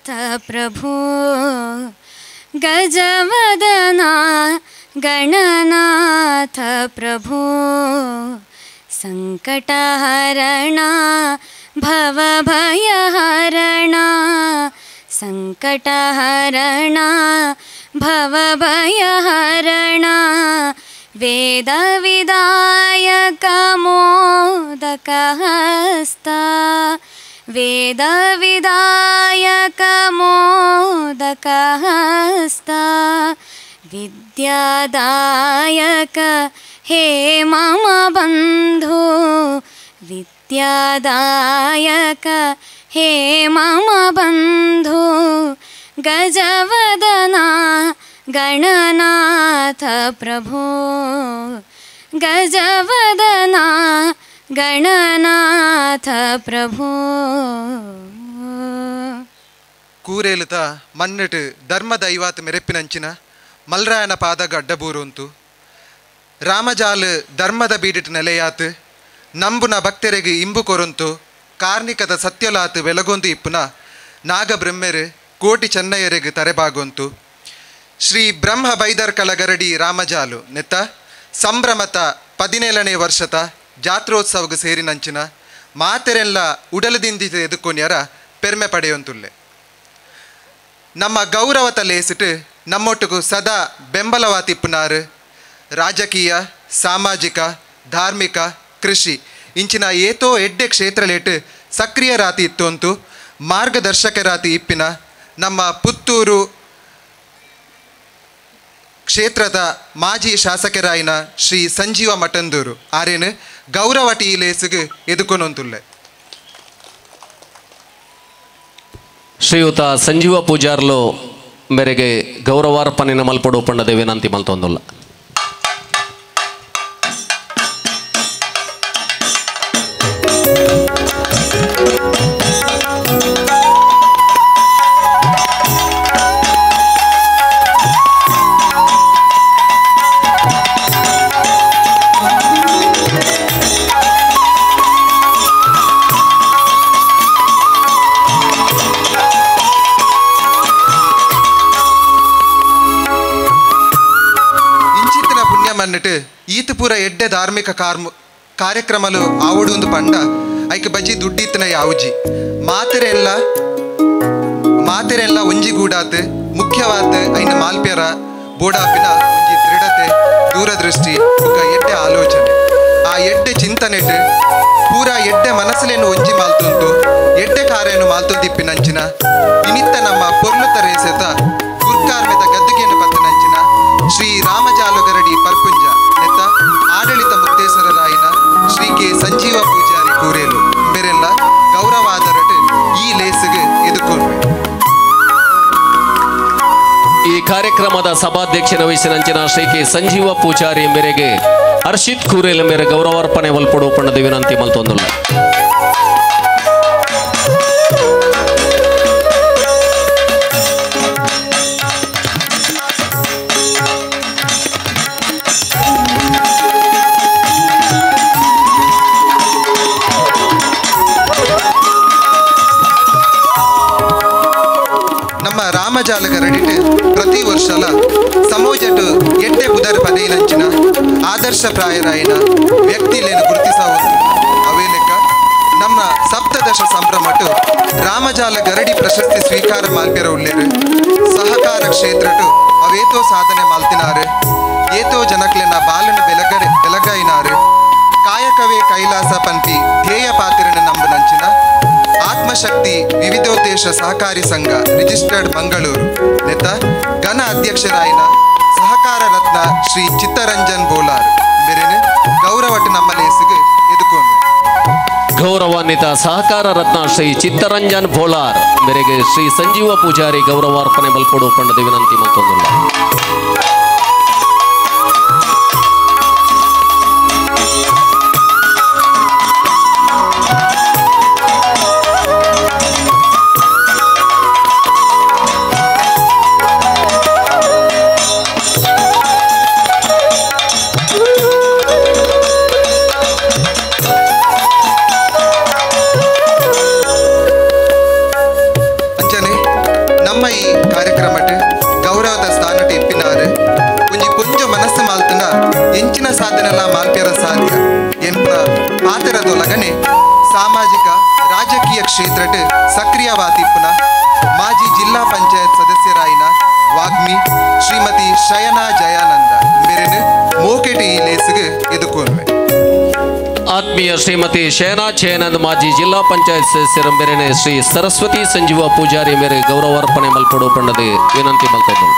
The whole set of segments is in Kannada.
प्रभो गजवदना गणनाथ प्रभो संकटहरणा भवभयहरणा संकटहरणा भवभयहरणा वेदविदायक मोदकहस्ता वेदविदायक मोदकहस्ता विद्यादायक हे मम बन्धो विद्यादायक हे मम बन्धो गजवदना गणनाथ प्रभो गजवदना गणनाथ प्रभो ಕೂರೇಲುತ ಮನ್ನಟ್ ಧರ್ಮ ದೈವಾತ್ ಮೆರೆಪ್ಪಿನಂಚಿನ ಮಲ್ರಾಯನ ಪಾದಗ ಅಡ್ಡಬೂರುಂತು ರಾಮಜಾಲ್ ಧರ್ಮದ ಬೀಡಿಟ್ ನೆಲೆಯಾತ್ ನಂಬುನ ಭಕ್ತರಿಗೆ ಇಂಬು ಕೊರಂತು ಕಾರ್ಣಿಕದ ಸತ್ಯಲಾತ್ ವೆಲಗೊಂದು ಇಪ್ಪುನ ನಾಗಬ್ರಹ್ಮೆರು ಕೋಟಿ ಚೆನ್ನಯ್ಯರಿಗೆ ತರೆಬಾಗೊಂತು ಶ್ರೀ ಬ್ರಹ್ಮ ಬೈದರ್ಕಲ ಗರಡಿ ರಾಮಜಾಲು ನೆತ್ತ ಸಂಭ್ರಮತ 17ನೇ ವರ್ಷದ ಜಾತ್ರೋತ್ಸವಕ್ಕೆ ಸೇರಿನಂಚಿನ ಮಾತೆರೆಲ್ಲ ಉಡಲದಿಂದಿ ಎದುಕೊನ್ಯರ ಪೆರ್ಮೆ ಪಡೆಯೊಂತುಲ್ಲೆ ನಮ್ಮ ಗೌರವತ ಲೇಸಿಟ್ಟು ನಮ್ಮೊಟ್ಟಿಗೂ ಸದಾ ಬೆಂಬಲವಾತಿಪ್ಪುನಾರು ರಾಜಕೀಯ ಸಾಮಾಜಿಕ ಧಾರ್ಮಿಕ ಕೃಷಿ ಇಂಚಿನ ಏತೋ ಎಡ್ಡೆ ಕ್ಷೇತ್ರಲೇಟ್ ಸಕ್ರಿಯರಾತಿ ಇತ್ತೊಂತು ಮಾರ್ಗದರ್ಶಕರಾತಿ ಇಪ್ಪಿನ ನಮ್ಮ ಪುತ್ತೂರು ಕ್ಷೇತ್ರದ ಮಾಜಿ ಶಾಸಕರಾಯಿನ ಶ್ರೀ ಸಂಜೀವ ಮಠಂದೂರು ಆರೇನು ಗೌರವ ಟಿ ಲೇಸಿಗೆ ಎದುಕೊನೊಂತುಲ್ಲೆ ಶ್ರೀಯುತ ಸಂಜೀವ ಪೂಜಾರ್ಲು ಮೇರೆಗೆ ಗೌರವಾರ್ಪಣೆನ ಮಲ್ಪಡು ಪಂಡದೆ ವಿನಂತಿ ಮಲ್ತೊಂದುಲ್ಲ ಈತ ಪೂರ ಎಡ್ಡೆ ಧಾರ್ಮಿಕ ಕಾರ್ಯಕ್ರಮಲು ಆವಡುಂದು ಪಂಡ ಐಕೆ ಬಜ್ಜಿ ದುಡ್ಡಿತ್ತನ ಯಾವುಜಿ ಮಾತೆರೆಲ್ಲ ಒಂಜಿಗೂಡಾತ್ ಮುಖ್ಯವಾದ ಐನ ಮಾಲ್ಪ್ಯರ ಬೋಡಾಪಿನ ಒಂಜಿ ದೃಢತೆ ದೂರದೃಷ್ಟಿ ಬೊಕ ಎಡ್ಡೆ ಆಲೋಚನೆ ಆ ಎಡ್ಡೆ ಚಿಂತನೆಟ್ ಪೂರ ಎಡ್ಡೆ ಮನಸ್ಸಲೇನು ಒಂಜಿ ಮಾಲ್ತೊಂತು ಎಡ್ಡೆ ಕಾರ್ಯನು ಮಾಲ್ತೊಂದಿಪ್ಪಿನಂಚಿನ ಇನಿತ್ತ ನಮ್ಮ ಪೊರ್ಲುತ ರೇಸೆತ ಗುರ್ಕಾರ್ಮೆದ ಗದ್ದುಗೆಯನ್ನು ಪತ್ತನಂಚಿನ ಶ್ರೀ ರಾಮಜಾಲುಗರಡಿ ಪರ್ಪುಂಜ ನೆತ್ತ ಆಡಳಿತ ಮುಕ್ತೇಶ್ವರರಾಯಿನ ಶ್ರೀ ಕೆ ಸಂಜೀವ ಪೂಜಾರಿ ಕೂರೇಲು ಬೇರೆಲ್ಲ ಗೌರವಾದರಟ್ ಈ ಲೇಸಿಗೆ ಎದುಕೊಂಡ್ರು ಈ ಕಾರ್ಯಕ್ರಮದ ಸಭಾಧ್ಯಕ್ಷನ ವಹಿಸಿನಂಚಿನ ಶ್ರೀ ಕೆ ಸಂಜೀವ ಪೂಜಾರಿ ಮೇರೆಗೆ ಹರ್ಷಿತ್ ಕೂರೇಲ ಮೇರೆ ಗೌರವಾರ್ಪಣೆ ಒಲ್ಪಡು ಪಣ್ಣದ ವಿನಂತಿ ಮಲ್ತೊಂದುಲ್ಲ ರಾಮಜಾಲಗರಡಿಟ್ ಪ್ರತಿ ವರ್ಷಲ ಸಮೋಜಟ್ ಎಡ್ಡೆ ಬುಧರ್ ಪದೇನಂಚಿನ ಆದರ್ಶಪ್ರಾಯರಾಯಿನ ವ್ಯಕ್ತಿಲೇನು ಗುರುತಿಸಬಹುದು ಅವೇ ಲೆಕ್ಕ ನಮ್ಮ ಸಪ್ತದಶ ಸಂಭ್ರಮಟು ರಾಮಜಾಲ ಗರಡಿ ಪ್ರಶಸ್ತಿ ಸ್ವೀಕಾರ ಮಾಲ್ಪೆರ ಉಳ್ಳೇರು ಸಹಕಾರ ಕ್ಷೇತ್ರಟು ಅವೇತೋ ಸಾಧನೆ ಮಾಲ್ತಿನಾರು ಏತೋ ಜನಕ್ಲೆನ ಬಾಲನ ಬೆಲಗಾಯಿನಾರು ಕಾಯಕವೇ ಕೈಲಾಸ ಪಂಥಿ ಧ್ಯೇಯ ಪಾತ್ರನ ನಂಬನಂಚಿನ ಆತ್ಮಶಕ್ತಿ ವಿವಿಧೋದ್ದೇಶ ಸಹಕಾರಿ ಸಂಘ ರಿಜಿಸ್ಟರ್ಡ್ ಮಂಗಳೂರು ನೆತ್ತ ಘನ ಅಧ್ಯಕ್ಷರಾಯಿನ ಸಹಕಾರ ರತ್ನ ಶ್ರೀ ಚಿತ್ತರಂಜನ್ ಬೋಲಾರ್ ಬೇರೆನೆ ಗೌರವಟ್ಟು ನಮ್ಮ ಲೇಸಿಗೆ ಎದುಕೊಂಡ್ರೆ ಗೌರವಾನ್ವಿತ ಸಹಕಾರ ರತ್ನ ಶ್ರೀ ಚಿತ್ತರಂಜನ್ ಬೋಲಾರ್ ಮೇರೆಗೆ ಶ್ರೀ ಸಂಜೀವ ಪೂಜಾರಿ ಗೌರವಾರ್ಪಣೆ ಮಲ್ಪಡು ಪಣ್ಣದ ವಿನಂತಿ ಮತ್ತೊಂದುಲ್ಲ ನಮ್ಮ ಈ ಕಾರ್ಯಕ್ರಮಟ್ ಗೌರವದ ಸ್ಥಾನಟ್ ಇಪ್ಪಿನಾರು ಒಂಜಿ ಕೊಂಚ ಮನಸ್ಸು ಮಾಲ್ತನ ಎಂಚಿನ ಸಾಧನೆಲ್ಲ ಮಾಲ್ಪ್ಯರ ಸಾಧ್ಯ ಎಂಪ ಪಾತ್ರದೊಳಗನೆ ಸಾಮಾಜಿಕ ರಾಜಕೀಯ ಕ್ಷೇತ್ರಟ್ ಸಕ್ರಿಯವಾತಿಪ್ಪುನ ಮಾಜಿ ಜಿಲ್ಲಾ ಪಂಚಾಯತ್ ಸದಸ್ಯರಾಯಿನ ವಾಗ್ಮಿ ಶ್ರೀಮತಿ ಶಯನಾ ಜಯಾನಂದ ಮೇರೆನು ಮೋಕೆಟಿ ಈ ಲೇಸಿಗೆ ಎದುಕೋನ್ವೆ. ಆತ್ಮೀಯ ಶ್ರೀಮತಿ ಶಯನಾ ಜಯಾನಂದ್ ಮಾಜಿ ಜಿಲ್ಲಾ ಪಂಚಾಯತ್ ಸದಸ್ಯರ ಮೇರೆನೆ ಶ್ರೀ ಸರಸ್ವತಿ ಸಂಜೀವ ಪೂಜಾರಿ ಮೇರೆ ಗೌರವಾರ್ಪಣೆ ಮಲ್ಪಡು ಪಂಡದೆ ವಿನಂತಿ ಮಲ್ತದ್ದು.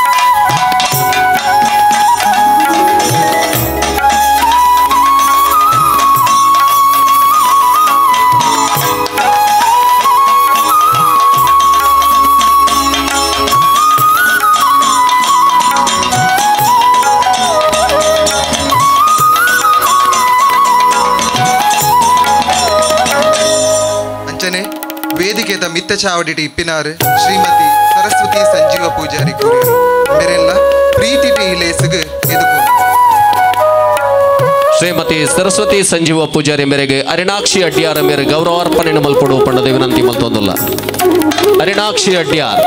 ವೇದಿಕೆದ ಮಿತ್ತ ಚಾವಡಿಟಿ ಇಪ್ಪಿನಾರು ಶ್ರೀಮತಿ ಸರಸ್ವತಿ ಸಂಜೀವ ಪೂಜಾರಿ ಕುರಿಯರು ಮೇರೆಲ್ಲ ಪ್ರೀತಿ ಟಿ ಲೇಸಿಗೆ ಎದುಕು. ಶ್ರೀಮತಿ ಸರಸ್ವತಿ ಸಂಜೀವ ಪೂಜಾರಿ ಮೇರೆಗೆ ಅರಿಣಾಕ್ಷಿ ಅಡ್ಯಾರ ಮೇರೆ ಗೌರವಾರ್ಪಣೆ ಮಲ್ಪಡು ಪಂಡದೆ ವಿನಂತಿ ಮಲ್ತೊಂದುಲ್ಲ. ಅರಿಣಾಕ್ಷಿ ಅಡ್ಯಾರ್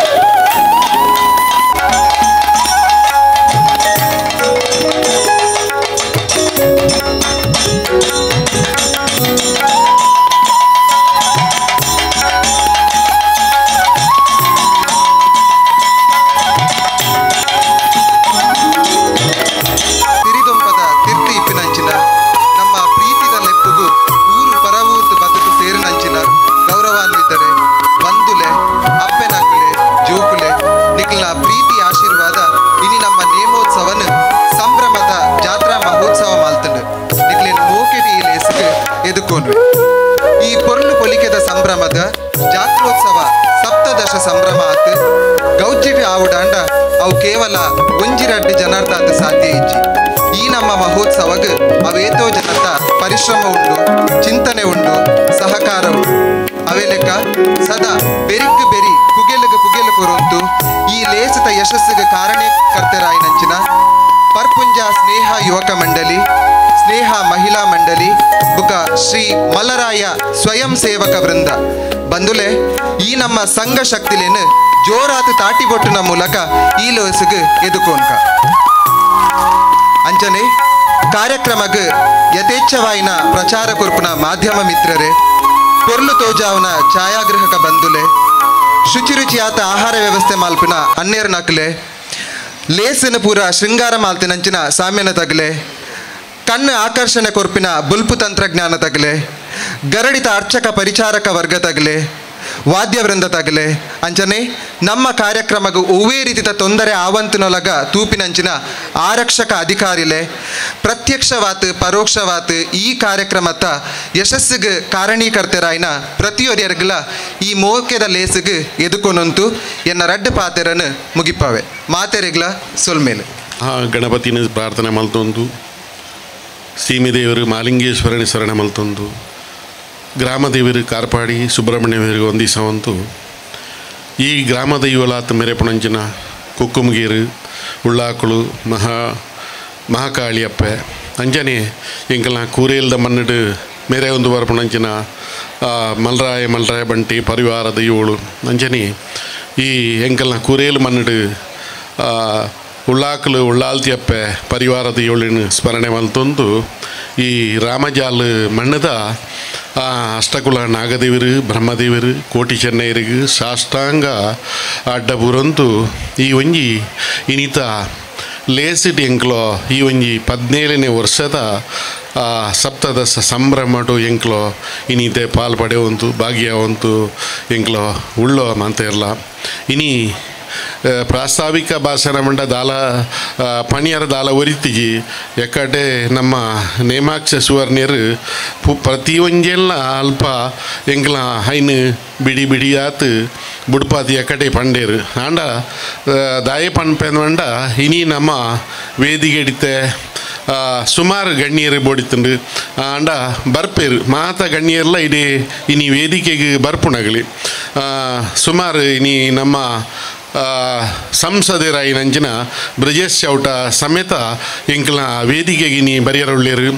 ಈ ಪೊರ್ಲು ಪೊಲಿಕೆದ ಸಂಭ್ರಮದ ಜಾತ್ರೋತ್ಸವ ಸಪ್ತದಶ ಸಂಭ್ರಮ ಆತು ಗೌಜಿಟಿ ಆವುಡಾಂಡ ಅವು ಕೇವಲ ಒಂಜಿರಡ್ಡಿ ಜನಾರ್ದಾತ ಸಾಧ್ಯ ಇಜ್ಜಿ. ಈ ನಮ್ಮ ಮಹೋತ್ಸವಗ್ ಅವೇತೋ ಜನತ ಪರಿಶ್ರಮ ಉಂಡು, ಚಿಂತನೆ ಉಂಡು, ಸಹಕಾರ ಉಂಡು. ಅವೇ ಲೆಕ್ಕ ಸದಾ ಬೆರಿಗ್ ಬೆರಿ ಪುಗೆಲು ಕೊರೊಂತು ಈ ಲೇಸಿತ ಯಶಸ್ಸಿಗೆ ಕಾರಣಕರ್ತರಾಯಿನಂಚಿನ ಪರ್ಪುಂಜ ಸ್ನೇಹ ಯುವಕ ಮಂಡಳಿ, ಸ್ನೇಹ ಮಹಿಳಾ ಮಂಡಳಿ ಬುಕ ಶ್ರೀ ಮಲ್ಲರಾಯ ಸ್ವಯಂ ಸೇವಕ ವೃಂದ ಬಂದುಲೆ ಈ ನಮ್ಮ ಸಂಘ ಶಕ್ತಿಲೇನು ಜೋರಾತು ತಾಟಿಬೊಟ್ಟಿನ ಮೂಲಕ ಈ ಲೋಸಿಗೆ ಎದುಕೋನ್ಕ ಅಂಚನೆ ಕಾರ್ಯಕ್ರಮಗ್ ಯಥೇಚ್ಛವಾಯಿನ ಪ್ರಚಾರ ಕೊರ್ಪುನ ಮಾಧ್ಯಮ ಮಿತ್ರರೇ, ಪೊರ್ಲು ತೋಜಾವನ ಛಾಯಾಗ್ರಾಹಕ ಬಂದುಲೆ, ಶುಚಿರುಚಿಯಾತ ಆಹಾರ ವ್ಯವಸ್ಥೆ ಮಾಲ್ಪಿನ ಅನ್ನೇರ್ ನಕ್ಲೆ, ಲೇಸಿನ ಪೂರ ಶೃಂಗಾರ ಮಾಲ್ತಿನಂಚಿನ ಸಾಮ್ಯನ ತಗಲೆ, ಕಣ್ಣು ಆಕರ್ಷಣೆ ಕೊರ್ಪಿನ ಬುಲ್ಪು ತಂತ್ರಜ್ಞಾನ ತಗಲೆ, ಗರಡಿತ ಅರ್ಚಕ ಪರಿಚಾರಕ ವರ್ಗ ತಗಲೆ, ವಾದ್ಯವೃಂದ ತಗಲೆ ಅಂಚನೆ ನಮ್ಮ ಕಾರ್ಯಕ್ರಮಗೂ ಒವ್ವೇ ರೀತಿಯ ತೊಂದರೆ ಆವಂತನೊಲಗ ತೂಪಿನಂಚಿನ ಆರಕ್ಷಕ ಅಧಿಕಾರಿಲೆ ಪ್ರತ್ಯಕ್ಷವಾತ್ ಪರೋಕ್ಷವಾತ್ ಈ ಕಾರ್ಯಕ್ರಮದ ಯಶಸ್ಸಿಗೆ ಕಾರಣೀಕರ್ತರಾಯಿನ ಪ್ರತಿಯೊರಿಯರ್ಗಲ ಈ ಮೋಕೆದ ಲೇಸಿಗೆ ಎದುಕೊನಂತು ಎನ್ನ ರಡ್ಡು ಪಾತೆರನ್ನು ಮುಗಿಪವೆ ಮಾತೆರೆಗ್ಲ ಸೊಲ್ಮೇಲೆ ಗಣಪತಿನ ಪ್ರಾರ್ಥನೆ ಮಲ್ತೊಂದು ಸೀಮೆದೇವರು ಮಾಲಿಂಗೇಶ್ವರನ ಶರಣ ಮಲ್ತೊಂದು ಗ್ರಾಮದೇವರು ಕಾರ್ಪಾಡಿ ಸುಬ್ರಹ್ಮಣ್ಯದೇವರಿಗೆ ಒಂದಿಸವಂತು ಈ ಗ್ರಾಮದ ಯುವಲಾತ್ ಮೆರೆಪುಣಂಚಿನ ಕುಕ್ಕುಮಗೀರು ಉಳ್ಳಾಕುಳು ಮಹಾಕಾಳಿಯಪ್ಪೆ ಅಂಜನೆ ಎಂಕಲ್ನ ಕೂರೇಲ್ದ ಮನ್ನಡು ಮೇರೆ ಒಂದು ಬರ್ಪುಣಂಚಿನ ಮಲ್ರಾಯ ಬಂಟಿ ಪರಿವಾರದ ಇವಳು ಅಂಜನೆ ಈ ಎಂಕಲ್ನ ಕೂರೇಲು ಮನ್ನಡು ಉಳ್ಳಾಕಲು ಉಳ್ಳಾಲ್ತಿಯಪ್ಪೆ ಪರಿವಾರದ ಇವಳಿನ ಸ್ಮರಣೆ ಮಲ್ತೊಂದು ಈ ರಾಮಜಾಲ್ ಮಣ್ಣದ ಅಷ್ಟಕುಲ ನಾಗದೇವರು ಬ್ರಹ್ಮದೇವರು ಕೋಟಿ ಚೆನ್ನೈರಿಗೆ ಸಾಷ್ಟಾಂಗ ಅಡ್ಡ ಬುರಂತು ಈ ಒಂಜಿ ಇನಿತ ಲೇಸಿಟ್ ಎಂಕ್ಲೋ ಈ ಒಂಜಿ 17ನೇ ವರ್ಷದ ಸಪ್ತದಶ ಸಂಭ್ರಮಟು ಎಂಕ್ಲೋ ಇನಿತೆ ಪಾಲ್ಪಡೆವಂತು ಭಾಗ್ಯವಂತು ಎಂಕ್ಲೋ ಉಳ್ಳೋ ಮಂತೆರ್ಲ ಇನಿ ಪ್ರಾಸ್ತಾವಿಕ ಭಾಷಣ ಮಂಡ ದಾಲ ಪಣಿಯರ ದಾಲ ಒರಿತಿಜಿ ಎಕ್ಕಡೆ ನಮ್ಮ ನೇಮಾಕ್ಷ ಸುವರ್ಣ್ಯರು ಪ್ರತಿ ಒಂಜೆಲ್ಲ ಅಲ್ಪ ಎಂಗ್ಲ ಹೈನು ಬಿಡಿ ಬಿಡಿಯಾತ್ ಬುಡ್ಪಾತಿ ಎಕ್ಕಡೆ ಪಂಡೇರು ಆಂಡ ದಾಯ ಪಂಪೆಂದ ಇನಿ ನಮ್ಮ ವೇದಿಗೆ ಹಿಡಿತೆ ಸುಮಾರು ಗಣ್ಯರು ಬೋಡಿತುಂಡು ಆಂಡ ಬರ್ಪೇರು ಮಾತ ಗಣ್ಯರ್ಲ ಇಡೀ ಇನಿ ವೇದಿಕೆಗೆ ಬರ್ಪುಣಗಲಿ ಸುಮಾರು ಇನಿ ನಮ್ಮ ಸಂಸದರಾಯಿನಂಚಿನ ಬ್ರಜೇಶ್ ಚೌಟ ಸಮೇತ ಎಂಕ್ಲ ವೇದಿಕೆಗೆ ನೀ ಬರೆಯರೊಳ್ಳಿರು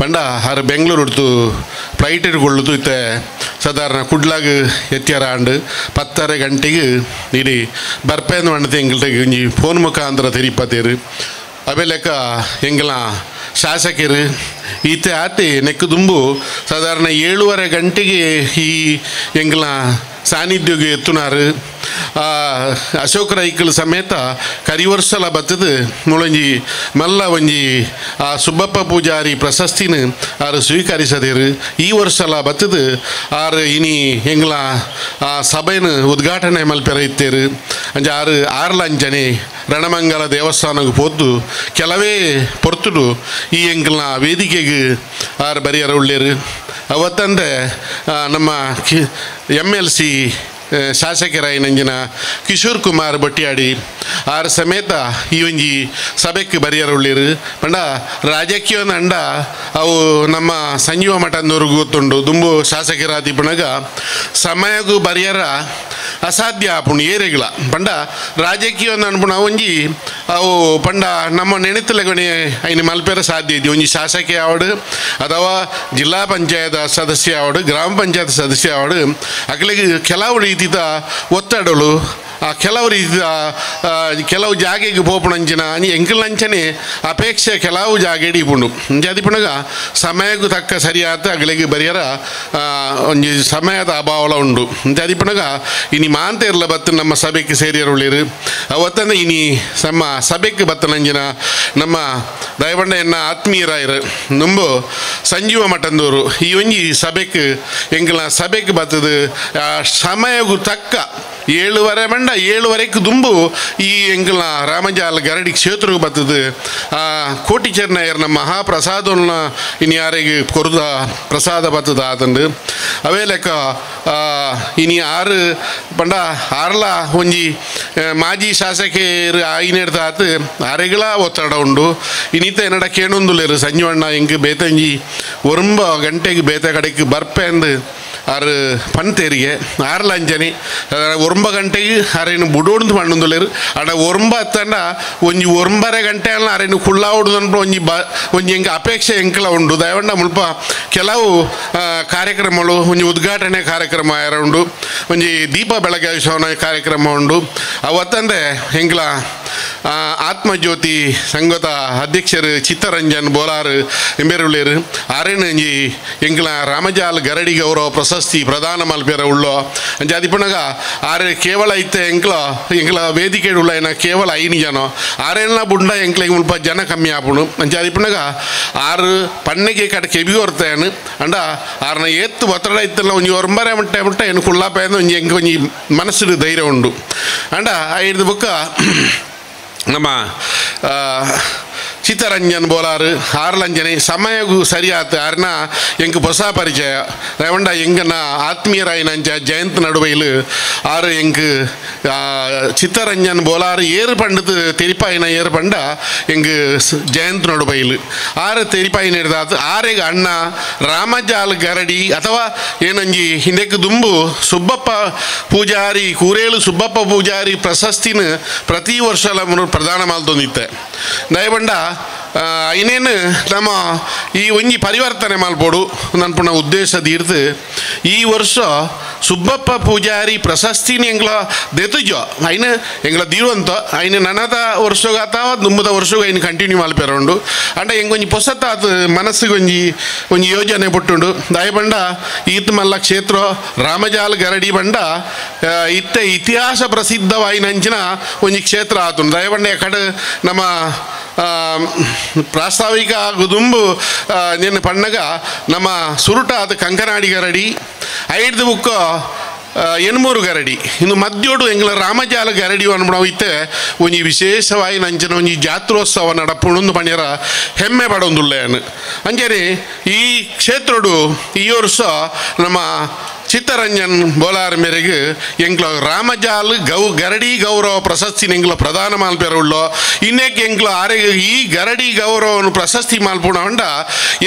ಪಂಡ ಹರ ಬೆಂಗಳೂರು ಫ್ಲೈಟ್ ಇಟ್ಕೊಳ್ಳೋದು ಇತ್ತೆ ಸಾಧಾರಣ ಕುಡ್ಲಾಗ ಎತ್ಯಾರಾಂಡು 10:30 ಗಂಟೆಗೆ ಇಡೀ ಬರ್ಪೇಂದು ಮಾಡ್ತೆ ಎಂಗಲ್ಗೆ ಒಂಜಿ ಫೋನ್ ಮುಖಾಂತರ ತೆರಿಪತ್ತೇರು ಅವೇ ಲೆಕ್ಕ ಎಂಗಲ ಶಾಸಕರು ಈತೆ ಆತಿ ನೆಕ್ಕು ದುಂಬು ಸಾಧಾರಣ 7:30 ಗಂಟೆಗೆ ಈ ಎಂಗಲ ಸಾನ್ನಿಧ್ಯಗೆ ಎತ್ತುನಾರು ಅಶೋಕ ರೈಕಲ್ ಸಮೇತ ಕರಿವರ್ಸಲ ಬತ್ತದು ಮುಳಂಜಿ ಮಲ್ಲ ಒಂಜಿ ಆ ಸುಬ್ಬಪ್ಪ ಪೂಜಾರಿ ಪ್ರಶಸ್ತಿನ ಆರು ಸ್ವೀಕರಿಸದೇರು ಈ ವರ್ಷಲ ಬತ್ತದು ಆರು ಇನಿ ಎಂಗ್ಲ ಆ ಸಭೆನ ಉದ್ಘಾಟನೆ ಮಲ್ಪೆರ ಇತ್ತೇರು ಅಂಜ ಆರ್ಲಂಜನೆ ರಣಮಂಗಲ ದೇವಸ್ಥಾನಕ್ಕೆ ಹೋದ್ದು ಕೆಲವೇ ಪೊರ್ತುಡು ಈ ಎಂಗ್ಲ ವೇದಿಕೆಗೆ ಆರು ಬರಿಯರ ಉಳ್ಳೇರು ಅವತ್ತಂದೆ ನಮ್ಮ MLC ಶಾಸಕರಾಯಿನಂಜಿನ ಕಿಶೋರ್ ಕುಮಾರ್ ಬಟ್ಟಿಯಾಡಿ ಆರು ಸಮೇತ ಈ ಒಂಜಿ ಸಭೆಗೆ ಬರಿಯರ ಉಳ್ಳೇರು ಪಂಡ ರಾಜಕೀಯ ಅಂಡ ಅವು ನಮ್ಮ ಸಂಜೀವ ಮಠದವ್ರಿಗೆ ಗೊತ್ತುಂಡು ದುಂಬು ಶಾಸಕರಾದಿ ಪುಣಗ ಸಮಯಗೂ ಬರಿಯರ ಅಸಾಧ್ಯ ಆಪುಣು ಏರೆಗಳ ಪಂಡ ರಾಜಕೀಯ ಅನ್ಪುಣ ಒಂಜಿ ಅವು ಪಂಡ ನಮ್ಮ ನೆನೆತಲಗಣೆ ಐನು ಮಲ್ಪೆರ ಸಾಧ್ಯ ಇದೆ ಒಂಜಿ ಶಾಸಕ ಆವಡು ಅಥವಾ ಜಿಲ್ಲಾ ಪಂಚಾಯತ್ ಸದಸ್ಯ ಆವಡು ಗ್ರಾಮ ಪಂಚಾಯತ್ ಸದಸ್ಯ ಆವಡು ಅಕಲಿಗೆ ಕೆಲವು ರೀತಿಯ ಒತ್ತಡಗಳು ಕೆಲವು ರೀತಿಯ ಕೆಲವು ಜಾಗೆಗೆ ಪೋಪುಣಂಚಿನ ಎಂಕಲಂಚನೆ ಅಪೇಕ್ಷೆ ಕೆಲವು ಜಾಗೆ ಹಿಡಿಪುಂಡು ಜಾತಿ ಪುಣಗ ಸಮಯಕ್ಕೂ ತಕ್ಕ ಸರಿಯಾದ ಅಗಲಿಗೆ ಬರಿಯರ ಒಂಜಿ ಸಮಯದ ಅಭಾವಲ ಉಂಡು ಜಾತಿ ಪುಣಗ ಇನಿ ಮಾಂತೇರ್ಲ ಬತ್ತು ನಮ್ಮ ಸಭೆಗೆ ಸೇರಿಯರುಳ್ಳೇರು ಅವತ್ತಂದ ಇನಿ ನಮ್ಮ ಸಭೆಗೆ ಬತ್ತನಂಜಿನ ನಮ್ಮ ದಯವಂಡ ಎನ್ನ ಆತ್ಮೀಯರಾಯರು ನಂಬು ಸಂಜೀವ ಮಠದವರು ಈ ಒಂಜಿ ಸಭೆಗೆ ಎಂಕಲ ಸಭೆಗೆ ಬತ್ತದು ಸಮಯಕ್ಕೂ ತಕ್ಕ 7:30 ಮಂಡ 7:30ಕ್ಕೆ ದುಂಬು ಈ ಎಂಕಲ್ನ ರಾಮಜಾಲ ಗರಡಿ ಕ್ಷೇತ್ರಕ್ಕೆ ಬರ್ತದೆ ಕೋಟಿ ಚೆನ್ನಯ್ಯರ್ನ ಮಹಾಪ್ರಸಾದನ್ನ ಇನ್ನು ಯಾರಿಗೆ ಕೊರದ ಪ್ರಸಾದ ಬರ್ತದ ಆತಂದು ಅವೇ ಲೆಕ್ಕ ಇನಿ ಆರು ಪಂಡ ಆರ್ಲ ಒಂಜಿ ಮಾಜಿ ಶಾಸಕರು ಆಯ್ನೆಡ್ದ ಆತು ಆರೆಗಳ ಒತ್ತಡ ಉಂಡು ಇನ್ನಿತ ಏನಡ ಕೇಳೊಂದುಲೇರು ಸಂಜೀವಣ್ಣ ಎಂಗೆ ಬೇತಂಜಿ 9 ಗಂಟೆಗೆ ಬೇತೆ ಕಡೆಗೆ ಬರ್ಪೆ ಅಂದು ಆರು ಪಂತೇರಿಗೆ ಆರ್ಲಂಜನೆ 9 ಗಂಟೆಗೆ ಅರೇನು ಬುಡೋಡು ಪಣ್ಣೊಂದುಲೇರು ಅಡ 9 ಹತ್ತಂಡ ಒಂಜಿ 9:30 ಗಂಟೆ ಅಲ್ಲ ಅರೇನು ಕುಳ್ಳ ಹೊಡ್ದು ಒಂಜಿ ಎಂಗೆ ಅಪೇಕ್ಷೆ ಎಂಕಲ ಉಂಡು ದಯವಂಡ ಮುಲ್ಪ ಕೆಲವು ಕಾರ್ಯಕ್ರಮಗಳು ಒಂಜಿ ಉದ್ಘಾಟನೆ ಕಾರ್ಯಕ್ರಮ ಉಂಡು ಒಂಜಿ ದೀಪ ಬೆಳಗಾವಿಸೋನ ಕಾರ್ಯಕ್ರಮ ಉಂಡು ಅವತ್ತಂದೆ ಎಂಗ್ಲ ಆತ್ಮಜ್ಯೋತಿ ಸಂಘದ ಅಧ್ಯಕ್ಷರು ಚಿತ್ತರಂಜನ್ ಬೋಲಾರು ಎಂಬೇರುಳ್ಳೇರು ಆರೇನಂಜಿ ಎಂಗ್ಲ ರಾಮಜಾಲ್ ಗರಡಿ ಗೌರವ ಪ್ರಶಸ್ತಿ ಪ್ರದಾನ ಮಲ್ಪೇರ ಉಳ್ಳೋ ಜಾತಿ ಪುಣಗ ಆರೆ ಕೇವಲ ಇತ್ತೆ ಎಂಗ್ಲ ವೇದಿಕೆ ಉಳ್ಳ ಏನ ಕೇವಲ 5 ಜನ ಆರೇನ ಬುಂಡ ಎಂಕ್ಲಿಗೆ ಮುಲ್ಪ ಜನ ಕಮ್ಮಿ ಆಪುಣು ಜಾತಿ ಪುಣಗ ಆರು ಪನ್ನೆಗೆ ಕಡೆ ಕೆಬಿ ಹೊರ್ತೇನು ಅಂಡ ಆರ್ನ ಎತ್ತು ಒತ್ತಡ ಇತ್ತಲ್ಲ ಒಂಜಿ 9:30 ಮುಟ್ಟ ಏನು ಕುಳ್ಳಾಪೇಂದು ಒಂಜಿ ಎಂಗೆ ಒಂಜಿ ಮನಸ್ಸು ಧೈರ್ಯ ಉಂಡು ಅಂಡ ಐದು ಬುಕ್ಕ ನಮ್ಮ ಚಿತ್ತರಂಜನ್ ಬೋಲಾರು ಆರ್ಲಂಜನೆ ಸಮಯಗೂ ಸರಿಯಾತ ಆರ್ನ ಎಂಗೆ ಹೊಸ ಪರಿಚಯ ರೇವಂಡ ಎಂಗನ ಆತ್ಮೀಯರಾಯಿನಂಚ ಜಯಂತ್ ನಡುವೆಲು ಆರು ಎಂಗೆ ಚಿತ್ತರಂಜನ್ ಬೋಲಾರು ಏರು ಪಂಡದು ತೆರಿಪಾಯಿನ ಏರು ಪಂಡ ಎಂಗೆ ಜಯಂತ್ ನಡುವೆಲು ಆರು ತೆರಿಪಾಯಿನ ಹಿಡ್ದಾತು ಆರೆಗೆ ಅಣ್ಣ ರಾಮಜಾಲ್ ಗರಡಿ ಅಥವಾ ಏನಂಜಿ ಹಿಂದಕ್ಕೆ ದುಂಬು ಸುಬ್ಬಪ್ಪ ಪೂಜಾರಿ ಕೂರೇಳು ಸುಬ್ಬಪ್ಪ ಪೂಜಾರಿ ಪ್ರಶಸ್ತಿನ ಪ್ರತಿ ವರ್ಷ ಪ್ರದಾನ ಮಾಡ್ತೊಂದಿತ್ತೆ ದಯವಂಡ ಇನ್ನೇನು ನಮ್ಮ ಈ ಒಂಜಿ ಪರಿವರ್ತನೆ ಮಲ್ಪೋಡು ನನ್ನ ಪುನಃ ಉದ್ದೇಶ ತೀರ್ತು ಈ ವರ್ಷ ಸುಬ್ಬಪ್ಪ ಪೂಜಾರಿ ಪ್ರಶಸ್ತಿನ ಎಂಗ್ಲ ದೆತುಜೋ ಐನ ಎಂಗ್ಲ ದೀರುವಂತ ಐನ ನನದ ವರ್ಷಗ ಅಥವಾ ದುಂಬದ ವರ್ಷಗ ಐನು ಕಂಟಿನ್ಯೂ ಮಲ್ಪೆರೋಂಡು ಅಂಡ ಎಂಗೊಂಜಿ ಪೊಸತ್ತಾತ್ ಮನಸ್ಸಿಗೆ ಒಂಜಿ ಯೋಜನೆ ಪುಟ್ಟುಂಡು ದಯಬಂಡ ಈತ್ ಮಲ್ಲ ಕ್ಷೇತ್ರ ರಾಮಜಾಲ್ ಗರಡಿ ಬಂಡ ಇತ್ತೆ ಇತಿಹಾಸ ಪ್ರಸಿದ್ಧವಾಯಿನಂಚಿನ ಒಂಜಿ ಕ್ಷೇತ್ರ ಆತು ದಯಬಂಡ ಕಡೆ ನಮ್ಮ ಪ್ರಾಸ್ತಾವಿಕ ಗುದುಂಬು ನೆನ್ನೆ ಪಣ್ಣಗ ನಮ್ಮ ಸುರುಟ ಅದು ಕಂಕನಾಡಿ ಗರಡಿ 5 ಬುಕ್ಕ 8 ಗರಡಿ ಇನ್ನು ಮಧ್ಯೋಡು ಎಂಗ್ಲ ರಾಮಜಾಲ ಗರಡಿ ಅನ್ಬಿಡವು ಇತ್ತೆ ಒಂಜಿ ವಿಶೇಷವಾಗಿ ನಂಚನ ಒಂಜಿ ಜಾತ್ರೋತ್ಸವ ನಡಪುಣೊಂದು ಪಣ್ಯರ ಹೆಮ್ಮೆ ಪಡೊಂದುಲ್ಲೇನು ಅಂಜನೆ ಈ ಕ್ಷೇತ್ರಡು ಈ ವರ್ಷ ನಮ್ಮ ಚಿತ್ತರಂಜನ್ ಬೋಲಾರ್ ಮೇರೆಗೆ ಎಂಗ್ಲ ರಾಮಜಾಲ್ ಗರಡಿ ಗೌರವ ಪ್ರಶಸ್ತಿ ಎಂಗ್ಲ ಪ್ರದಾನ ಮಾಲ್ಪೆರುಳ್ಳೋ ಇನ್ನೇಕೆ ಎಂಗ್ಲ ಆರೆಗೆ ಈ ಗರಡಿ ಗೌರವವನ್ನು ಪ್ರಶಸ್ತಿ ಮಾಲ್ಪುಣ ಹೊಂಡ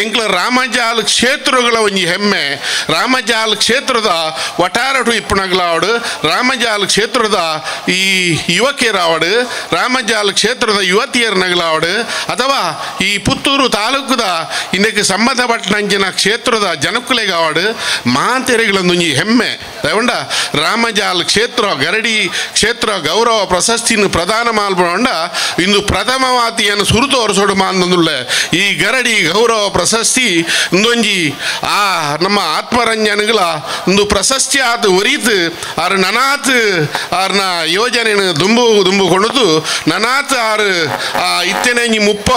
ಎಂಗ್ಲ ರಾಮಜಾಲ್ ಕ್ಷೇತ್ರಗಳ ಒಂಜಿ ಹೆಮ್ಮೆ ರಾಮಜಾಲ್ ಕ್ಷೇತ್ರದ ವಟಾರಟು ಇಪ್ಪಣಗಳಾವಡು ರಾಮಜಾಲ್ ಕ್ಷೇತ್ರದ ಈ ಯುವಕಿಯರಾವಡು ರಾಮಜಾಲ್ ಕ್ಷೇತ್ರದ ಯುವತಿಯರ್ನಗಳಾವಡು ಅಥವಾ ಈ ಪುತ್ತೂರು ತಾಲೂಕದ ಇನ್ನಕ್ಕೆ ಸಂಬಂಧಪಟ್ಟಂಚಿನ ಕ್ಷೇತ್ರದ ಜನಕ್ಕುಲೆಗಾವಡು ಮಾತೆರೆಗಳೊಂದು ಹೆಮ್ಮೆ ತಗೊಂಡ ರಾಮಜಾಲ್ ಕ್ಷೇತ್ರ ಗರಡಿ ಕ್ಷೇತ್ರ ಗೌರವ ಪ್ರಶಸ್ತಿಯನ್ನು ಪ್ರದಾನ ಮಾಲ್ಪೊಂಡ ಇಂದು ಪ್ರಥಮವಾತಿಯನ್ನು ಸುರು ತೋರಿಸೋಡು ಮಾಂದುಳ್ಳ ಈ ಗರಡಿ ಗೌರವ ಪ್ರಶಸ್ತಿ ಇಂದೊಂಜಿ ಆ ನಮ್ಮ ಆತ್ಮರಂಜನೆಗಳ ಒಂದು ಪ್ರಶಸ್ತಿ ಆತು ಒರೀತು ಆರು ನನಾತ್ ಆರ್ನ ಯೋಜನೆ ದುಂಬು ಕೊಣದು ನನಾತ್ ಆರು ಇತ್ತೆನೆಂಜಿ ಮುಪ್ಪ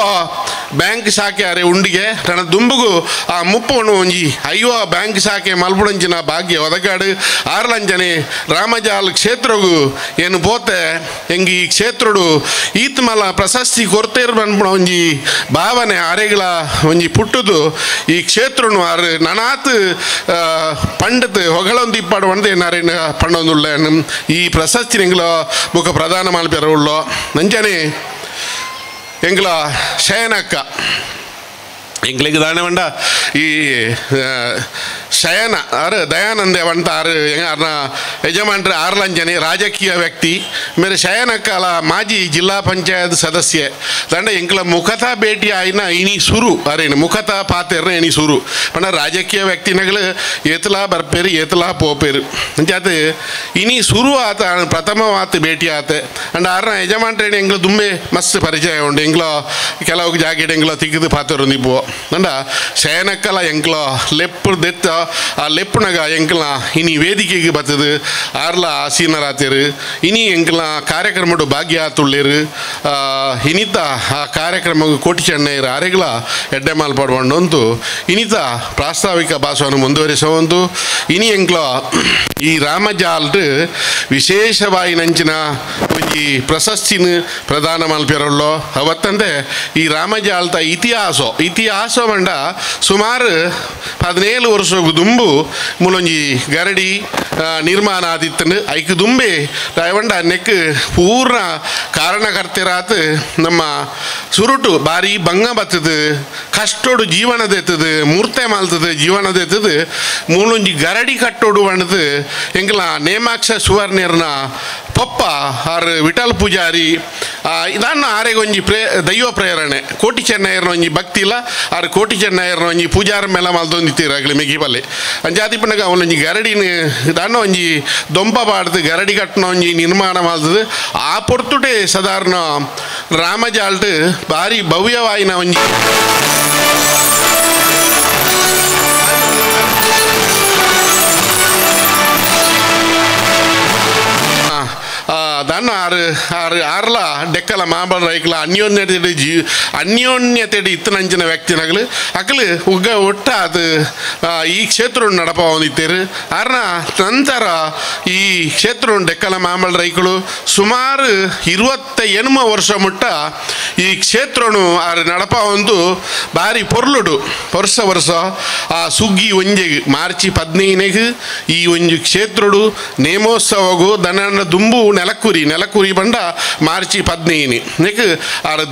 ಬ್ಯಾಂಕ್ ಶಾಖೆ ಆರೆ ಉಂಡಿಗೆ ನನ್ನ ದುಂಬುಗು ಆ ಮುಪ್ಪವನ್ನು ಒಂಜಿ ಅಯ್ಯೋ ಬ್ಯಾಂಕ್ ಶಾಖೆ ಮಲ್ಪುಡಂಚಿನ ಭಾಗ್ಯ ಒದಗಾಡು ಆರ್ಲಂಜನೆ ರಾಮಜಾಲ್ ಕ್ಷೇತ್ರಗೂ ಏನು ಪೋತೆ ಹೆಂಗೆ ಈ ಕ್ಷೇತ್ರಡು ಈತ್ ಮಲ ಪ್ರಶಸ್ತಿ ಕೊರತೇರು ಬಂದ್ಬಿಡ ಒಂಜಿ ಭಾವನೆ ಅರೆಗಳ ಒಂಜಿ ಪುಟ್ಟದು ಈ ಕ್ಷೇತ್ರನು ಆರು ನನಾತ್ ಪಂಡತ್ ಹೊಗಳೊಂದು ಇಪ್ಪಾಡು ಒಂದೇ ನಾರೇನ ಪಂಡೊಂದುಳ್ಳ ಈ ಪ್ರಶಸ್ತಿ ಎಂಗ್ಲ ಮುಖ ಪ್ರದಾನ ಮಾಲ್ಪೆರುಳ್ಳೋ ನಂಜನೆ ಎಂಗ್ಲ ಶಯನಕ್ಕ ಎಂಗ್ಲಿಗೆ ದಾಣೆ ಬಂಡ ಈ ಶಯನ ಆರು ದಯಾನಂದ వంట ಆರು ಆರ್ನ ಯಜಮಾನ್ರೆ ಆರ್ಲಂಜನೆ ರಾಜಕೀಯ ವ್ಯಕ್ತಿ ಮೇರೆ ಶಯನಕ್ಕಲ ಮಾಜಿ ಜಿಲ್ಲಾ ಪಂಚಾಯತ್ ಸದಸ್ಯೆ ದಂಡ ಎಂಕ್ಲ ಮುಖತ ಭೇಟಿ ಆಯ್ನ ಇನಿ ಸುರು ಅರೇನು ಮುಖತ ಪಾತೆರ್ನ ಇನಿ ಸುರು ಪಂಡ ರಾಜಕೀಯ ವ್ಯಕ್ತಿನಗಳು ಏತಲಾ ಬರ್ಪೇರು ಏತಲಾ ಪೋಪೇರು ಅಂಚಾತ ಇನಿ ಸುರು ಆತ ಪ್ರಥಮವಾತ ಭೇಟಿ ಆತೆ ಅಂಡ್ ಆರ್ನ ಯಜಮಾನ್ರೆ ಎಂಗ್ಲ ದುಂಬೆ ಮಸ್ತ್ ಪರಿಚಯ ಉಂಡು ಎಂಗ್ಲ ಕೆಲವು ಜಾಗೆಡ್ ಎಂಗ್ಲ ತಿಕ್ಕಿದು ಪಾತೆರು ನಿಪ್ಪು ಅಂಡ ಶಯನಕ್ಕಲ ಎಂಕ್ಲ ಲೆಪ್ಪು ದೆತ್ತ ಆ ಲೆಪ್ಪುನಗ ಎಂಕ್ಲ ಇನಿ ವೇದಿಕೆಗೆ ಬರ್ತದೆ ಆರ್ಲ ಆಸೀನರಾತೇರು ಇನಿ ಎಂಕ್ಲ ಕಾರ್ಯಕ್ರಮಡು ಭಾಗ್ಯ ತುಳ್ಳೇರು ಇನಿತ ಆ ಕಾರ್ಯಕ್ರಮ ಕೋಟಿ ಚೆನ್ನೈರು ಆರೆಗಳ ಎಡ್ಡೆ ಮಾಲ್ಪಡ್ಬಂಡು ಇನಿತ ಪ್ರಾಸ್ತಾವಿಕ ಭಾಷವನ್ನು ಮುಂದುವರಿಸುವಂತು ಇನಿ ಎಂಕ್ಲ ಈ ರಾಮಜಾಲ್ಡ್ ವಿಶೇಷವಾಗಿ ನಂಚಿನ ಒಂಜಿ ಪ್ರಶಸ್ತಿನ ಪ್ರದಾನ ಮಾಲ್ಪೆರೊಳ್ಳೋ ಅವತ್ತಂದೆ ಈ ರಾಮಜಾಲ್ದ ಇತಿಹಾಸ ಮಂಡ ಸುಮಾರು 17 ವರ್ಷ ದುಂಬು ಮೂಲೊಂಜಿ ಗರಡಿ ನಿರ್ಮಾಣ ಆದಿತ್ತಂಡು ಐಕ್ ದುಂಬೆ ದಾಯವಂಡ ನೆಕ್ ಪೂರ್ಣ ಕಾರಣಕರ್ತೆರಾತ್ ನಮ್ಮ ಸುರುಟು ಬಾರಿ ಬಂಗ ಬತ್ತದು ಕಷ್ಟೋಡು ಜೀವನದ ಎತ್ತದು ಮೂರ್ತೆ ಮಾಲ್ತದು ಜೀವನದ ಎತ್ತದು ಮೂಲೊಂಜಿ ಗರಡಿ ಕಟ್ಟೋಡು ಬಂಡದು ಎಂಗ್ಲ ನೇಮಾಕ್ಷ ಸುವರ್ಣರ್ನ ಪಪ್ಪ ಆರು ವಿಠಲ್ ಪೂಜಾರಿ ಇದನ್ನು ಆರೆಗೆ ಒಂಜಿ ದೈವ ಪ್ರೇರಣೆ ಕೋಟಿ ಚೆನ್ನಯ್ಯರ್ನ ಒಂಜಿ ಭಕ್ತಿ ಇಲ್ಲ ಆರು ಕೋಟಿ ಚೆನ್ನಯ್ಯರ್ನ ಒಂಜಿ ಪೂಜಾರ ಮೇಲೆ ಮಲ್ದೊಂದಿತ್ತೀರಾಗಲಿ ಮೆಗಿಬಲ್ಲೆ ಅಂಜಾತಿ ಪಂಡಗ ಅವನೊಂಜಿ ಗರಡಿನ ಇದನ್ನು ಒಂಜಿ ದೊಂಪ ಪಾಡ್ದು ಗರಡಿ ಕಟ್ಟನ ಒಂಜಿ ನಿರ್ಮಾಣ ಮಾಡ್ತದೆ ಆ ಪೊರ್ತುಟೆ ಸಾಧಾರಣ ರಾಮಜಾಲ್ಟ್ ಭಾರಿ ಭವ್ಯವಾಯಿನ ಒಂಜಿ దాన్ని ఆర్ల డెక్కల మాబల రైకుల ಅನ್ಯೋನ್ಯತೆ ಇತ್ತನಂಚಿನ ವ್ಯಕ್ತಿನಗಳು ಅಕಲು ಒಟ್ಟ ಅದು ಈ ಕ್ಷೇತ್ರ ನಡಪ ಹೊಂದಿತ್ತೇರು ಆರ್ನ ನಂತರ ಈ ಕ್ಷೇತ್ರ ಡೆಕ್ಕಲ ಮಾಮಲ ರೈಕಳು ಸುಮಾರು 28 ವರ್ಷ ಮುಟ್ಟ ಈ ಕ್ಷೇತ್ರನು ಆರು ನಡಪ ಹೊಂದು ಭಾರಿ ಪೊರ್ಲುಡು ವರ್ಷ ಆ ಸುಗ್ಗಿ ಒಂಜೆಗೆ ಮಾರ್ಚಿ 15 ಈ ಒಂಜಿ ಕ್ಷೇತ್ರಡು ನೇಮೋತ್ಸವಗೂ ದನ ದುಂಬು ನೆಲಕುರಿ ಬಂಡ ಮಾರ್ಚಿ 15 ನೆಕ್ ಆರು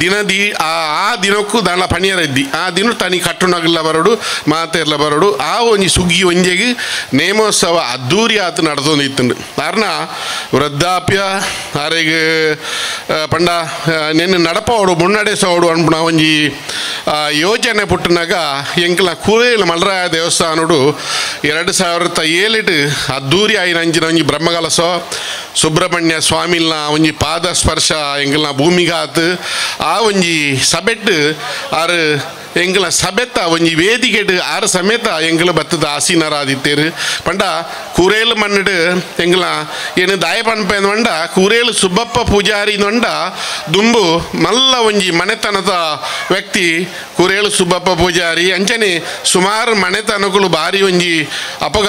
ಆ ದಿನಕ್ಕೂ ದಾಳ ಪಣಿಯರದ್ದಿ ಆ ದಿನ ತನಿ ಕಟ್ಟುನಗಲ್ಲ ಬರೋಡು ಮಾತೆರ್ಲ ಬರೋಡು ಆ ಒಂಜಿ ಸುಗ್ಗಿ ಒಂಜೆಗೆ ನೇಮೋತ್ಸವ ಅದ್ದೂರಿ ಆತು ನಡೆದೊಂದಿತ್ತು ಕಾರಣ ವೃದ್ಧಾಪ್ಯ ಆರೆಗೆ ಪಂಡ ನೆನ್ನೆ ನಡಪೋಡು ಮುನ್ನಡೆಸೋಡು ಅನ್ಪುಣ ಒಂಜಿ ಯೋಜನೆ ಪುಟ್ಟಿನಾಗ ಎಂಕ್ಲ ಕೂರೇಲು ಮಲರಾಯ ದೇವಸ್ಥಾನಡು 2007 ಅದ್ದೂರಿ ಆಯ್ನ ಅಂಚಿನ ಒಂಜಿ ಬ್ರಹ್ಮಕಲಸ ಸುಬ್ರಹ್ಮಣ್ಯ ಸ್ವಾಮಿಲ್ನ ಒಂಜಿ ಪಾದ ಸ್ಪರ್ಶ ಎಂಕ್ಲ ಭೂಮಿಗಾತ್ ಆ ಒಂಜಿ ಸಬೆಟ್ ಆರು ಎಂಗ್ಲ ಸಬೆತ್ತ ಒಂಜಿ ವೇದಿಕೆಡ್ ಆರು ಸಮೇತ ಎಂಗ್ಲ ಬತ್ತದ ಆಸೀನರಾದಿತ್ತೇರು ಪಂಡ ಕೂರೇಲು ಮಣ್ಣಡು ಎಂಗ್ಲ ಏನು ದಾಯ ಪನ್ಪೇನು ಮಂಡ ಕೂರೇಲು ಸುಬ್ಬಪ್ಪ ಪೂಜಾರಿ ನೊಂಡ ದುಂಬು ಮಲ್ಲ ಒಂಜಿ ಮನೆತನದ ವ್ಯಕ್ತಿ ಕೂರೇಲು ಸುಬ್ಬಪ್ಪ ಪೂಜಾರಿ ಅಂಚನೆ ಸುಮಾರು ಮನೆತನಗಳು ಭಾರಿ ಒಂಜಿ ಅಪಗ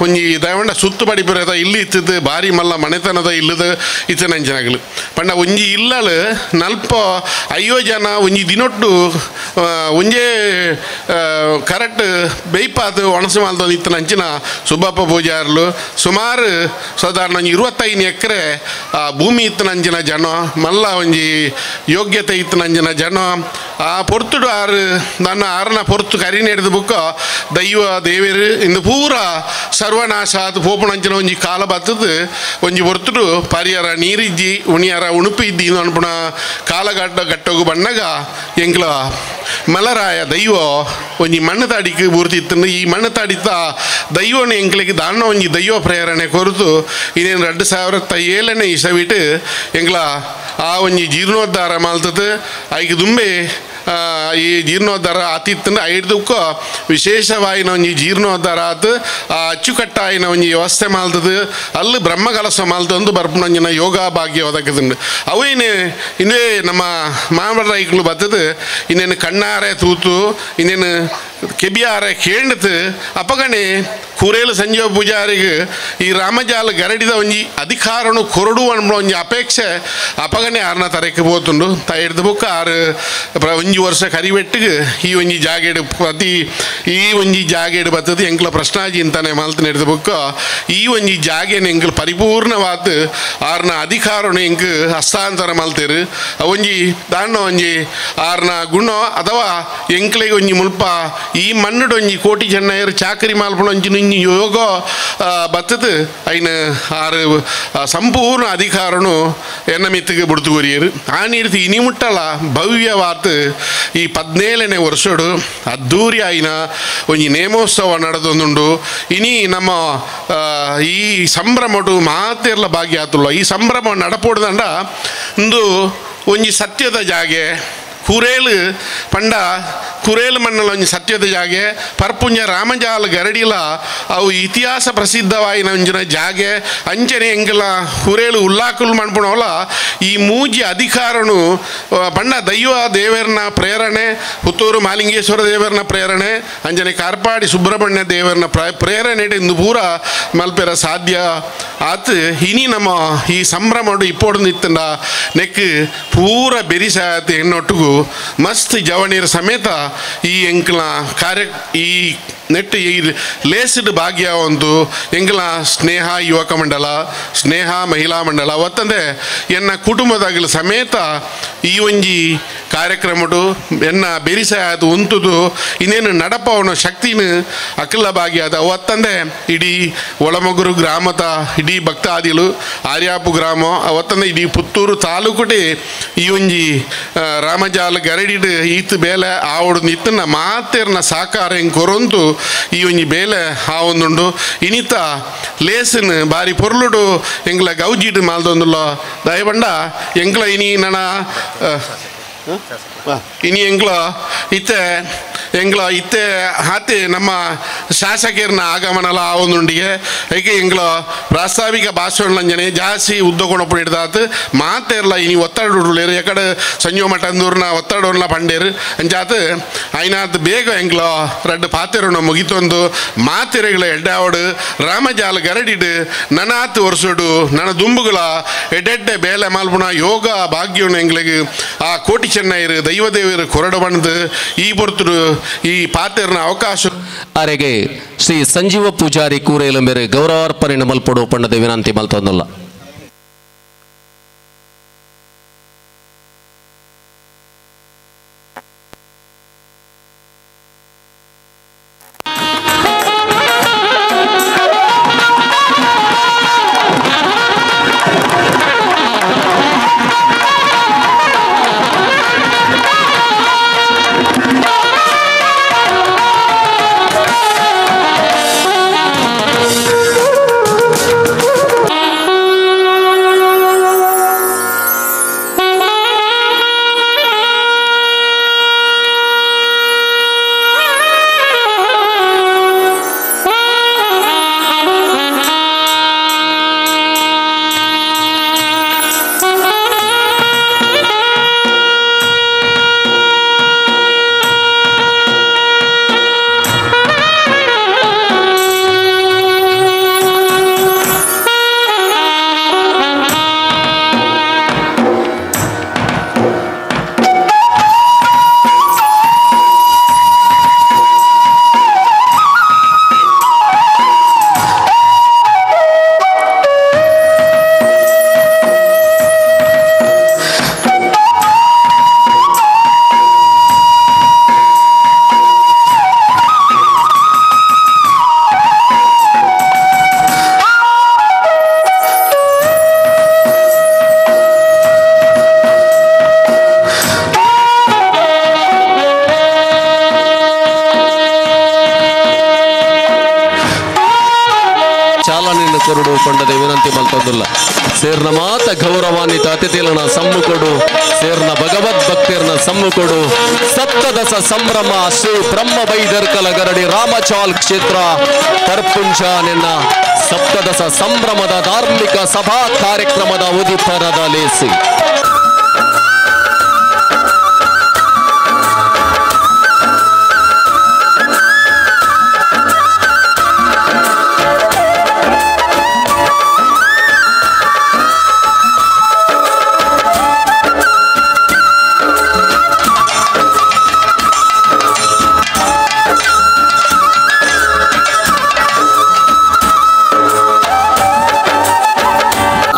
ಒಂಜಿ ದಯವಂಡ ಸುತ್ತು ಪಡಿಪುರದ ಇಲ್ಲಿ ಇತ್ತದು ಭಾರಿ ಮಲ್ಲ ಮನೆತನದ ಇಲ್ಲದ ಇತ್ತನಂಚನಗಳು ಪಂಡ ಒಂಜಿ ಇಲ್ಲಲು ನಲ್ಪ 5 ಜನ ಒಂಜಿ ದಿನೊಟ್ಟು ಒಂಜಿ ಅಂಜೆ ಕರೆಕ್ಟ್ ಬೇಯ್ಪಾತು ಒಣಸು ಮಾಲ್ದೊಂದು ಇತ್ತು ನಂಚಿನ ಸುಬ್ಬಪ್ಪ ಪೂಜಾರ್ಲು ಸುಮಾರು ಸಾಧಾರಣ 25 ಎಕರೆ ಭೂಮಿ ಇತ್ತು ನಂಜಿನ ಜನ ಮಲ್ಲ ಒಂಜಿ ಯೋಗ್ಯತೆ ಇತ್ತು ನಂಜಿನ ಜನ ಆ ಪೊರ್ತುಡು ಆರು ನನ್ನ ಆರನ ಪೊರ್ತು ಕರಿ ನೆಡ್ದು ಬುಕ್ಕ ದೈವ ದೇವೇರು ಇಂದು ಪೂರ ಸರ್ವನಾಶ ಅದು ಪೋಪುನಂಚಿನ ಒಂಜಿ ಕಾಲ ಬತ್ತದು ಒಂಜಿ ಪೊರ್ತುಡು ಪರಿಯಾರ ನೀರಿಜ್ಜಿ ಉಣಿಯಾರ ಉಣುಪು ಇದ್ದಿ ಅನ್ಪುಣ ಕಾಲಗಟ್ಟೋಗು ಬಣ್ಣಗ ಎಂಗ್ಲ ಮಲರಾಯ ದೈವ ಒಂಜಿ ಮಣ್ಣು ತಾಡಿಗೆ ಬೂರ್ತಿತ್ತು ಈ ಮಣ್ಣು ತಾಡಿತ ದೈವನ ಎಂಗ್ಲಿಗೆ ದಾನ ಒಂಜಿ ದೈವ ಪ್ರೇರಣೆ ಕೊರತು ಇನ್ನೇನು 2007ನೇ ಇಸವಿಟ್ಟು ಎಂಗ್ಲ ಆ ಒಂಜಿ ಜೀರ್ಣೋದ್ಧಾರ ಮಾಲ್ತದ್ದು ಐಗೆ ದುಂಬೆ ಈ ಜೀರ್ಣೋದ್ಧಾರ ಆತಿತ್ತಂದು ಐಡ್ದಕ್ಕ ವಿಶೇಷವಾಯಿನ ಒಂಜಿ ಜೀರ್ಣೋದ್ಧಾರ ಆತು ಆ ಅಚ್ಚುಕಟ್ಟಾಯಿನ ಒಂಜಿ ವ್ಯವಸ್ಥೆ ಮಾಲ್ತದ್ದು ಅಲ್ಲಿ ಬ್ರಹ್ಮಕಲಸ ಮಾಲ್ತಂದು ಬರ್ಪುನಂಜಿನ ಯೋಗ ಭಾಗ್ಯ ಒದಕದುಂಡು ಅವೇನು ಇನ್ನೇ ನಮ್ಮ ಮಾಮರೈಗಳು ಬರ್ತದು ಇನ್ನೇನು ಕಣ್ಣಾರೆ ತೂತು ಇನ್ನೇನು ಕೆಬಿಯಾರೆ ಕೇಂಡತು ಅಪಗಣೆ ಕೂರೇಲು ಸಂಜೀವ ಪೂಜಾರಿಗೆ ಈ ರಾಮಜಾಲ ಗರಡಿದ ಒಂಜಿ ಅಧಿಕಾರನು ಕೊರಡು ಅನ್ನೋ ಒಂಜಿ ಅಪೇಕ್ಷೆ ಅಪಗಣೆ ಆರನ ತರಕ್ಕೆ ಹೋತುಂಡು ಹಿಡ್ದು ಬುಕ್ಕ ಆರು ಒಂಜಿ ವರ್ಷ ಕರಿವೆಟ್ಟಿಗೆ ಈ ಒಂಜಿ ಜಾಗೇಡು ಪ್ರತಿ ಈ ಒಂಜಿ ಜಾಗೇಡು ಬರ್ತದೆ ಎಂಕ್ಲ ಪ್ರಶ್ನಾಜಿ ಅಂತಾನೆ ಮಾಲ್ತನ ಹಿಡ್ದು ಬುಕ್ಕ ಈ ಒಂಜಿ ಜಾಗೇನು ಎಂಕ್ಲು ಪರಿಪೂರ್ಣವಾದ ಆರ್ನ ಅಧಿಕಾರನು ಎಂಕ್ ಹಸ್ತಾಂತರ ಮಲ್ತೇರು ಒಂಜಿ ದಾಣ್ಣ ಒಂಜಿ ಆರ್ನ ಗುಣ ಅಥವಾ ಎಂಕ್ಲೆಗೆ ಒಂಜಿ ಮುಲ್ಪ ಈ ಮಣ್ಣುಡು ಒಂಜಿ ಕೋಟಿ ಜನ ಚಾಕರಿ ಮಾಲ್ಪಣ ಒಂಜಿ ಯೋಗ ಬತ್ತದು ಐನ ಆರು ಸಂಪೂರ್ಣ ಅಧಿಕಾರನು ಎನ್ನ ಮಿತ್ತಿಗೆ ಬುಡ್ತುಗೊರಿಯರು ಆ ನೀರ್ತಿ ಇನಿ ಮುಟ್ಟಲ ಭವ್ಯವಾದ ಈ 17ನೇ ವರ್ಷಡು ಅದ್ದೂರಿ ಆಯ್ನ ಒಂಜಿ ನೇಮೋತ್ಸವ ನಡೆದೊಂದುಂಡು ಇನಿ ನಮ್ಮ ಈ ಸಂಭ್ರಮಡು ಮಾತೆರ್ಲ ಭಾಗ್ಯ ಆತುಲ್ಲ ಈ ಸಂಭ್ರಮ ನಡಪೋಡ್ದಂಡ ಇಂದು ಒಂಜಿ ಸತ್ಯದ ಜಾಗೆ ಕೂರೇಲು ಪಂಡ ಕುರೇಲು ಮಣ್ಣಲ ಒಂಜಿ ಸತ್ಯದ ಜಾಗೆ ಪರ್ಪುಂಜ ರಾಮಜಾಲ ಗರಡಿಲ ಅವು ಇತಿಹಾಸ ಪ್ರಸಿದ್ಧವಾಯಿನ ಒಂಜಿನ ಜಾಗೆ ಅಂಚನೆ ಎಂಗಲ ಕುರೇಲು ಉಲ್ಲಾಕುಲು ಮಣ್ಪುಣವಲ ಈ ಮೂಜಿ ಅಧಿಕಾರನು ಪಂಡ ದೈವ ದೇವರನ ಪ್ರೇರಣೆ ಪುತ್ತೂರು ಮಾಲಿಂಗೇಶ್ವರ ದೇವರನ ಪ್ರೇರಣೆ ಅಂಜನೆ ಕಾರ್ಪಾಡಿ ಸುಬ್ರಹ್ಮಣ್ಯ ದೇವರನ ಪ್ರೇರಣೆ ಇಂದು ಪೂರ ಮಲ್ಪೆರ ಸಾಧ್ಯ ಆತು ಇನಿ ನಮ್ಮ ಈ ಸಂಭ್ರಮಡು ಇಪ್ಪೋಡು ನಿತ್ತಂಡ ನೆಕ್ ಪೂರ ಬೆರಿಸಾಯತೆ ಹೆಣ್ಣೊಟ್ಟಿಗೂ ಮಸ್ತ್ ಜವಣೀರ ಸಮೇತ ಈ ಎಂಕ್ಲ ಕಾರ್ಯ ಈ ನೆಟ್ಟು ಈ ಲೇಸ್ಡ್ ಭಾಗ್ಯ ಒಂದು ಎಂಗ್ಲ ಸ್ನೇಹ ಯುವಕ ಮಂಡಲ ಸ್ನೇಹ ಮಹಿಳಾ ಮಂಡಲ ಒತ್ತಂದೆ ಎನ್ನ ಕುಟುಂಬದಾಗಲ ಸಮೇತ ಈ ಒಂಜಿ ಕಾರ್ಯಕ್ರಮಡು ಎನ್ನ ಬೆರಿಸ ಅದು ಉಂತುದು ಇನ್ನೇನು ನಡಪವನ ಶಕ್ತಿನ ಅಕಲ ಭಾಗ್ಯ ಅದ ಒತ್ತಂದೆ ಇಡೀ ಒಳಮಗುರು ಗ್ರಾಮದ ಇಡೀ ಭಕ್ತಾದಿಲು ಆರ್ಯಾಪು ಗ್ರಾಮ ಅವತ್ತಂದೆ ಇಡೀ ಪುತ್ತೂರು ತಾಲೂಕುಟೆ ಈ ಒಂಜಿ ರಾಮಜಾಲ ಗರಡಿಡು ಈತ್ ಬೇಲೆ ಆವಡು ನಿತ್ತನ ಮಾತೆರ್ನ ಸಾಕಾರ ಹೆಂಗೆ ಕೊರಂತು ಈ ಒಂಜಿ ಬೇಲೆ ಆ ಒಂದುಂಡು ಇನಿತ ಲೇಸನ್ ಬಾರಿ ಪೊರ್ಲುಡು ಎಂಗ್ಲ ಗೌಜಿಡು ಮಾಲ್ದೊಂದುಲ್ಲ ದಯಬಂಡ ಎಂಗ್ಲ ಇನಿ ನನ ಇನಿ ಎಂಗ್ಲ ಇತ್ತೆ ಹಾತೆ ನಮ್ಮ ಶಾಸಕರನ್ನ ಆಗಮನಲ ಆ ಒಂದುಂಡಿಗೆ ಏಕೆ ಎಂಗ್ಲ ಪ್ರಾಸ್ತಾವಿಕ ಭಾಷಣಂಜನೆ ಜಾಸ್ತಿ ಉದ್ದಗೊಂಡಪ್ಪು ಹಿಡ್ದಾತು ಮಾತೆರ್ಲ ಇನಿ ಒತ್ತಡ ಎಕಡೆ ಸಂಜೀವ ಮಠಂದೂರ್ನ ಒತ್ತಡವನ್ನ ಪಂಡೇರು ಅಂಚಾತು ಐನಾತ್ ಬೇಗ ಎಂಗ್ಲ ರಡ್ಡು ಪಾತೆರನ್ನ ಮುಗಿತೊಂದು ಮಾತೆರೆಗಳ ಎಡ್ಡಾವಡು ರಾಮಜಾಲ ಗರಡಿಡು ನನಾತ್ ವರ್ಷಡು ನನ್ನ ದುಂಬುಗಳ ಎಡ್ಡೆಡ್ಡೆ ಬೇಲೆ ಮಾಲ್ಪುಣ ಯೋಗ ಭಾಗ್ಯವನ್ನು ಎಂಗ್ಲಿಗೆ ಆ ಕೋಟಿ ಚೆನ್ನೈರು ದೈವದೇವರು ಕೊರಡು ಬಣ್ಣದು ಈ ಪೊರ್ತುಡು ಈ ಪಾತೆರ್ನ ಅವಕಾಶ ಅರೆಗೆ ಶ್ರೀ ಸಂಜೀವ ಪೂಜಾರಿ ಕೂರೇಲು ಮೇರೆ ಗೌರವಾರ್ಪಣೆ ಮಲ್ಪಡು ಪಣ್ಣದ ವಿನಂತಿ ಮಲ್ತೊಂದಲ್ಲ. ಚಾಲನೆಯನ್ನು ಕೊರಡು ಪಂಡದ ವಿನಂತಿ ಮಲ್ತೊಂದುಲ್ಲ ಸೇರ್ನ ಮಾತ ಗೌರವಾನ್ವಿತ ಅತಿಥಿಗಳನ್ನ ಸಮ್ಮುಕೊಡು ಸೇರ್ನ ಭಗವದ್ ಭಕ್ತಿಯರ್ನ ಸಮ್ಮುಕೊಡು ಸಪ್ತದಶ ಸಂಭ್ರಮ ಶ್ರೀ ಬ್ರಹ್ಮ ಬೈದರ್ಕಲ ಗರಡಿ ರಾಮಚಾಲ್ ಕ್ಷೇತ್ರ ತರ್ಪುಂಚ ನಿನ್ನ ಸಪ್ತದಶ ಸಂಭ್ರಮದ ಧಾರ್ಮಿಕ ಸಭಾ ಕಾರ್ಯಕ್ರಮದ ಉದಿಪರದ ಲೇಸಿ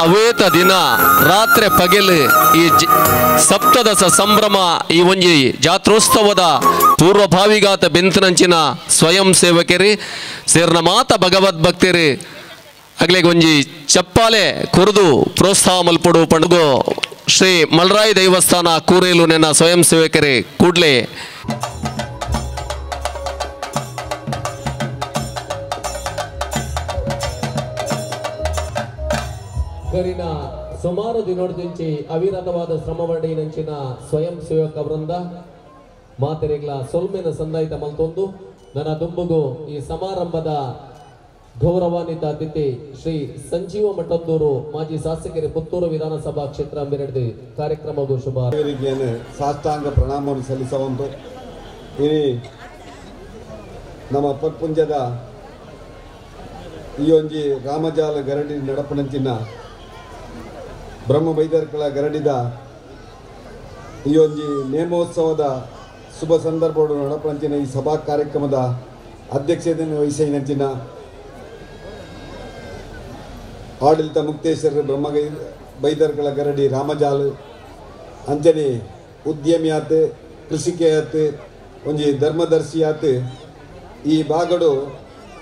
ಅವೇತ ದಿನ ರಾತ್ರಿ ಪಗೆಲು ಈ ಸಪ್ತದಶ ಸಂಭ್ರಮ ಈ ಒಂಜಿ ಜಾತ್ರೋತ್ಸವದ ಪೂರ್ವಭಾವಿಗಾತ ಬೆಂತನಂಚಿನ ಸ್ವಯಂ ಸೇವಕರಿ ಸೇರ್ನ ಮಾತ ಭಗವದ್ಭಕ್ತರಿ ಆಗ್ಲಿಗೆ ಒಂಜಿ ಚಪ್ಪಾಲೆ ಕುರಿದು ಪ್ರೋತ್ಸಾಹ ಮಲ್ಪಡು ಪಂಡುಗೋ ಶ್ರೀ ಮಲ್ರಾಯಿ ದೇವಸ್ಥಾನ ಕೂರೇಲು ನೆನ ಸ್ವಯಂ ಸೇವಕರಿ ಕೂಡ್ಲೆ ಗರಿನ ಸುಮಾರು ದಿನೋಡ್ದಿಂಚಿ ಅವಿರತವಾದ ಶ್ರಮವಡಿನಂಚಿನ ಸ್ವಯಂ ಸೇವಕ ವೃಂದ ಮಾತೆರೆಗ್ಲ ಸೊಲ್ಮೆನ ಸಂದಾಯಿತ ಮಲ್ತೊಂದು ನನ್ನ ದುಂಬುಗು ಈ ಸಮಾರಂಭದ ಗೌರವಾನ್ವಿತ ಅತಿಥಿ ಶ್ರೀ ಸಂಜೀವ ಮಠದ್ದೂರು ಮಾಜಿ ಶಾಸಕರು ಪುತ್ತೂರು ವಿಧಾನಸಭಾ ಕ್ಷೇತ್ರ ಮೆರೆದು ಕಾರ್ಯಕ್ರಮಗೂ ಶುಭ ಸಾಷ್ಟಾಂಗ ಪ್ರಣಾಮವನ್ನು ಸಲ್ಲಿಸುವಂತು ಇನಿ ನಮ್ಮ ಪತ್ಪುಂಜದ ಈ ಒಂಜಿ ರಾಮಜಾಲ ಗರಡಿ ನಡಪನಂಚಿನ ಬ್ರಹ್ಮ ಬೈದರ್ಕಲ ಗರಡಿದ ಈ ಒಂಜಿ ನೇಮೋತ್ಸವದ ಶುಭ ಸಂದರ್ಭಗಳು ನಡಪನಂಚಿನ ಈ ಸಭಾ ಕಾರ್ಯಕ್ರಮದ ಅಧ್ಯಕ್ಷತೆಯನ್ನು ವಹಿಸಿನಂಚಿನ ಆಡಳಿತ ಮುಕ್ತೇಶ್ವರ ಬ್ರಹ್ಮ ಬೈದರ್ಕಲ ಗರಡಿ ರಾಮಜಾಲ್ ಅಂಚನೆ ಉದ್ಯಮಿ ಆತು ಕೃಷಿಕೆ ಆತು ಒಂಜಿ ಧರ್ಮದರ್ಶಿ ಆತು ಈ ಬಾಗಡು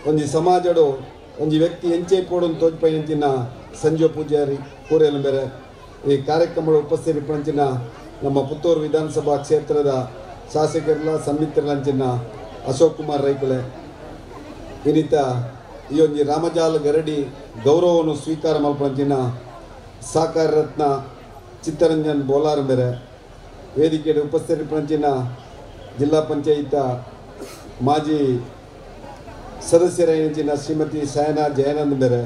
ಒಂಜಿ ಸಮಾಜಡು ಒಂಜಿ ವ್ಯಕ್ತಿ ಎಂಚೆ ಪೋಡನ್ನು ತೋಜ್ಪೈನಂಚಿನ ಸಂಜೀವ ಪೂಜಾರಿ ಕೂರೇಲು ಬೇರೆ ಈ ಕಾರ್ಯಕ್ರಮದ ಉಪಸ್ಥಿತಿಪಂಚಿನ ನಮ್ಮ ಪುತ್ತೂರು ವಿಧಾನಸಭಾ ಕ್ಷೇತ್ರದ ಶಾಸಕರ ಸಮಿತಿರಂಚಿನ ಅಶೋಕ್ ಕುಮಾರ್ ರೈಕಳೆ ಇನ್ನಿತ ಈ ಒಂಜಿ ರಾಮಜಾಲ ಗರಡಿ ಗೌರವವನ್ನು ಸ್ವೀಕಾರ ಮಲ್ಪಂಚಿನ ಸಹಕಾರ ರತ್ನ ಚಿತ್ತರಂಜನ್ ಬೋಲಾರ್ ಬೇರೆ ವೇದಿಕೆಯ ಉಪಸ್ಥಿತಿಪಂಚಿನ ಜಿಲ್ಲಾ ಪಂಚಾಯತ ಮಾಜಿ ಸದಸ್ಯರಾಗಿನ ಶ್ರೀಮತಿ ಸಾಯನಾ ಜಯಾನಂದ್ ಬೇರೆ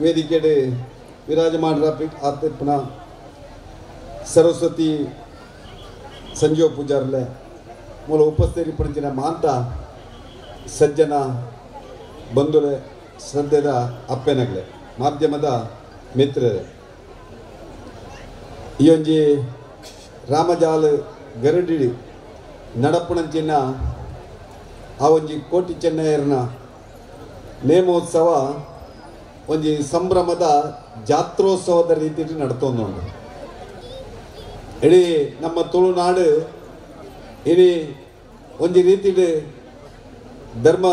ವೇದಿಕೆಡೆ ವಿರಾಜಮಾನ ಆತ್ಮನ ಸರಸ್ವತಿ ಸಂಜೀವ ಪೂಜಾರ್ಲೆ ಮೂಲ ಉಪಸ್ಥಿತಿಪಡಿಸಿನ ಮಾಂತ ಸಜ್ಜನ ಬಂಧುಲೆ ಶ್ರದ್ಧೆದ ಅಪ್ಪೆನಗಳೇ ಮಾಧ್ಯಮದ ಮಿತ್ರರೇ ಈ ಒಂಜಿ ರಾಮಜಾಲ ಗರಡಿ ನಡಪಣಂಚಿನ ಆ ಒಂಜಿ ಕೋಟಿ ಚೆನ್ನಯ್ಯರ್ನ ನೇಮೋತ್ಸವ ಒಂಜಿ ಸಂಭ್ರಮದ ಜಾತ್ರೋತ್ಸವದ ರೀತಿಯಲ್ಲಿ ನಡ್ತೊಂದುಂಡು ಇಡೀ ನಮ್ಮ ತುಳುನಾಡು ಇಡೀ ಒಂಜಿ ರೀತಿಯಲ್ಲಿ ಧರ್ಮ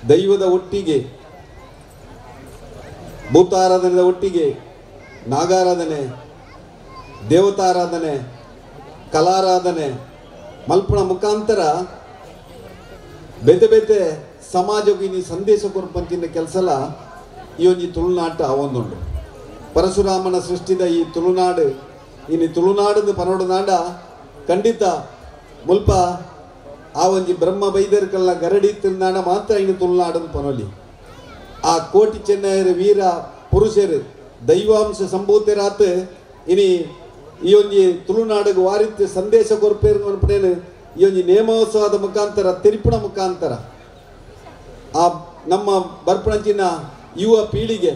ದೈವದ ಒಟ್ಟಿಗೆ ಭೂತಾರಾಧನೆದ ಒಟ್ಟಿಗೆ ನಾಗಾರಾಧನೆ ದೇವತಾರಾಧನೆ ಕಲಾರಾಧನೆ ಮಲ್ಪಣ ಮುಖಾಂತರ ಬೇತೆ ಬೇತೆ ಸಮಾಜಕ್ಕೆ ಇನಿ ಸಂದೇಶ ಕೊರ್ಪಂಚಿನ ಕೆಲಸಲ ಈ ಒಂಜಿ ತುಳುನಾಟ ಅವೊಂದುಂಡು ಪರಶುರಾಮನ ಸೃಷ್ಟಿದ ಈ ತುಳುನಾಡು ಇನಿ ತುಳುನಾಡು ಪನೋಡುನಾಡ ಖಂಡಿತ ಮುಲ್ಪ ಆ ಒಂಜಿ ಬ್ರಹ್ಮ ಬೈದರ್ಕಲ್ನ ಗರಡಿ ತಿರುನಾಡ ಮಾತ್ರ ಇನ್ನು ತುಳುನಾಡು ಪನೋಲಿ ಆ ಕೋಟಿ ಚೆನ್ನಯ್ಯರು ವೀರ ಪುರುಷರು ದೈವಾಂಶ ಸಂಭೂತರಾತ್ ಇನಿ ಈ ಒಂಜಿ ತುಳುನಾಡಿಗೆ ವಾರಿತ್ಯ ಸಂದೇಶ ಕೊರ್ಪೇರು ಅನ್ಪೇನು ಈ ಒಂಜಿ ನೇಮೋತ್ಸವದ ಮುಖಾಂತರ ತಿರುಪಣ ಮುಖಾಂತರ ಆ ನಮ್ಮ ಬರ್ಪಣಂಚಿನ ಯುವ ಪೀಳಿಗೆ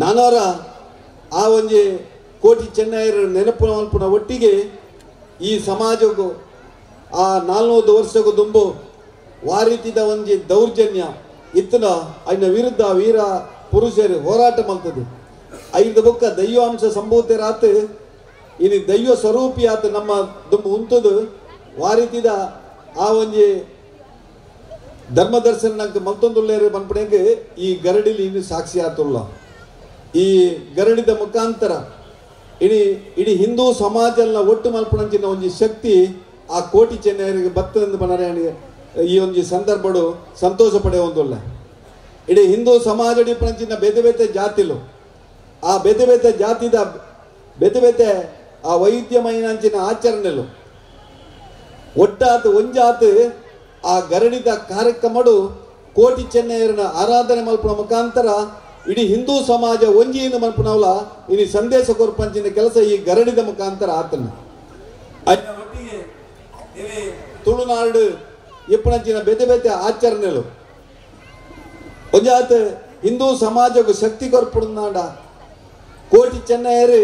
ನಾನವರ ಆ ಒಂಜಿ ಕೋಟಿ ಚೆನ್ನಯ್ಯರ ನೆನಪು ಮಲ್ಪುನ ಒಟ್ಟಿಗೆ ಈ ಸಮಾಜಕ್ಕೂ ಆ 400 ವರ್ಷಕ್ಕೂ ದುಂಬು ವಾರೀತಿದ ಒಂಜಿ ದೌರ್ಜನ್ಯ ಇತ್ತನ ಅಯ್ನ ವಿರುದ್ಧ ವೀರ ಪುರುಷರು ಹೋರಾಟ ಮಲ್ತದೆ ಐದು ಬೊಕ್ಕ ದೈವಾಂಶ ಸಂಭೂತರಾತ್ ಇನಿ ದೈವ ಸ್ವರೂಪಿ ಆತ ನಮ್ಮ ದುಂಬು ಉಂತದು ವಾರೀತಿದ ಆ ಒಂಜಿ ಧರ್ಮದರ್ಶನ ಮಲ್ತೊಂದುಳ್ಳೇರು ಬನ್ಪಣೆಗೆ ಈ ಗರಡಿಲಿ ಇನ್ನು ಸಾಕ್ಷಿ ಆತುಲ್ಲ ಈ ಗರಡಿದ ಮುಖಾಂತರ ಇಡೀ ಹಿಂದೂ ಸಮಾಜನ ಒಟ್ಟು ಮಲ್ಪಣಂಚಿನ ಒಂಜಿ ಶಕ್ತಿ ಆ ಕೋಟಿ ಚೆನ್ನೈರಿಗೆ ಬತ್ತದಂದು ಬನರೆ ಈ ಒಂಜಿ ಸಂದರ್ಭಡು ಸಂತೋಷ ಪಡೆಯುವುದಿಲ್ಲ ಇಡೀ ಹಿಂದೂ ಸಮಾಜ ಪಂಚಿನ ಬೇತೆ ಬೇತೆ ಜಾತಿಲು ಆ ಬೇತೆ ಬೇತೆ ಜಾತಿದ ಬೇತೆ ಬೇತೆ ಆ ವೈವಿಧ್ಯಮಯನಂಚಿನ ಆಚರಣೆಲು ಒಟ್ಟಾತು ಒಂಜಾತು ಆ ಗರಡಿದ ಕಾರ್ಯಕ್ರಮಡು ಕೋಟಿ ಚೆನ್ನೈಯರನ ಆರಾಧನೆ ಮಲ್ಪನ ಮುಖಾಂತರ ಇಡೀ ಹಿಂದೂ ಸಮಾಜ ಒಂಜಿಯಿಂದ ಮಲ್ಪನವಲ ಇನಿ ಸಂದೇಶ ಕೊರ್ಪಂಚಿನ ಕೆಲಸ ಈ ಗರಡಿದ ಮುಖಾಂತರ ಆತನ ಒಟ್ಟಿಗೆ ತುಳುನಾಡು ಇಪ್ಪನಂಚಿನ ಬೇತೆ ಬೇತೆ ಆಚರಣೆಲು ಒಂಜಾತ್ ಹಿಂದೂ ಸಮಾಜಕ್ಕೂ ಶಕ್ತಿ ಕೊರ್ಪುಡುನಾಡ ಕೋಟಿ ಚೆನ್ನೈಯರು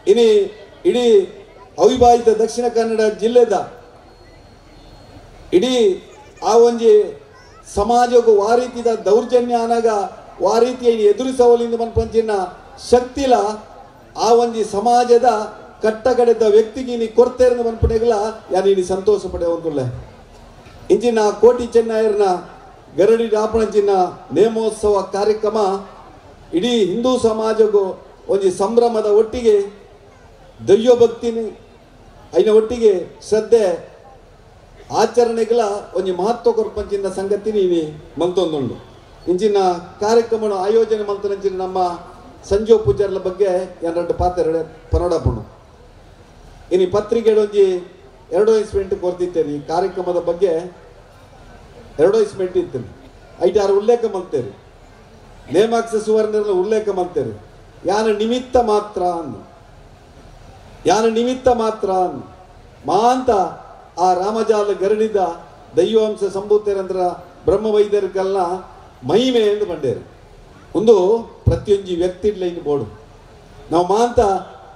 ಇನಿ ಇಡೀ ಅವಿಭಾಜಿತ ದಕ್ಷಿಣ ಕನ್ನಡ ಜಿಲ್ಲೆದ ಇಡೀ ಆ ಒಂಜಿ ಸಮಾಜಕ್ಕೂ ವಾ ರೀತಿದ ದೌರ್ಜನ್ಯ ಅನಾಗ ವಾ ರೀತಿಯ ಎದುರಿಸವಲಿಂದ ಮನ್ಪಂಚಿನ ಶಕ್ತಿಲ ಆ ಒಂಜಿ ಸಮಾಜದ ಕಟ್ಟಕಡೆದ ವ್ಯಕ್ತಿಗೆ ನೀ ಕೊರ್ತೇರಿನ ಮನ್ಪನೆಗಲ ಯಾರು ಇನಿ ಸಂತೋಷ ಪಡೆಯುವುದಿಲ್ಲ ಇಂಚಿನ ಕೋಟಿ ಚೆನ್ನೈಯರ್ನ ಗರಡಿ ರಾಪಣಂಚಿನ ನೇಮೋತ್ಸವ ಕಾರ್ಯಕ್ರಮ ಇಡೀ ಹಿಂದೂ ಸಮಾಜಕ್ಕೂ ಒಂಜಿ ಸಂಭ್ರಮದ ಒಟ್ಟಿಗೆ ದೈವ ಭಕ್ತಿನಿ ಐನ ಒಟ್ಟಿಗೆ ಶ್ರದ್ಧೆ ಆಚರಣೆಗಳ ಒಂಜಿ ಮಹತ್ವ ಕೊರ್ಪಂಚಿನ ಸಂಗತಿ ನೀನು ಮಲ್ತೊಂದುಂಡು ಇಂಚಿನ ಕಾರ್ಯಕ್ರಮ ಆಯೋಜನೆ ಮಲ್ತನಂಚಿನ ನಮ್ಮ ಸಂಜೋ ಪೂಜಾರ್ಲ ಬಗ್ಗೆ ಎರಡು ಪಾತ್ರ ಪನೋಡಪುಣು ಇನ್ನು ಪತ್ರಿಕೆ ಒಂಜಿ ಅಡ್ವರ್ಟೈಸ್ಮೆಂಟ್ ಕೊರ್ತಿತ್ತೇನೆ ಈ ಕಾರ್ಯಕ್ರಮದ ಬಗ್ಗೆ ಅಡ್ವರ್ಟೈಸ್ಮೆಂಟ್ ಇತ್ತು ಐದು ಆರು ಉಲ್ಲೇಖ ಮಾಡ್ತೇವೆ ನೇಮಾಕ್ಷ ಸುವರ್ಣ ಉಲ್ಲೇಖ ಮಾಡ್ತೇವೆ ಯಾನ ನಿಮಿತ್ತ ಮಾತ್ರ ಅನ್ನು ಯಾನ ನಿಮಿತ್ತ ಮಾತ್ರ ಅನ್ನು ಮಾಂತ ಆ ರಾಮಜಾಲ ಗರಡಿದ ದೈವಾಂಶ ಸಂಭೂತೇರಂದ್ರ ಬ್ರಹ್ಮವೈದ್ಯರಿಗೆಲ್ಲ ಮಹಿಮೆ ಎಂದು ಬಂಡೇರು ಒಂದು ಪ್ರತಿಯೊಂದು ವ್ಯಕ್ತಿ ಇನ್ನು ಬೋಡು ನಾವು ಮಾಂತ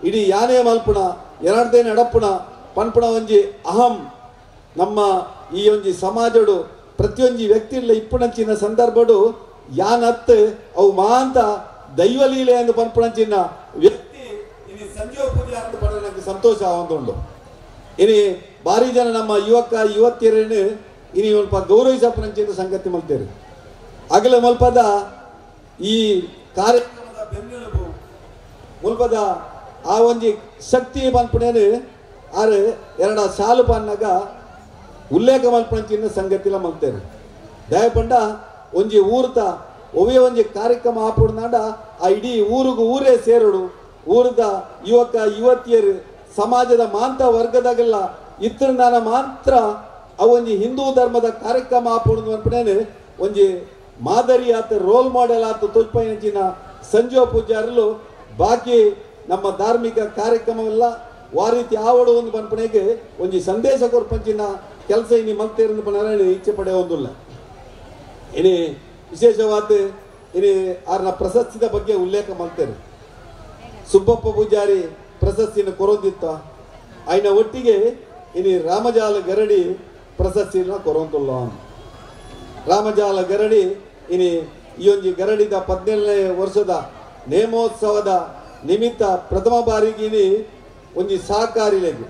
ಇಡೀ ಯಾನೇ ಮಲ್ಪುಣ ಎರಡ್ದೇನೆ ಅಡಪ್ಪುಣ ಪನ್ಪುಣ ಒಂಜಿ ಅಹಂ ನಮ್ಮ ಈ ಒಂಜಿ ಸಮಾಜಡು ಪ್ರತಿಯೊಂದು ವ್ಯಕ್ತಿ ಇಲ್ಲ ಇಪ್ಪುಣಂಚಿನ ಸಂದರ್ಭಡು ಯಾನತ್ ಅವು ಮಾಂತ ದೈವಲೀಲೆ ಎಂದು ಪನ್ಪುಣಂಚಿನ ವ್ಯಕ್ತಿ ಇನಿ ಸಂಜೀವ ಪೂಜೆ ಅಂತ ಪಡ ನನಗೆ ಸಂತೋಷ ಆಗೊಂದುಂಡು ಇನಿ ಭಾರಿ ಜನ ನಮ್ಮ ಯುವಕ ಯುವತಿಯರೇನು ಇನಿ ಸ್ವಲ್ಪ ಗೌರವಿಸಪ್ಪನಂಚಿನ ಸಂಗತಿ ಮಲ್ತೇರಿ ಅಗಲ ಮಲ್ಪದ ಈ ಕಾರ್ಯಕ್ರಮದ ಬೆನ್ನೆಲುಬು ಮುಲ್ಪದ ಆ ಒಂಜಿ ಶಕ್ತಿ ಪನ್ಪುಣೇನು ಆರು ಎರಡ ಸಾಲು ಪನ್ನಾಗ ಉಲ್ಲೇಖ ಮಲ್ಪಂಚಿನ ಸಂಗತಿಲ ಮಲ್ತೇನೆ ದಯಪಂಡ ಒಂಜಿ ಊರ್ತ ಒವ್ವೆ ಒಂಜಿ ಕಾರ್ಯಕ್ರಮ ಆಪುಡ್ನಾಡ ಆ ಇಡೀ ಊರಿಗೂ ಊರೇ ಸೇರುಡು ಊರದ ಯುವಕ ಯುವತಿಯರು ಸಮಾಜದ ಮಾಂತ ವರ್ಗದಾಗೆಲ್ಲ ಇತ್ರನಾನ ಮಾತ್ರ ಅವೊಂಜಿ ಹಿಂದೂ ಧರ್ಮದ ಕಾರ್ಯಕ್ರಮ ಆಪುಡು ಅನ್ಪಡೇನೆ ಒಂಜಿ ಮಾದರಿ ಆತ ರೋಲ್ ಮಾಡೆಲ್ ಆತ ತೋಜ್ಪಂಚಿನ ಸಂಜೀವ ಪೂಜಾರಲು ಬಾಕಿ ನಮ್ಮ ಧಾರ್ಮಿಕ ಕಾರ್ಯಕ್ರಮವೆಲ್ಲ ವಾ ರೀತಿ ಆವಡು ಒಂದು ಪನ್ಪನೆಗೆ ಒಂಜಿ ಸಂದೇಶ ಕೊರ್ಪಂಚಿನ ಕೆಲಸ ಇನಿ ಮಲ್ತೇರನ್ನು ಪನರ ಇಚ್ಛೆ ಪಡೆಯುವುದಿಲ್ಲ ಇನಿ ವಿಶೇಷವಾದ ಇನಿ ಆರ್ನ ಪ್ರಶಸ್ತಿದ ಬಗ್ಗೆ ಉಲ್ಲೇಖ ಮಾಡ್ತೇನೆ ಸುಬ್ಬಪ್ಪ ಪೂಜಾರಿ ಪ್ರಶಸ್ತಿನ ಕೊರೊಂದಿತ್ತ ಆಯ್ನ ಒಟ್ಟಿಗೆ ಇನಿ ರಾಮಜಾಲ ಗರಡಿ ಪ್ರಶಸ್ತಿನ ಕೊರೊಂದುಲ್ಲ ರಾಮಜಾಲ ಗರಡಿ ಇನಿ ಈ ಒಂಜಿ ಗರಡಿದ 17ನೇ ವರ್ಷದ ನೇಮೋತ್ಸವದ ನಿಮಿತ್ತ ಪ್ರಥಮ ಬಾರಿಗೆ ಇನಿ ಒಂಜಿ ಸಹಕಾರಿಲೆಗ್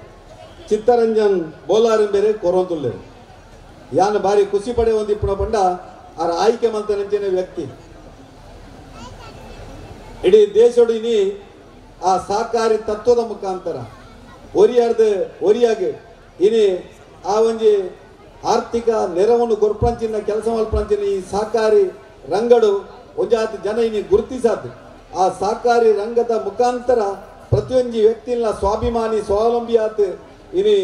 ಚಿತ್ತರಂಜನ್ ಬೋಲಾರನ್ ಬೇರೆ ಕೊರೊಂದುಲ್ಲೆ ಯಾನ ಬಾರಿ ಖುಷಿ ಪಡೆ ಒಂದಿಪ್ಪುನ ಪಂಡ ಆರ ಆಯ್ಕೆ ಮಂತನಂಚಿನ ವ್ಯಕ್ತಿ ಇಡೀ ದೇಶಡು ಇನಿ ಆ ಸಹಕಾರಿ ತತ್ವದ ಮುಖಾಂತರ ಒರಿಯಾಗಿ ಇನಿ ಆ ಒಂಜಿ ಆರ್ಥಿಕ ನೆರವನ್ನು ಕೊರ್ಪಂಚಿನ ಕೆಲಸ ಮಲ್ಪಂಚಿನ ಈ ಸಹಕಾರಿ ರಂಗಡು ಒಂಜಾತಿ ಜನ ಇನಿ ಗುರುತಿಸಾತು ಆ ಸಹಕಾರಿ ರಂಗದ ಮುಖಾಂತರ ಪ್ರತಿಯೊಂದು ವ್ಯಕ್ತಿನ ಸ್ವಾಭಿಮಾನಿ ಸ್ವಾವಲಂಬಿ ಆತು ಇನಿ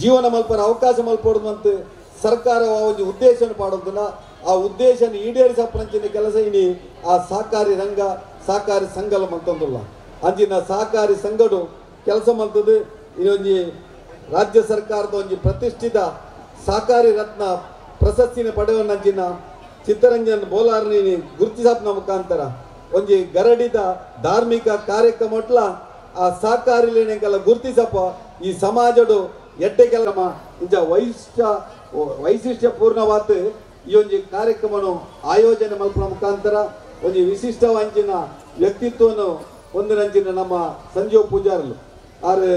ಜೀವನ ಮಲ್ಪರ ಅವಕಾಶ ಮಲ್ಪಡುವಂತ ಸರ್ಕಾರ ಒಂದು ಉದ್ದೇಶ ಪಾಡೋದಿಲ್ಲ ಆ ಉದ್ದೇಶ ಈಡೇರಿಸಪ್ಪಂಚಿನ ಕೆಲಸ ಇನಿ ಆ ಸಹಕಾರಿ ರಂಗ ಸಹಕಾರಿ ಸಂಘಲ ಮಲ್ತೊಂದಿಲ್ಲ ಅಂಚಿನ ಸಹಕಾರಿ ಸಂಘಡು ಕೆಲಸ ಮಲ್ತದ್ದು ಇನ್ನೊಂದು ರಾಜ್ಯ ಸರ್ಕಾರದ ಒಂದು ಪ್ರತಿಷ್ಠಿತ ಸಹಕಾರಿ ರತ್ನ ಪ್ರಶಸ್ತಿನ ಪಡೆಯುವಂಚಿನ ಚಿತ್ತರಂಜನ್ ಬೋಲಾರ್ನಿ ಗುರುತಿಸಪ್ನ ಮುಖಾಂತರ ಒಂಜಿ ಗರಡಿದ ಧಾರ್ಮಿಕ ಕಾರ್ಯಕ್ರಮ ಆ ಸಹಕಾರಿಲೆನೆಲ್ಲ ಗುರುತಿಸಪ್ಪ ಈ ಸಮಾಜಡು ಎಡ್ಡೆ ಕೆಲಮ ಇಂಚ ವೈಶಿಷ್ಟ್ಯ ಪೂರ್ಣವಾದ ಈ ಒಂದು ಕಾರ್ಯಕ್ರಮನು ಆಯೋಜನೆ ಮಲ್ಪನ ಮುಖಾಂತರ ಒಂದು ವಿಶಿಷ್ಟವಂಚಿನ ವ್ಯಕ್ತಿತ್ವವನ್ನು ಹೊಂದಿನಂಚಿನ ನಮ್ಮ ಸಂಜೀವ ಪೂಜಾರಲು ಆರು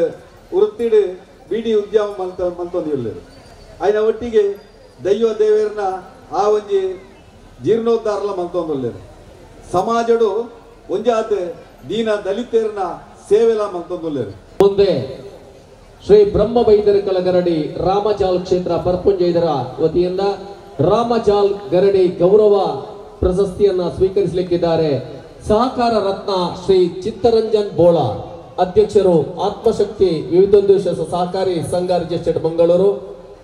ವೃತ್ತಿಡು ಬಿಡಿ ಉದ್ಯಮ ಮಂತೊಂದಿಲ್ಲ ಆಯ್ನ ಒಟ್ಟಿಗೆ ದೈವ ದೇವರನ್ನ ಆ ಒಂಜಿ ಜೀರ್ಣೋದ್ಧಾರಲ ಮಂತೊಂದಿಲ್ಲ ಸಮಾಜಡು ಒಂಜಾತ್ ದೀನ ದಲಿತರನ್ನ ಸೇವೆಲ ಮಂತೊಂದಿಲ್ಲ ಮುಂದೆ ಶ್ರೀ ಬ್ರಹ್ಮ ವೈದ್ಯರ ಕಲಗರಡಿ ರಾಮಜಾಲ ಕ್ಷೇತ್ರ ಪರ್ಪುಂಜ ಇದರ ವತಿಯಿಂದ ರಾಮಜಾಲ್ ಗರಡಿ ಗೌರವ ಪ್ರಶಸ್ತಿಯನ್ನ ಸ್ವೀಕರಿಸಲಿಕ್ಕಿದ್ದಾರೆ. ಸಹಕಾರ ರತ್ನ ಶ್ರೀ ಚಿತ್ತರಂಜನ್ ಬೋಳ, ಅಧ್ಯಕ್ಷರು ಆತ್ಮಶಕ್ತಿ ವಿವಿಧೋದ್ದೇಶ ಸಹಕಾರಿ ಸಂಘ ರಿಜಿಸ್ಟರ್ಡ್ ಮಂಗಳೂರು.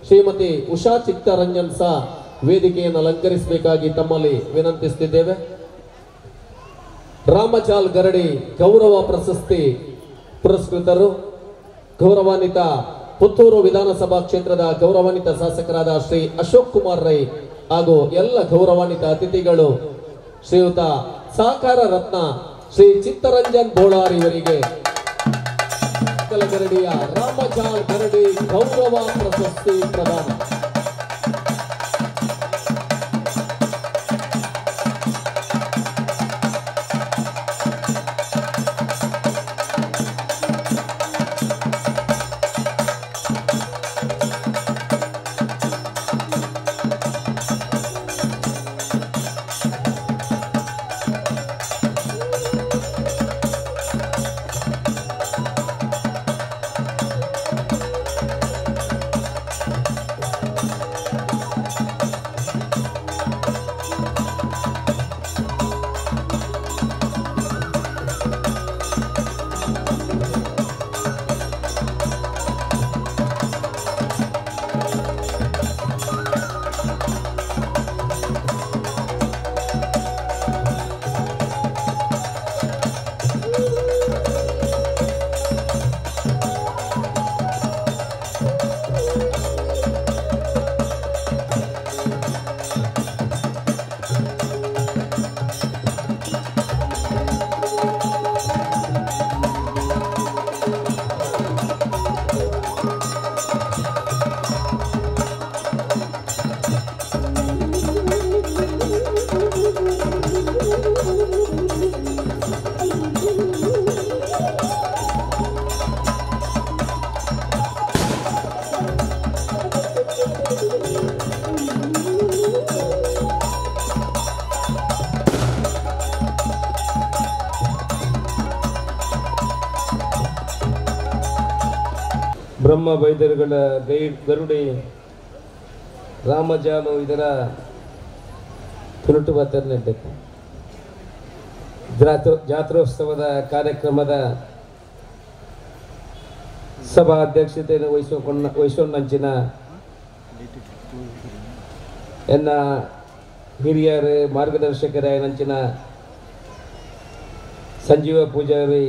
ಶ್ರೀಮತಿ ಉಷಾ ಚಿತ್ತರಂಜನ್ ಸಹ ವೇದಿಕೆಯನ್ನು ಅಲಂಕರಿಸಬೇಕಾಗಿ ತಮ್ಮಲ್ಲಿ ವಿನಂತಿಸುತ್ತಿದ್ದೇವೆ. ರಾಮಜಾಲ್ ಗರಡಿ ಗೌರವ ಪ್ರಶಸ್ತಿ ಪುರಸ್ಕೃತರು ಗೌರವಾನ್ವಿತ ಪುತ್ತೂರು ವಿಧಾನಸಭಾ ಕ್ಷೇತ್ರದ ಗೌರವಾನ್ವಿತ ಶಾಸಕರಾದ ಶ್ರೀ ಅಶೋಕ್ ಕುಮಾರ್ ರೈ ಹಾಗೂ ಎಲ್ಲ ಗೌರವಾನ್ವಿತ ಅತಿಥಿಗಳು ಶ್ರೀಯುತ ಸಹಕಾರ ರತ್ನ ಶ್ರೀ ಚಿತ್ತರಂಜನ್ ಬೋಳಾರ್ ಇವರಿಗೆ ಗರಡಿಯ ರಾಮಜಾಲ್ ಗರಡಿ ಗೌರವ ಪ್ರಶಸ್ತಿ ಪ್ರದಾನ. ಬ್ರಹ್ಮ ವೈದ್ಯರುಗಳ ಗರುಡಿ ರಾಮಜಾಲು ಇದರ ತುರುಟು ಬತ್ತರ್ನೆಡ್ಡೆ ಜಾತ್ರೋತ್ಸವದ ಕಾರ್ಯಕ್ರಮದ ಸಭಾ ಅಧ್ಯಕ್ಷತೆಯನ್ನು ವಹಿಸೊಂಡಂಚಿನ ಎನ್ನ ಹಿರಿಯರು ಮಾರ್ಗದರ್ಶಕರಾಯನಂಚಿನ ಸಂಜೀವ ಪೂಜಾರಿ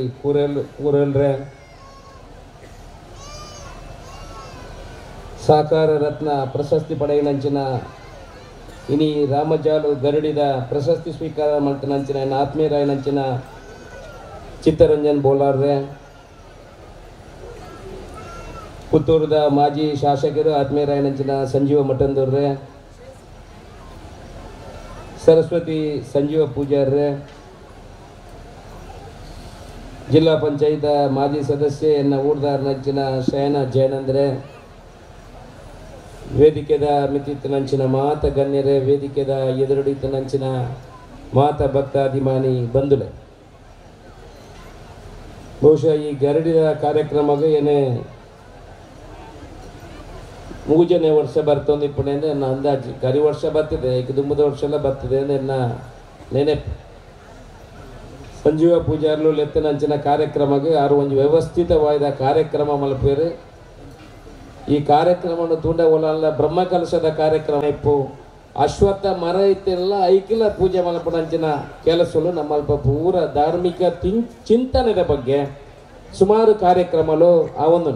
ಕೂರಲ್ರೆ, ಸಹಕಾರ ರತ್ನ ಪ್ರಶಸ್ತಿ ಪಡೆಯನಂಚಿನ ಇನಿ ರಾಮಜಾಲು ಗರಡಿದ ಪ್ರಶಸ್ತಿ ಸ್ವೀಕಾರ ಮಾಡ್ತನಂಚಿನ ಎನ್ನ ಆತ್ಮೀಯರಾಯನಂಚಿನ ಚಿತ್ತರಂಜನ್ ಬೋಲಾರ್ರೆ, ಪುತ್ತೂರದ ಮಾಜಿ ಶಾಸಕರು ಆತ್ಮೀಯರಾಯನಂಚಿನ ಸಂಜೀವ ಮಠಂದೂರ್ರೆ, ಸರಸ್ವತಿ ಸಂಜೀವ ಪೂಜಾರ್ರೆ, ಜಿಲ್ಲಾ ಪಂಚಾಯತ್ ಮಾಜಿ ಸದಸ್ಯೆ ಎನ್ನ ಊರ್ದಾರ್ನಂಚಿನ ಶಯನ ಜಯನಂದ್ರೆ, ವೇದಿಕೆದ ಮಿತಿತ್ತನಂಚಿನ ಮಾತ ಗಣ್ಯರೇ, ವೇದಿಕೆದ ಎದುರುಡಿತನಂಚಿನ ಮಾತ ಭಕ್ತಾಭಿಮಾನಿ ಬಂಧುಲೆ. ಬಹುಶಃ ಈ ಗರಡಿದ ಕಾರ್ಯಕ್ರಮಕ್ಕೆ ಏನೇ 3ನೇ ವರ್ಷ ಬರ್ತೊಂದು ಇಪ್ಪಣೆ ಅಂದರೆ ನನ್ನ ಅಂದಾಜು ಕರಿ ವರ್ಷ ಬರ್ತಿದೆ, ಈಗ ದುಂಬದ ವರ್ಷ ಎಲ್ಲ ಬರ್ತಿದೆ ಅಂದರೆ ನನ್ನ ನೆನಪು. ಸಂಜೀವ ಪೂಜಾರ್ಲು ಲೆತ್ತನಂಚಿನ ಕಾರ್ಯಕ್ರಮಕ್ಕೆ ಆರು ಒಂದು ವ್ಯವಸ್ಥಿತವಾದ ಕಾರ್ಯಕ್ರಮ ಮಲ್ಪೇರು. ಈ ಕಾರ್ಯಕ್ರಮವನ್ನು ತುಂಡ ಒಲ್ಲ ಬ್ರಹ್ಮ ಕಲಶದ ಕಾರ್ಯಕ್ರಮ ಇಪ್ಪು ಅಶ್ವತ್ಥ ಮರ ಇತ್ತೆಲ್ಲ ಐಕಿಲ ಪೂಜೆ ಮಲ್ಪನಂಚಿನ ಕೆಲಸಗಳು ನಮ್ಮಲ್ಪ ಪೂರ ಧಾರ್ಮಿಕ ಚಿಂತನೆಯ ಬಗ್ಗೆ ಸುಮಾರು ಕಾರ್ಯಕ್ರಮಗಳು ಆವೊಂದು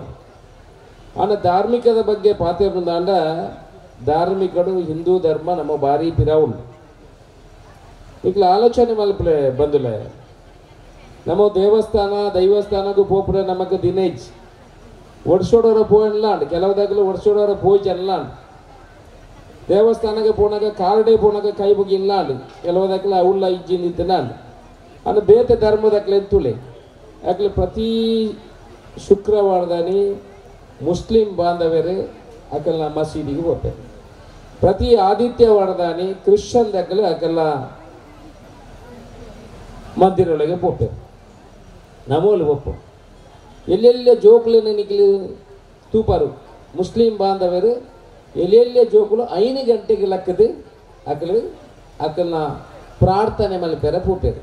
ಆನ ಧಾರ್ಮಿಕದ ಬಗ್ಗೆ ಪಾತ್ರ ಧಾರ್ಮಿಕರು ಹಿಂದೂ ಧರ್ಮ ನಮ್ಮ ಭಾರಿ ಪಿರಾವುಂಡು ಈಗಲ ಆಲೋಚನೆ ಮಲ್ಪಲೆ ಬಂದುಲೆ ನಮ್ಮ ದೈವಸ್ಥಾನಕ್ಕೂ ಪೋಪುರ ನಮಗೆ ದಿನೇಜ್ ಒಡ್ಸೋಡೋರ ಪೋಯನ್ಲಾಂಡ್ ಕೆಲವುದಾಗಲೂ ಒಡ್ಸೋಡೋರ ಪೋಯ್ಚನ್ಲಾಂಡ್ ದೇವಸ್ಥಾನಕ್ಕೆ ಪೋನಾಗ ಕಾರ್ಡೆ ಪೋನಾಗ ಕೈ ಮುಗಿನ್ಲಾಂಡ್ ಕೆಲವುದಾಗಲ ಉಳ್ಳ ಇಜ್ಜಿನಿದ್ದನಾಂಡ್ ಅನ್ನ ಬೇತೆ ಧರ್ಮದಾಗಲೆ ಎಂತುಳೆ ಯಾಕಲೆ ಪ್ರತಿ ಶುಕ್ರವಾರದಾನಿ ಮುಸ್ಲಿಂ ಬಾಂಧವ್ಯರು ಅಕಲ್ಲ ಮಸೀದಿಗೆ ಹೋಗ್ತಾರೆ, ಪ್ರತಿ ಆದಿತ್ಯವಾರದಾನಿ ಕ್ರಿಶ್ಚಿಯನ್ ದಾಗಲೆ ಅಕಲ್ಲ ಮಂದಿರೊಳಗೆ ಹೋಗ್ತಾರೆ. ನಮೋಲಿ ಒಪ್ಪು ಎಲ್ಲೆಲ್ಲ ಜೋಕ್ಲೇನ ನಿಖಿಲು ತೂಪಾರು ಮುಸ್ಲಿಂ ಬಾಂಧವರು ಎಲ್ಲೆಲ್ಲೇ ಜೋಕುಲು 5 ಗಂಟೆಗೆ ಲಕ್ಕದು ಅಕ್ಕಲ್ನ ಪ್ರಾರ್ಥನೆ ಮಲ್ಪೇರ ಪೂಪೇರು.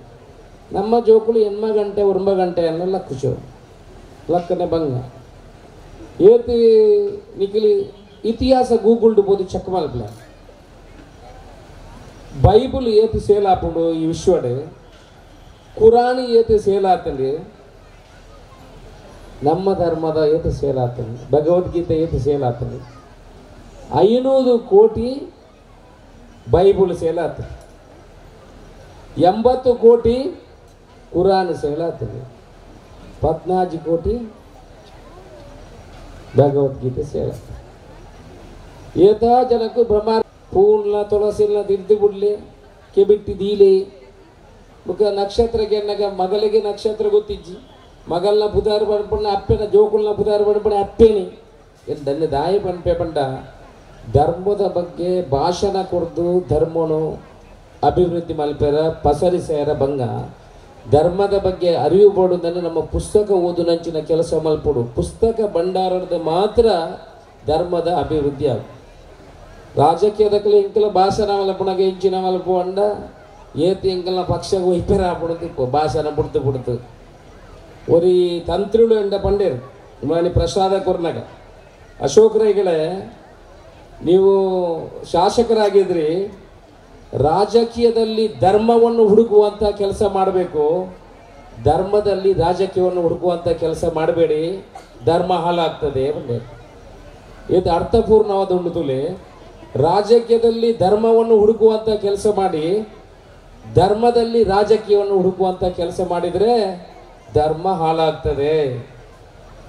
ನಮ್ಮ ಜೋಕುಲು 8 ಗಂಟೆ 9 ಗಂಟೆ ಅನ್ನೋ ಲಕ್ಕುಶೋ ಲಕ್ಕನೆ ಬಂಗ ಏತಿ ನಿಖಿಲಿ ಇತಿಹಾಸ ಗೂಗುಲ್ಡು ಬೋದು ಚೆಕ್ ಮಲ್ಪಲ ಬೈಬಲ್ ಏತಿ ಸೇಲ್ ಆಪುಂಡು ಈ ವಿಶ್ವಡೆ ಕುರಾನ್ ಏತಿ ಸೇಲ್ ಆತಂಡಿ ನಮ್ಮ ಧರ್ಮದ ಏತಿ ಸೇಲ್ ಆತಂಡಿ ಭಗವದ್ಗೀತೆ ಏತಿ ಸೇಲ್ ಆತಂಡಿ 500 ಕೋಟಿ ಬೈಬಲ್ ಸೇಲ್ ಆತಂಡಿ 80 ಕೋಟಿ ಕುರಾನ್ ಸೇಲ್ ಆತಂಡಿ 14 ಕೋಟಿ ಭಗವದ್ಗೀತೆ ಸೇಲ್ ಆತಂಡಿ ಏತ ಜನಕ್ಕೂ ಬ್ರಹ್ಮ ಪೂರ್ಣ ತುಳಸಿನ ತಿರ್ದು ಬಿಡ್ಲಿ ಕೆಬಿಟ್ಟಿ ದೀಲಿ ಮುಖ ನಕ್ಷತ್ರಕ್ಕೆ ಎನ್ನಗ ಮಗಳಿಗೆ ನಕ್ಷತ್ರ ಗೊತ್ತಿಜ್ಜಿ ಮಗಲ್ನ ಪುದಾರ ಬಣ್ಪಣ್ಣ ಅಪ್ಪೆನ ಜೋಕುಲ್ನ ಪುದಾರ ಬಣ್ಪಣ್ಣ ಅಪ್ಪೇನಿ ಏನು ದನ್ನ ದಾಯಿ ಬಣ್ಪೆ ಬಂಡ ಧರ್ಮದ ಬಗ್ಗೆ ಭಾಷಣ ಕೊಡ್ದು ಧರ್ಮನು ಅಭಿವೃದ್ಧಿ ಮಲ್ಪೇರ ಪಸರಿಸೇರ ಬಂಗ ಧರ್ಮದ ಬಗ್ಗೆ ಅರಿವು ಪಡುವುದನ್ನು ನಮ್ಮ ಪುಸ್ತಕ ಓದು ನಂಚಿನ ಕೆಲಸ ಮಲ್ಪಡು ಪುಸ್ತಕ ಭಂಡಾರದ ಮಾತ್ರ ಧರ್ಮದ ಅಭಿವೃದ್ಧಿ ಆಗ ರಾಜಕೀಯದಕ್ಕೂ ಇಂಕಲ ಭಾಷಣ ಮಲ್ಪುಣಗೆ ಇಂಚಿನ ಮಲ್ಪು ಅಂಡ ಏತಿ ಇಂಕಲ್ನ ಪಕ್ಷಕ್ಕೆ ಒಯ್ಪೇರ ಆಪುಣದಿಪ್ಪು ಭಾಷಣ ಬಿಡ್ತು ಒರಿ ತಂತ್ರಿಗಳು ಎಂಡ ಪಂಡೇರು ಮನೆ ಪ್ರಸಾದ ಕೊರ್ನಾಗ ಅಶೋಕ್ ರೈಗಳೇ ನೀವು ಶಾಸಕರಾಗಿದ್ರಿ ರಾಜಕೀಯದಲ್ಲಿ ಧರ್ಮವನ್ನು ಹುಡುಕುವಂಥ ಕೆಲಸ ಮಾಡಬೇಕು, ಧರ್ಮದಲ್ಲಿ ರಾಜಕೀಯವನ್ನು ಹುಡುಕುವಂಥ ಕೆಲಸ ಮಾಡಬೇಡಿ, ಧರ್ಮ ಹಾಳಾಗ್ತದೆ ಬಂದೆ. ಇದು ಅರ್ಥಪೂರ್ಣವಾದ ಒಂದು ತುಲೆ. ರಾಜಕೀಯದಲ್ಲಿ ಧರ್ಮವನ್ನು ಹುಡುಕುವಂಥ ಕೆಲಸ ಮಾಡಿ, ಧರ್ಮದಲ್ಲಿ ರಾಜಕೀಯವನ್ನು ಹುಡುಕುವಂಥ ಕೆಲಸ ಮಾಡಿದರೆ ಧರ್ಮ ಹಾಳಾಗ್ತದೆ.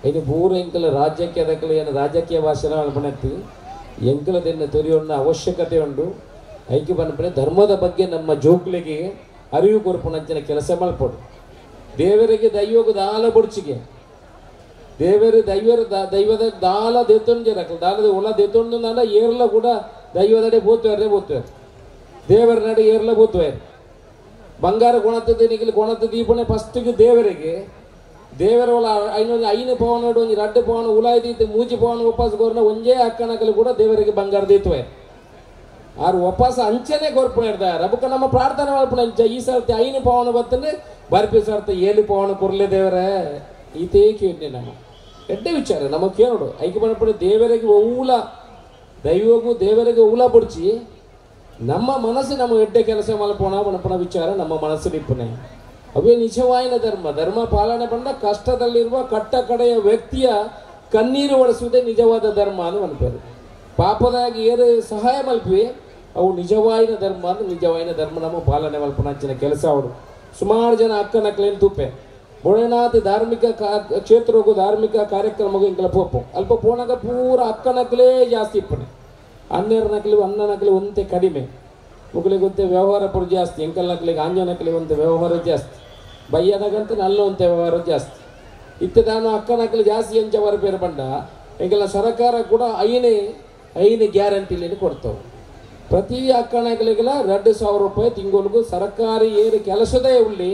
ಇದು ಪೂರ ಎಂಕಲ ರಾಜಕೀಯದಕ್ಕಲು ಏನು ರಾಜಕೀಯ ಭಾಷಣ ಬಣತಿ ಎಂಕಲದನ್ನು ತೊರೆಯೋಣ ಅವಶ್ಯಕತೆ ಉಂಟು. ಐಕ್ಯ ಬಂದ್ಬಿಟ್ಟೆ ಧರ್ಮದ ಬಗ್ಗೆ ನಮ್ಮ ಜೋಕ್ಲಿಗೆ ಅರಿವು ಕೊರ್ಪುನಂಚಿನ ಕೆಲಸ ಮಲ್ಪಡು. ದೇವರಿಗೆ ದೈವದ ದಾಲ ಬುಡ್ಚಿಗೆ ದೈವದ ದಾಲ ದೇತೊಂಜರಕ ದಾಲದ ಒಲ ದೇತೊಂದು ನಾಡ ಏರ್ಲ ಕೂಡ ದೈವದಡೆ ಬೋತ್ವಾರೆ ದೇವರ ನಡೆ ಏರ್ಲ ಬೋತ್ವಾರೆ. ಬಂಗಾರ ಕೊಣತದ ನಿಖಿಲ್ ಕೊಣತ ದೀಪನೆ ಫಸ್ಟಿಗೆ ದೇವರ ಒಲ ಐನು ಪವನ ಒಂದು 2 ಪವನ ಉಲಾಯ್ದೀತು ಮೂಜಿ ಪವನ ವಾಪಸ್ ಗೋರ್ನ ಒಂಜೇ ಅಕ್ಕನಕಲು ಕೂಡ ದೇವರಿಗೆ ಬಂಗಾರ ದೀತ್ವೆ. ಆರು ವಾಪಸ್ ಅಂಚನೆ ಗೋರ್ಪಣೆ ಇರ್ತಾರೆ. ರಬಕ ನಮ್ಮ ಪ್ರಾರ್ಥನೆ ಮಾಡ್ಪಣೆ ಅಂಚ ಈ ಸರ್ತಿ 5 ಪವನ ಬತ್ತಂದ್ರೆ ಬರ್ಪಿ ಸರ್ತಿ 7 ಪವನ ಕೊರ್ಲೆ ದೇವರೇ ಈತೇ ಕೇಳಿ ನಮ್ಮ ಎಡ್ಡೆ ವಿಚಾರ ನಮಗೆ ಕೇಳೋಡು ಐಕ್ಯ ಮಾಡ್ಪಣೆ ದೇವರಿಗೆ ಊಲ ದೈವಗೂ ದೇವರಿಗೆ ಊಲ ಬಡ್ಚಿ ನಮ್ಮ ಮನಸ್ಸು ನಮ್ಮ ಎಡ್ಡೆ ಕೆಲಸ ಮಲ್ಪೋಣ ಮನಪಣ ವಿಚಾರ ನಮ್ಮ ಮನಸ್ಸಿನಿಪ್ಪನೆ ಅವೇ ನಿಜವಾಯಿನ ಧರ್ಮ ಪಾಲನೆ ಬಂದ ಕಷ್ಟದಲ್ಲಿರುವ ಕಟ್ಟ ಕಡೆಯ ವ್ಯಕ್ತಿಯ ಕಣ್ಣೀರು ಒಡಿಸುವುದೇ ನಿಜವಾದ ಧರ್ಮ ಅಂತ ಅನ್ಪೇರು. ಪಾಪದಾಗಿ ಏರು ಸಹಾಯ ಮಲ್ಪಿ ಅವು ನಿಜವಾಯಿನ ಧರ್ಮ ನಮ್ಮ ಪಾಲನೆ ಮಲ್ಪನಂಚಿನ ಕೆಲಸ ಅವರು. ಸುಮಾರು ಜನ ಅಕ್ಕನಕ್ಲೇನು ತುಪ್ಪೆ ಬೊಳೆನಾಥ್ ಧಾರ್ಮಿಕ ಕ್ಷೇತ್ರಕ್ಕೂ ಧಾರ್ಮಿಕ ಕಾರ್ಯಕ್ರಮಕ್ಕೂ ಇಂಕಲ ಪೋಪು ಅಲ್ಪ ಪೋನಾಗ ಪೂರ ಅಕ್ಕನಕ್ಲೇ ಜಾಸ್ತಿ ಇಪ್ಪನೆ. ಅಣ್ಣನಕ್ಲಿ ಒಂತೆ ಕಡಿಮೆ ಮುಗ್ಲಿಗೆ ಒಂತೆ ವ್ಯವಹಾರ ಪುರ ಜಾಸ್ತಿ. ಎಂಕಲ್ ನಕ್ಲಿಗೆ ಆಂಜನಕ್ಲಿ ಒಂತೆ ವ್ಯವಹಾರ ಜಾಸ್ತಿ. ಬಯ್ಯನಗಂತ ನಲ್ಲ ಒಂತೆ ವ್ಯವಹಾರ ಜಾಸ್ತಿ. ಇತ್ತು ನಾನು ಅಕ್ಕನಕ್ಲಿ ಜಾಸ್ತಿ ಎಂಚ ವರಪೇರು ಬಂಡ ಎಂಕೆಲ್ಲ ಸರ್ಕಾರ ಕೂಡ ಐನೇ ಗ್ಯಾರಂಟಿಲಿ ಕೊಡ್ತಾವೆ. ಪ್ರತಿ ಅಕ್ಕನಕ್ಲಿಗೆಲ್ಲ 2,000 ರೂಪಾಯಿ ತಿಂಗಳಿಗೂ ಸರ್ಕಾರಿ ಏನು ಕೆಲಸದೇ ಉಳ್ಳಿ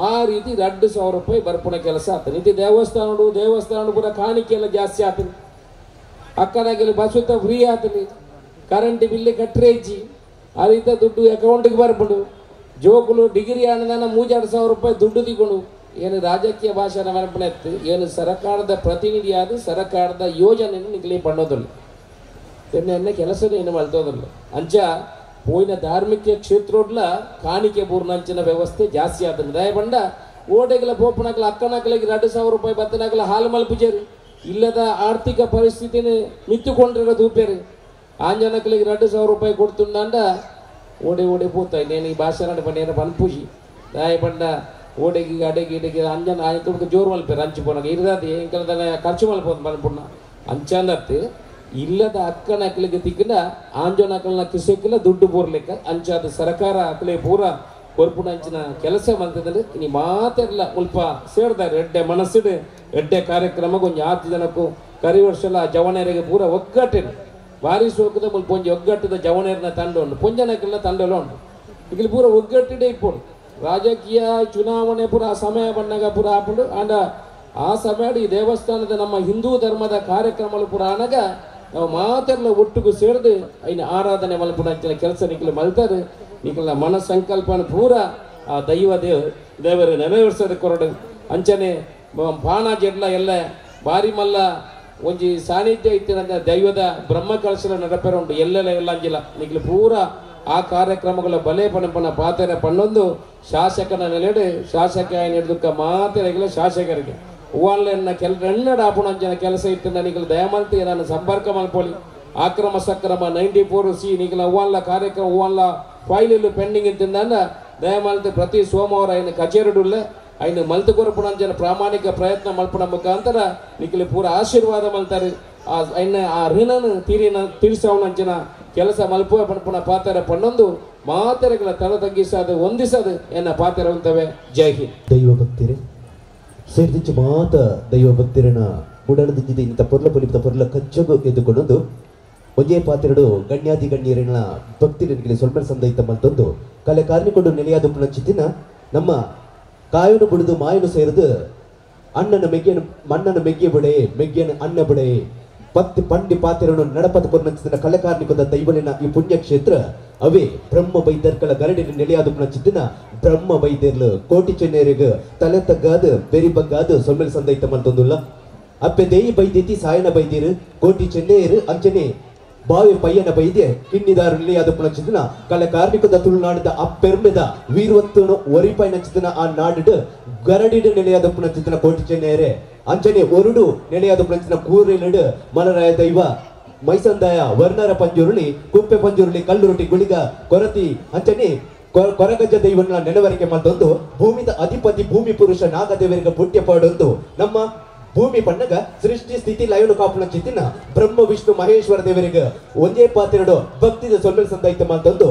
ಆ ರೀತಿ 2,000 ರೂಪಾಯಿ ಬರ್ಪುಣ ಕೆಲಸ ಆಗ್ತದೆ. ಇದು ದೇವಸ್ಥಾನ ಪೂರ ಕಾಣಿಕೆ ಎಲ್ಲ ಜಾಸ್ತಿ ಆಗ್ತದೆ. ಅಕ್ಕನಾಗಲಿ ಬಸುತ್ತ ಫ್ರೀ ಆಗ್ತದೆ. ಕರೆಂಟ್ ಬಿಲ್ ಕಟ್ರೇಜಿ ಆ ರೀತಿ ದುಡ್ಡು ಅಕೌಂಟಿಗೆ ಬರ್ಬಿಡು. ಜೋಕುಲು ಡಿಗ್ರಿ ಅನುದಾನ 3,000 ರೂಪಾಯಿ ದುಡ್ಡು ತಿಕೊಂಡು ಏನು ರಾಜಕೀಯ ಭಾಷಣ ಮರ್ಪಣೆ ಇತ್ತು ಏನು ಸರ್ಕಾರದ ಪ್ರತಿನಿಧಿ ಆದ ಸರ್ಕಾರದ ಯೋಜನೆಯನ್ನು ನಿಗಲಿ ಪಣ್ಣೋದಿಲ್ಲ ಎನ್ನೆ ಕೆಲಸನೇ ಏನು ಮಲ್ತೋದಿಲ್ಲ. ಅಂಚ ಪೋಯಿನ ಧಾರ್ಮಿಕ ಕ್ಷೇತ್ರೋಡ್ಲ ಕಾಣಿಕೆ ಪೂರ್ಣಂಚಿನ ವ್ಯವಸ್ಥೆ ಜಾಸ್ತಿ ಆಗ್ತದೆ. ದಯ ಬಂಡ ಓಟೆಗಳ ಪೋಪನಕ್ಲ ಅಕ್ಕನಕ್ಲಿಗೆ 2,000 ರೂಪಾಯಿ ಬತ್ತನಕ್ಲ ಹಾಲು ಮಲ್ಪಿಜೇರಿ ಇಲ್ಲದ ಆರ್ಥಿಕ ಪರಿಸ್ಥಿತಿನ ಮಿತ್ತುಕೊಂಡಿರೋ ದೂಪೇರಿ ಆಂಜನಕ್ಲಿಗೆ 2,000 ರೂಪಾಯಿ ಕೊಡ್ತುಂಡ ಓಡೆ ಪೋತಾಯಿ ನೇನು ಈ ಭಾಷೆ ನಡಪಣ್ಣೇನು ಪನ್ಪೂಜಿ ದಯ ಬಂಡ ಓಡೆಗೆ ಅಡೆಗೆ ಅಂಜನ ಆಯ್ತು ಜೋರು ಮಲ್ಪೇರು ಅಂಚು ಪೋನಾಗ ಇರದಾದ ಎಂಕಲ್ದನ ಖರ್ಚು ಮಲ್ಪೋದು ಮಲ್ಪುಣ್ಣ ಅಂಚನತ್ತು ಇಲ್ಲದ ಅಕ್ಕನಕ್ಲಿಗೆ ತಿಕ್ಕನ ಆಂಜನಕಲ್ನ ಕಿಸಕ್ಕಿಲ್ಲ ದುಡ್ಡು ಬೋರ್ಲಿಕ್ಕ ಅಂಚಾದ ಸರ್ಕಾರ ಅಕ್ಲೆ ಪೂರ ಕೊರ್ಪುಣ ಅಂಚಿನ ಕೆಲಸ ಮಲ್ತದಲ್ಲಿ ಇನಿ ಮಾತೆಲ್ಲ ಮುಲ್ಪ ಸೇರ್ದಾರೆ ಎಡ್ಡೆ ಮನಸ್ಸಿಡು ಎಡ್ಡೆ ಕಾರ್ಯಕ್ರಮಕ್ಕೆ ಒಂದು 6 ಜನಕ್ಕೂ ಕರಿ ವರ್ಷಲ ಜವನೇರಿಗೆ ಪೂರ ಒಗ್ಗಟ್ಟಿನ ಭಾರಿ ಸೋಕದ ಮುಲ್ಪ ಒಂಜಿ ಒಗ್ಗಟ್ಟದ ಜವನೇರಿನ ತಂಡ ಉಂಟು ಪೊಂಜನಕ್ಕೆಲ್ಲ ತಂಡಲ್ಲ ಉಂಟು ಇಲ್ಲಿ ಪೂರ ಒಗ್ಗಟ್ಟಿಡೆ ಇಪ್ಪುಡು. ರಾಜಕೀಯ ಚುನಾವಣೆ ಪೂರ ಸಮಯ ಬಣ್ಣಗ ಪೂರ ಹಾಪುಂಡು ಅಂಡ ಆ ಸಮಯ ಈ ದೇವಸ್ಥಾನದ ನಮ್ಮ ಹಿಂದೂ ಧರ್ಮದ ಕಾರ್ಯಕ್ರಮಗಳು ಪೂರ ಅನಗ ನಾವು ಮಾತೆಲ್ಲ ಒಟ್ಟಿಗೂ ಸೇರಿದು ಐನ ಆರಾಧನೆ ಮಲ್ಪುನ ಕೆಲಸ ನಿಖಿಲು ಮಲ್ತಾರೆ ನಿಖಿಲ ಮನ ಸಂಕಲ್ಪನ ಪೂರ ಆ ದೈವ ದೇವರು ನೆರವೇರಿಸೋದು ಕೊರಡು ಅಂಚನೆ ಪಾನಾಜೆಡ್ಲ ಎಲ್ಲ ಬಾರಿ ಮಲ್ಲ ಒಂಜಿ ಸಾನ್ನಿಧ್ಯ ಇತ್ತಿನ ದೈವದ ಬ್ರಹ್ಮ ಕಳಶಲ ನಡಪೆರ ಉಂಟು ಎಲ್ಲೆಲ್ಲ ಎಲ್ಲ ಅಂಜಿಲ್ಲ ನಿಖಿಲು ಪೂರ ಆ ಕಾರ್ಯಕ್ರಮಗಳ ಬಲೆ ಪಣಪನ ಪಾತೆರ ಪಣ್ಣೊಂದು ಶಾಸಕನ ನೆಲೆಡು ಶಾಸಕ ಹಿಡಿದುಕ ಮಾತೆರೆಗಳ ಶಾಸಕರಿಗೆ ಹೂವನ್ನ ಎನ್ನಡ ಆಪುಣಂಜನ ಕೆಲಸ ಇಟ್ಟಿನ ನಿಖಿಲು ದಯಮಲ್ತಿ ನಾನು ಸಂಪರ್ಕ ಮಲ್ಪೊಳಿ ಆಕ್ರಮ ಸಕ್ರಮ 94C ನಿಖಿಲ ಹೂವಲ್ಲ ಕಾರ್ಯಕ್ರಮ ಹೂವಲ್ಲ ಫೈಲ್ ಪೆಂಡಿಂಗ್ ಇತ್ತಿಂದ ದಯಮಲ್ತಿ ಪ್ರತಿ ಸೋಮವಾರ ಐನು ಕಚೇರಿಡುಲ್ಲ ಐನು ಮಲ್ತು ಕೊರಪುಣಂಜನ ಪ್ರಾಮಾಣಿಕ ಪ್ರಯತ್ನ ಮಲ್ಪನ ಮುಖಾಂತರ ನಿಖಿಲು ಪೂರ ಆಶೀರ್ವಾದ ಮಲ್ತಾರೆ ಆ ಋಣನ ತೀರಿಸವನಂಚಿನ ಕೆಲಸ ಮಲ್ಪುವ ಪಣಪುನ ಪಾತೆರ ಪಣ್ಣೊಂದು ಮಾತೆರೆಗಳ ತಲೆ ತಗ್ಗಿಸದು ಹೊಂದಿಸದು ಎನ್ನ ಪಾತೆರ ಉಂತವೆ ಜೈ ಹಿಂದ್. ದೈವ ಭಕ್ತಿರೆ ಸೇರಿದಿಂಚು ಮಾತ ದೈವ ಭಕ್ತಿರನ ಉಡಳದಿಂಚಿದ ಇಂಥ ಪೊರ್ಲ ಪೊಲಿಪಿದ ಪೊರ್ಲ ಕಚ್ಚಗು ಎದ್ದುಕೊಂಡು ಒಂಜೇ ಪಾತ್ರೆಡು ಗಣ್ಯಾದಿ ಗಣ್ಯರಿನ ಭಕ್ತಿರಿಗೆ ಸ್ವಲ್ಪ ಸಂದೈತ ಮಲ್ತೊಂದು ಕಲೆ ಕಾರ್ಮಿಕೊಂಡು ನೆಲೆಯಾದ ಚಿತ್ತಿನ ನಮ್ಮ ಕಾಯನು ಬಿಡುದು ಮಾಯನು ಸೇರಿದು ಅಣ್ಣನ ಮೆಗ್ಗೆನು ಮಣ್ಣನ ಮೆಗ್ಗೆ ಬಿಡೆ ಮೆಗ್ಗೆನ ಅಣ್ಣ ಬಿಡೆ ಪತ್ತಿ ಪಂಡಿ ಪಾತ್ರೆಯನ್ನು ನಡಪದ ಪೊರ್ನಚಿತ್ತಿನ ಕಲೆ ಕಾರ್ಮಿಕದ ದೈವಲಿನ ಈ ಪುಣ್ಯಕ್ಷೇತ್ರ ಅವೇ ಬ್ರಹ್ಮ ವೈದ್ಯರ್ಗಳ ಗರಡಿನ ನೆಲೆಯಾದ ಚಿತ್ತಿನ ಬ್ರಹ್ಮ ವೈದ್ಯರ್ಲು ಕೋಟಿ ಚೆನ್ನೈರಿಗೆ ತಲೆ ತಗ್ಗಾದ ಬೆರಿ ಬಗ್ಗಾದ ಸೊಮ್ಮೆಲ್ ಸಂದೈತ ಮಲ್ತೊಂದುಲ್ಲ ಅಪ್ಪೆ ದೇಯಿ ಬೈದ್ಯತಿ ಸಾಯನ ಬೈದ್ಯರು ಕೋಟಿ ಚೆನ್ನೈರು ಅಂಚನೆ ಬಾವಿ ಪಯ್ಯನ ಬೈದ್ಯ ಕಿನ್ನಿದಾರು ನಿಲೆಯಾದ ಚಿತ್ತಿನ ಕಲೆ ಕಾರ್ಮಿಕದ ತುಳುನಾಡಿದ ಅಪ್ಪೆರ್ಮೆದ ವೀರವತ್ತು ಒರಿಪಾಯಿ ನಚಿತ್ತಿನ ಆ ನಾಡಿಡು ಗರಡಿಡು ನೆಲೆಯಾದ ಚಿತ್ತಿನ ಕೋಟಿ ಚೆನ್ನೈರೆ ಅಂಚನೆ ಒರುಡು ನೆಲೆಯಾದ ಚಿತ್ತಿನ ಕೂರೆಲಿಡು ಮನರಾಯ ದೈವ ಮೈಸಂದಾಯ ವರ್ಣರ ಪಂಜುರುಳಿ ಕುಪ್ಪೆ ಪಂಜುರುಳಿ ಕಲ್ಲುರುಟಿ ಗುಳಿಗ ಕೊರತಿ ಅಂಚನೆ ಕೊರಗಜ್ಜ ದೈವನ ನೆನವರಿಕೆ ಮತ್ತೊಂದು ಭೂಮಿದ ಅಧಿಪತಿ ಭೂಮಿ ಪುರುಷ ನಾಗದೇವರಿಗೆ ಪುಟ್ಯ ಪಾಡೊಂದು ನಮ್ಮ ಭೂಮಿ ಪಣ್ಣಗ ಸೃಷ್ಟಿ ಸ್ಥಿತಿ ಲಯನು ಕಾಪುನ ಚಿತ್ತಿನ ಬ್ರಹ್ಮ ವಿಷ್ಣು ಮಹೇಶ್ವರ ದೇವರಿಗೆ ಒಂದೇ ಪಾತ್ರೆಡು ಭಕ್ತಿದ ಸೊಲ್ಮೆಲ್ ಸಂದೈತ ಮತ್ತೊಂದು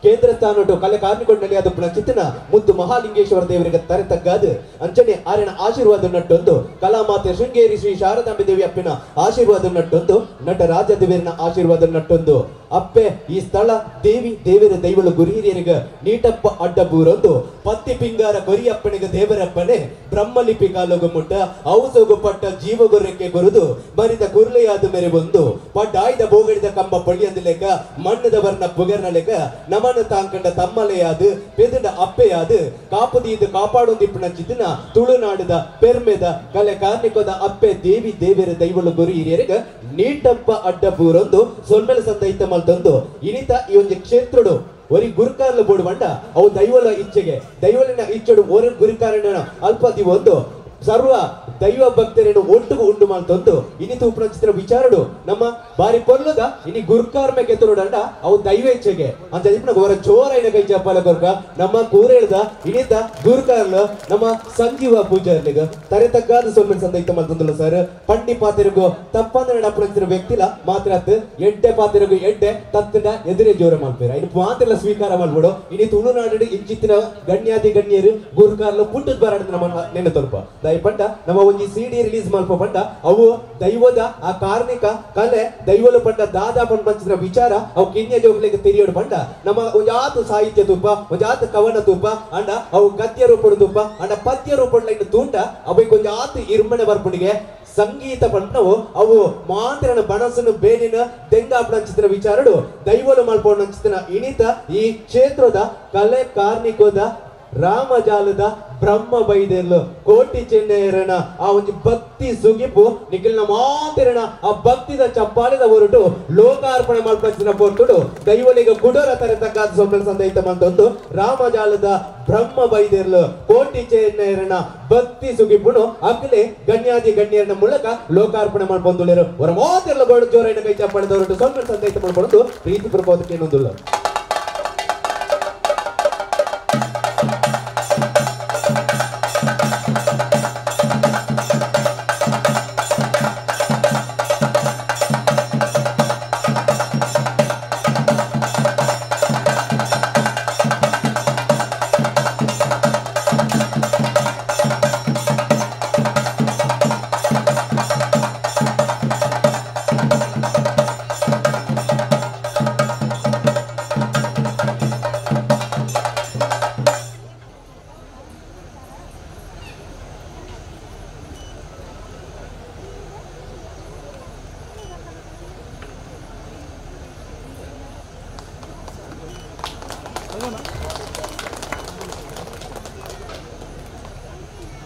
ಕೇಂದ್ರ ಸ್ಥಾನ ಕಲೆ ಕಾರ್ಮಿಕೊಂಡು ನೆಲೆಯಾದ ಚಿತ್ತಿನ ಮುದ್ದು ಮಹಾಲಿಂಗೇಶ್ವರ ದೇವರಿಗೆ ತರೆ ತಗ್ಗಾದ ಅಂಚನೆ ಆರಿನ ಆಶೀರ್ವಾದ ನಟ್ಟೊಂದು ಕಲಾಮಾತೆ ಶೃಂಗೇರಿ ಶ್ರೀ ಶಾರದಾಂಬೆ ದೇವಿ ಅಪ್ಪಿನ ಆಶೀರ್ವಾದ ನಟ್ಟೊಂದು ನಟ ರಾಜ ದೇವರಿನ ಆಶೀರ್ವಾದ ನಟ್ಟೊಂದು ಅಪ್ಪೆ ಈ ಸ್ಥಳ ದೇವಿ ದೇವರ ದೈವಲು ಗುರು ಹಿರಿಯರಿಗೆ ನೀಟಪ್ಪ ಅಡ್ಡ ಬೂರೊಂದು ಪತ್ತಿ ಪಿಂಗಾರ ಕೊರಿಯಪ್ಪನಿಗೆ ದೇವರಪ್ಪನೆ ಬ್ರಹ್ಮಲಿಪಿ ಕಾಲೋಗು ಮುಟ್ಟ ಔಸೋಗು ಪಟ್ಟ ಜೀವಗೊರ್ರಕ್ಕೆ ಗುರುದು ಮರಿದ ಕುರ್ಲೆಯಾದ ಮೇರೆ ಬಂದು ಪಡ್ಡಾಯ್ದ ಬೋಗಡಿದ ಕಂಬ ಪೊಳಿಯದ ಲೆಕ್ಕ ಮಣ್ಣದ ವರ್ಣ ಪುಗರ್ನ ಲೆಕ್ಕ ನಮನ ತಾಂಕಂಡ ತಮ್ಮಲೆಯಾದು ಪೆದಡ ಅಪ್ಪೆಯಾದು ಕಾಪುದೀದು ಕಾಪಾಡೊಂದಿಪ್ಪನ ಚಿತ್ತಿನ ತುಳುನಾಡಿದ ಪೆರ್ಮೆದ ಕಲೆ ಕಾರ್ಮಿಕದ ಅಪ್ಪೆ ದೇವಿ ದೇವರ ದೈವಲು ಗುರು ಹಿರಿಯರಿಗೆ ನೀಟಪ್ಪ ಅಡ್ಡ ಬೂರೊಂದು ಸೊಲ್ಮೆಲ ಸಂದೈತ ಮಲ್ತೊಂದು ಇನಿತ ಈ ಒಂದು ಕ್ಷೇತ್ರಡು ಒರಿ ಗುರುಕಾರ್ಲ ಬೋಡು ಬಂಡ ಅವು ದೈವಲ ಇಚ್ಛೆಗೆ ದೈವಲಿನ ಇಚ್ಚಡು ಓರ ಗುರುಕಾರಣ ಅಲ್ಪ ದಿವೊಂದು ಸರ್ವ ದೈವ ಭಕ್ತರೇನು ಒಟ್ಟಿಗೆ ಉಂಡು ಮಾಡ್ತಂದು ಇನಿತು ಉಪನಚಿತ್ರ ವಿಚಾರಡು ನಮ್ಮ ಬಾರಿ ಪೊರ್ಲದ ಇನಿ ಗುರುಕಾರ್ಮೆ ಕೆತ್ತರೋಡಂಡ ಅವು ದೈವ ಇಚ್ಛೆಗೆ ಅಂತ ಅವರ ಜೋರ ಇನ ಕೈ ಚಪ್ಪಾಲ ಕೊರ್ಕ ನಮ್ಮ ಕೂರೇಳ್ದ ಇನಿತ ಗುರುಕಾರ್ಲ ನಮ್ಮ ಸಂಜೀವ ಪೂಜಾರ್ಲಿಗ ತರೆ ತಗ್ಗಾದ ಸೊಲ್ಮೆನ್ ಸಂದೈತ ಮಾಡ್ತಂದಲ್ಲ ಸರ್ ಪಂಡಿ ಪಾತ್ರೆಗೂ ತಪ್ಪಂದ್ರೆ ಅಪನಚಿತ್ರ ವ್ಯಕ್ತಿಲ ಮಾತ್ರ ಎಡ್ಡೆ ಪಾತ್ರೆಗೂ ಎಡ್ಡೆ ತತ್ತಿನ ಎದುರೇ ಜೋರ ಮಾಡ್ಬೇರ ಇನ್ನು ಮಾತೆಲ್ಲ ಸ್ವೀಕಾರ ಮಾಡ್ಬಿಡು ಇನಿ ತುಳುನಾಡು ಇಂಚಿತ್ತಿನ ಗಣ್ಯಾದಿ ಗಣ್ಯರು ಗುರುಕಾರ್ಲ ಪುಟ್ಟದ ಬರಾಡ ನಮ್ಮ ನೆನೆ ತೋರ್ಪ ದಯಪಂಡ ನಮ್ಮ ಒಂಜಿ ಸಿಡಿ ರಿಲೀಸ್ ಮಲ್ಪ ಪಂಡ ಅವು ದೈವದ ಆ ಕಾರ್ಮಿಕ ಕಲೆ ದೈವಲು ಪಂಡ ದಾದಾ ಪಂಚಿನ ವಿಚಾರ ಅವು ಕಿನ್ಯ ಜೋಗ್ಲಿಗೆ ತಿರಿಯೋಡು ಪಂಡ ನಮ್ಮ ಒಂಜಾತು ಸಾಹಿತ್ಯ ತುಪ್ಪ ಒಂಜಾತು ಕವನ ತುಪ್ಪ ಅಂಡ ಅವು ಗದ್ಯ ರೂಪಡು ತುಪ್ಪ ಅಂಡ ಪದ್ಯ ರೂಪಡ್ಲ ಇನ್ನು ತೂಂಟ ಅವಕ್ಕೆ ಒಂಜಾತು ಇರ್ಮಣೆ ಬರ್ಪುಡಿಗೆ ಸಂಗೀತ ಪಂಡವು ಅವು ಮಾತ್ರನ ಬಣಸನ್ನು ಬೇನಿನ ದೆಂಗಾಪಣಂಚಿನ ವಿಚಾರಡು ದೈವಲು ಮಲ್ಪಣಂಚಿನ ಇನಿತ ಈ ಕ್ಷೇತ್ರದ ಕಲೆ ಕಾರ್ಮಿಕದ ರಾಮಜಾಲದ ಬ್ರಹ್ಮ ಬೈದೆರ್ಲು ಕೋಟಿ ಚೆನ್ನೈರನ ಆ ಒಂದು ಭಕ್ತಿ ಸುಗಿಪು ನಿಖಿಲ್ನ ಮಾತಿರನ ಆ ಭಕ್ತಿದ ಚಪ್ಪಾಳಿದ ಹೊರಟು ಲೋಕಾರ್ಪಣೆ ಮಲ್ಪಂಚಿನ ಪೊರ್ತುಡು ದೈವಲಿಗ ಗುಡರ ತರೆ ತಕ್ಕಾದ ಸೊಮ್ಮೆ ಸಂದೈತ ಮಂತೊಂದು ರಾಮಜಾಲದ ಬ್ರಹ್ಮ ಬೈದೆರ್ಲು ಕೋಟಿ ಚೆನ್ನೈರನ ಭಕ್ತಿ ಸುಗಿಪುನು ಅಗ್ಲೆ ಗಣ್ಯಾದಿ ಗಣ್ಯರನ ಮೂಲಕ ಲೋಕಾರ್ಪಣೆ ಮಾಡ್ಬಂದುಳ್ಳರು ಅವರ ಮಾತಿರಲು ಗೋಡು ಜೋರೈನ ಕೈ ಚಪ್ಪಾಳಿದ ಹೊರಟು ಸೊಮ್ಮೆ ಸಂದೈತ ಮಾಡ್ಕೊಂಡು ಪ್ರೀತಿ ಪ್ರಬೋಧಕ್ಕೆ ಏನೊಂದುಲ್ಲ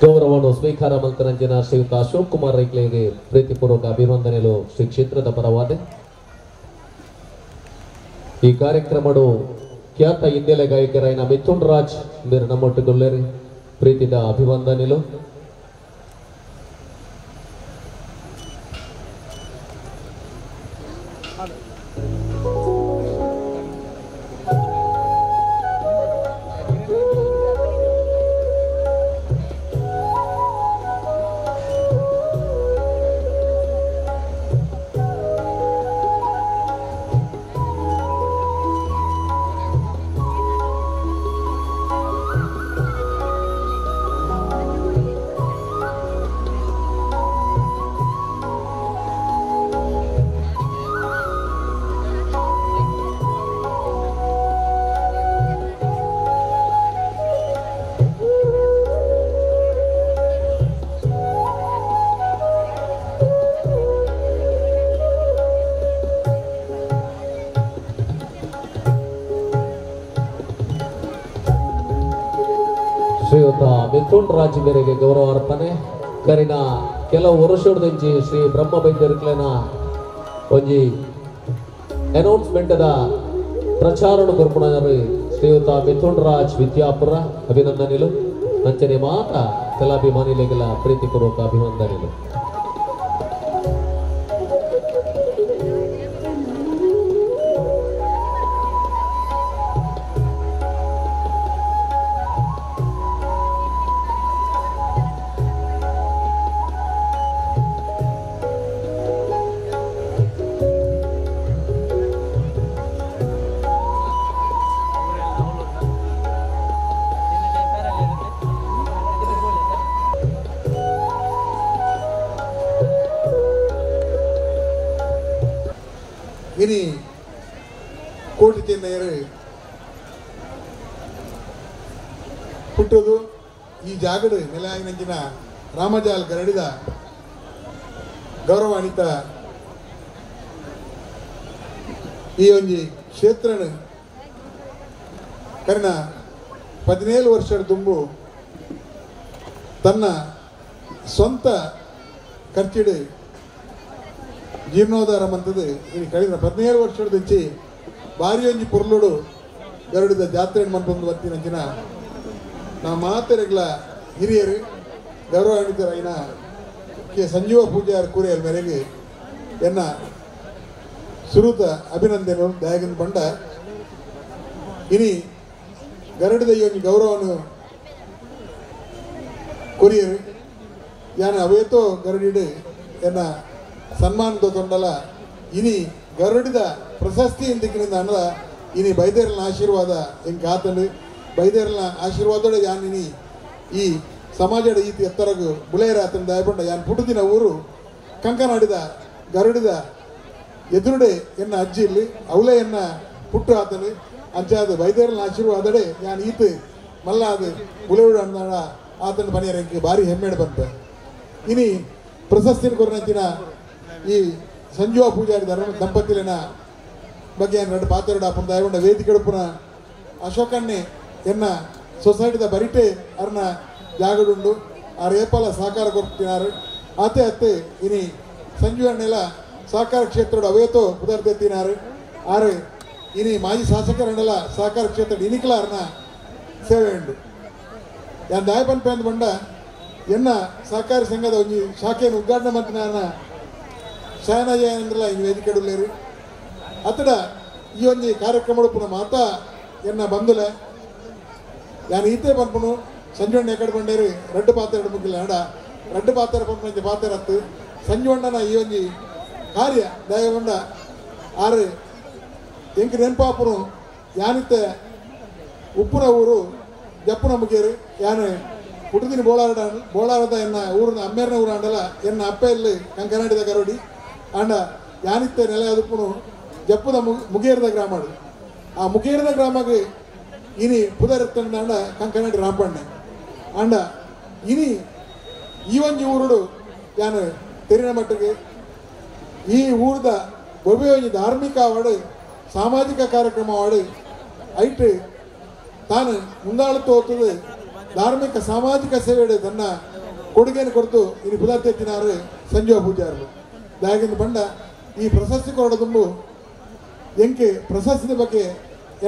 ಗೌರವವನ್ನು ಸ್ವೀಕಾರ ಮಂತ್ರಂಜನ ಶ್ರೀಯುತ ಅಶೋಕ್ ಕುಮಾರ್ ರೈಕ್ಲೆಗೆ ಪ್ರೀತಿಪೂರ್ವಕ ಅಭಿವಂದನೆಗಳು ಶ್ರೀ ಕ್ಷೇತ್ರದ ಪರವಾದ ಈ ಕಾರ್ಯಕ್ರಮಡು ಖ್ಯಾತ ಹಿನ್ನೆಲೆ ಗಾಯಕರಾಯನ ಮಿಥುನ್ ರಾಜ್ మీరు ನಮ್ಮೊಟ್ಟಿಗೊಳ್ಳೇರಿ ಪ್ರೀತಿದ ಅಭಿವಂದನೆಗಳು ಶ್ರೀಯುತ ಮಿಥುನ್ ರಾಜ್ ಮೇರೆಗೆ ಗೌರವ ಅರ್ಪಣೆ ಕರಿನ ಕೆಲವು ವರ್ಷದೊಂಜಿ ಶ್ರೀ ಬ್ರಹ್ಮ ಬೈದ್ಯರ್ಕ್ಲೆನ ಒಂಜಿ ಅನೌನ್ಸ್ಮೆಂಟ್ ಪ್ರಚಾರ ಕೊರ್ಪುಣರು ಶ್ರೀಯುತ ಮಿಥುನ್ ರಾಜ್ ವಿದ್ಯಾಪುರ ಅಭಿನಂದನೆಗಳು ಅಂಚನೆ ಮಾತ ಕಲಾಭಿಮಾನಿಗಳಿಗೆಲ್ಲ ಪ್ರೀತಿಪೂರ್ವಕ ಅಭಿನಂದನೆಗಳು ಇನಿ ಕೋಟಿ ಚೆನ್ನೈಯರು ಹುಟ್ಟೋದು ಈ ಜಾಗಡು ನೆಲೆಯಾಗಿನಂಚಿನ ರಾಮಜಾಲ್ ಗರಡಿದ ಗೌರವಾನ್ವಿತ ಈ ಒಂಜಿ ಕ್ಷೇತ್ರನ ಕರಿನ 17 ವರ್ಷದ ತುಂಬು ತನ್ನ ಸ್ವಂತ ಖರ್ಚಿಡು ಜೀರ್ಣೋದ್ಧಾರ ಮಂತದ್ದು ಇನ್ನು ಕಳೆದ 17 ವರ್ಷದ ದಿಂಚಿ ಭಾರಿ ಒಂಜಿ ಪೊರ್ಲುಡು ಗರುಡಿದ ಜಾತ್ರೆ ಮನ್ಪೊಂದು ಬರ್ತೀನಂಚಿನ ನಾ ಮಾತೆರೆಗ್ಲ ಹಿರಿಯರು ಗೌರವಾನ್ವಿತರಾಯಿನ ಕೆ ಸಂಜೀವ ಪೂಜಾರ್ ಕೂರೆಯಲ್ ಮೇರೆಗೆ ಎನ್ನ ಸುರುತ ಅಭಿನಂದನೆ ದಯಗನ್ ಬಂಡ ಇನಿ ಗರುಡಿದ ಈ ಒಂದು ಗೌರವವನ್ನು ಕೊರಿಯರು ಯಾನ ಅವೇತೋ ಗರುಡಿಡು ಎನ್ನ ಸನ್ಮಾನದ ತೊಂಡಲ ಇನಿ ಗರುಡಿದ ಪ್ರಶಸ್ತಿ ಎಂದಿಕ್ಕಿನಿಂದ ಅನ್ನದ ಇನಿ ಬೈದೇರಲ್ನ ಆಶೀರ್ವಾದ ಹೆಂಗೆ ಆತಂಡು ಬೈದೇರಲ್ನ ಆಶೀರ್ವಾದೋಡೆ ಯಾನ್ ಇನಿ ಈ ಸಮಾಜದ ಈತಿ ಎತ್ತರಗು ಬುಳೇರ ಆತನ ದಯಪಂಡ ಯಾನ್ ಪುಟುದಿನ ಊರು ಕಂಕನಾಡಿದ ಗರುಡಿದ ಎದುರುಡೆ ಎನ್ನ ಅಜ್ಜಿ ಇಲ್ಲಿ ಅವಲೇ ಎನ್ನ ಪುಟ್ಟು ಆತನು ಅಂಚೆ ಅದು ಬೈದೇರಲ್ನ ಆಶೀರ್ವಾದಡೆ ಯಾನ್ ಈತ ಮಲ್ಲ ಅದು ಬುಳೆವುಡು ಅಂದ ಆತನ ಮನೆಯರಂಗೆ ಭಾರಿ ಹೆಮ್ಮೆಡು ಬಂತ ಇನಿ ಪ್ರಶಸ್ತಿನ ಕೊರನಂಚಿನ ಈ ಸಂಜೀವ ಪೂಜಾರಿ ದಂಪತಿಲಿನ ಬಗ್ಗೆ ಎರಡು ಪಾತ್ರೆಡು ಅಪ್ಪನ ದಯಗೊಂಡ ವೇದಿಕೆ ಎಡುಪುನ ಅಶೋಕನ್ನೇ ಎನ್ನ ಸೊಸೈಟಿದ ಬರಿಟೆ ಅರ್ನ ಜಾಗಡುಂಡು ಆರು ಏಪಲ ಸಹಕಾರ ಕೊಡ್ತಿನಾರು ಆತೆ ಅತ್ತೆ ಇನಿ ಸಂಜೀವಣ್ಣೆಲ್ಲ ಸಹಕಾರ ಕ್ಷೇತ್ರದ ಅವೇತೋ ಪುದರ್ತೆತ್ತಿನಾರು ಆರು ಇನಿ ಮಾಜಿ ಶಾಸಕರನ್ನೆಲ್ಲ ಸಹಕಾರ ಕ್ಷೇತ್ರ ಇನಿಕಲ ಅರ್ನ ಸೇವೆ ಉಂಡು ಯಾನ್ ದಾಯಪನ್ ಪೇಂದ್ ಬಂಡ ಎನ್ನ ಸಹಕಾರಿ ಸಂಘದ ಒಂಜಿ ಶಾಖೆಯನ್ನು ಉದ್ಘಾಟನೆ ಮಾಡ್ತಿನ ಶಯನಜಯಂದ್ರಲ್ಲ ಹಿಂಗೆ ವೇದಿಕೆ ಇಡಲೇರು ಅತಡ ಈ ಒಂಜಿ ಕಾರ್ಯಕ್ರಮ ಪುನಃ ಮಾತಾ ಎನ್ನ ಬಂದುಲೆ ಯಾನ್ ಈತೆ ಪನ್ಪುನು ಸಂಜುವಣ್ಣ ಎಕಡೆ ಬಂಡೇರು ರೆಡ್ಡು ಪಾತ್ರೆ ಮುಗಿಲ್ಲ ಅಡ ರೆಡ್ಡು ಪಾತ್ರೆ ಪನ್ಪು ಪಾತ್ರೆ ಹತ್ತು ಸಂಜುವಣ್ಣನ ಈ ಒಂಜಿ ಕಾರ್ಯ ದಯಗೊಂಡ ಆರು ಎಂಕ್ ನೆನಪಾಪುನು ಯಾನಿತ್ತೆ ಉಪ್ಪುನ ಊರು ಜಪ್ಪುನ ಮುಗಿಯರು ಯಾನು ಹುಟ್ಟುದಿನ ಬೋಳಾರದ ಎನ್ನ ಊರಿನ ಅಮ್ಮೇರನ ಊರು ಅಂಡಲ್ಲ ಎನ್ನ ಅಪ್ಪೆಯಲ್ಲಿ ಕಂಕನಾಡಿದ ಗರೋಡಿ ಅಂಡ ಯಾನಿತ್ತೆ ನೆಲೆ ಅದಪ್ಪುನು ಜಪ್ಪುದ ಮುಗೇರದ ಗ್ರಾಮಡು ಆ ಮುಗೇರದ ಗ್ರಾಮಕ್ಕೆ ಇನಿ ಪುದರೆತ್ತಂಡ ಅಂಡ ಕಂಕನಾಡಿ ರಾಂಪಣ್ಣೆ ಅಂಡ ಇನಿ ಈ ಒಂಜಿ ಊರುಡು ಯಾನು ತೆರಿನ ಮಟ್ಟಿಗೆ ಈ ಊರದ ಒಬ್ಬೆ ಒಂಜಿ ಧಾರ್ಮಿಕ ಅವಾಡು ಸಾಮಾಜಿಕ ಕಾರ್ಯಕ್ರಮ ಅವಾಡು ಐಟ್ ತಾನು ಮುಂದಾಳು ತೋತದು ಧಾರ್ಮಿಕ ಸಾಮಾಜಿಕ ಸೇವೆಡೆ ತನ್ನ ಕೊಡುಗೆಯನ್ನು ಕೊಡ್ತು ಇನ್ನು ಪುದಾರ್ತೆತ್ತಿನಾರು ಸಂಜೀವ ಪೂಜಾರರು ದಾಗಿಂದ ಬಂಡ ಈ ಪ್ರಶಸ್ತಿ ಕೊರಡ ತುಂಬು ಎಂಕೆ ಪ್ರಶಸ್ತಿ ಬಗ್ಗೆ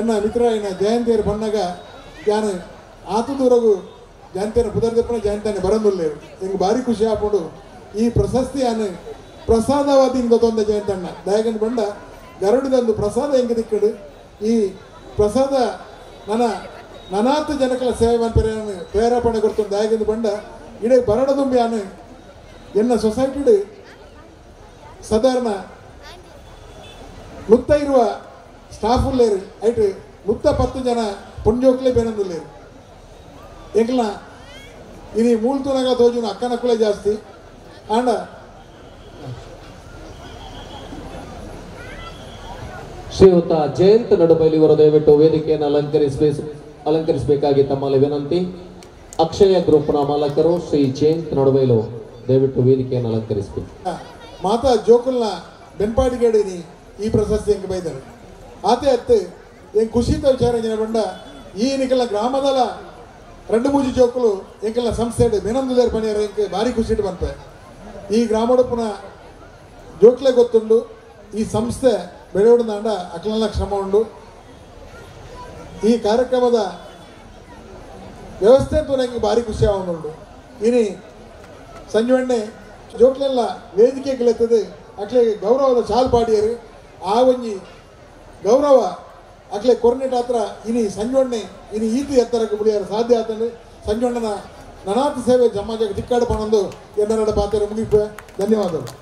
ಎನ್ನ ಮಿತ್ರನ ಜಯಂತಿಯರು ಬಂದಾಗ ಯಾನು ಆತುದೂರಗು ಜಯಂತಿಯನ್ನು ಪುದಾರ್ತೆಪ್ಪನ ಜಯಂತಿಯನ್ನು ಬರಂದುಲ್ಲೇರು ಎಂಗೆ ಭಾರಿ ಖುಷಿ ಹಾಕೊಂಡು ಈ ಪ್ರಶಸ್ತಿಯನ್ನು ಪ್ರಸಾದವಾದಿಂದ ತೊಂದ ಜಯಂತಣ್ಣ ದಾಗಿಂದ ಬಂಡ ಗರುಡಿದೊಂದು ಪ್ರಸಾದ ಹೆಂಗೆ ದಿಕ್ಕಡು ಈ ಪ್ರಸಾದ ನನಾಥ ಜನಕಲ ಸೇವೆ ಮನ್ಪೆರೆಯನ್ನು ಪ್ರೇರೇಪಣೆ ಕೊಡ್ತು ದಾಗಿಂದ ಬಂಡ ಇಡೀ ಬರಡ ತುಂಬಿ ಆನು ಎನ್ನ ಸೊಸೈಟಿಡು ಸಾಧಾರಣ ಮುತ್ತ ಇರುವ ಸ್ಟಾಫ್ ಉಳ್ಳೇರು ಐಟು ಮುತ್ತ 10 ಜನ ಪುಣ್ಯೋಕ್ಲೆ ಬೇನಂದುಲ್ಲೇರು ಎಂಕ್ಲ ಇನಿ ಮೂಲ್ತುನಗ ತೋಜುನ ಅಕ್ಕನಕ್ಕುಲೆ ಜಾಸ್ತಿ ಆಂಡ ಶ್ರೀಯುತ ಜಯಂತ್ ನಡುಬೈಲಿ ಇವರು ದಯವಿಟ್ಟು ವೇದಿಕೆಯನ್ನು ಅಲಂಕರಿಸಬೇಕಾಗಿ ತಮ್ಮಲ್ಲಿ ವಿನಂತಿ. ಅಕ್ಷಯ ಗ್ರೂಪ್ನ ಮಾಲಕರು ಶ್ರೀ ಜಯಂತ್ ನಡುಬೈಲು ದಯವಿಟ್ಟು ವೇದಿಕೆಯನ್ನು ಅಲಂಕರಿಸಬೇಕು. ಮಾತಾ ಜೋಕುಲ್ನ ಬೆನ್ಪಾಡಿಗೇಡಿನಿ ಈ ಪ್ರಶಸ್ತಿ ಹೆಂಗೆ ಬೈದರು ಆತೆ ಅತ್ತೆ ಹೆಂಗೆ ಖುಷಿತ ವಿಚಾರ ಜನ ಬಂಡ ಈ ನಿಕಲ್ನ ಗ್ರಾಮದಲ್ಲ 2-3 ಜೋಕುಲು ಎಂಕೆಲ್ಲ ಸಂಸ್ಥೆ ಬೇನೊಂದು ಪಣಿಯರ ಹೆಂಗೆ ಭಾರಿ ಖುಷಿ ಬಂತೆ. ಈ ಗ್ರಾಮೋಡಪ್ಪನ ಜೋಕ್ಲೆ ಗೊತ್ತುಂಡು ಈ ಸಂಸ್ಥೆ ಬೆಳೆಯೋಡಂಡ ಅಕ್ಲೆಲ್ಲ ಶ್ರಮ ಉಂಡು. ಈ ಕಾರ್ಯಕ್ರಮದ ವ್ಯವಸ್ಥೆ ಅಂತೂ ನನಗೆ ಭಾರಿ ಖುಷಿ ಆಗುಂಡು. ಇನಿ ಸಂಜೆ ಜೋಕ್ಲೆಲ್ಲ ವೇದಿಕೆಗಳೆತ್ತದೆ ಅಕ್ಲೆ ಗೌರವದ ಶಾಲ್ ಪಾಡಿಯರು ಆ ಒಂಜಿ ಗೌರವ ಅಕ್ಲೆ ಕೊರ್ನೆಟ್ ಹತ್ರ ಇನಿ ಸಂಜೆ ಇನಿ ಈತಿ ಎತ್ತರಕ್ಕೆ ಬಿಡಿಯಾರು ಸಾಧ್ಯ ಆತಂದು ಸಂಜಣ್ಣನ ನನಾಥ ಸೇವೆ ಸಮಾಜಕ್ಕೆ ತಿಕ್ಕಾಡು ಪಣಂದು ಎಲ್ಲರ ಪಾತ್ರ ಮುಗಿಪೆ. ಧನ್ಯವಾದಗಳು.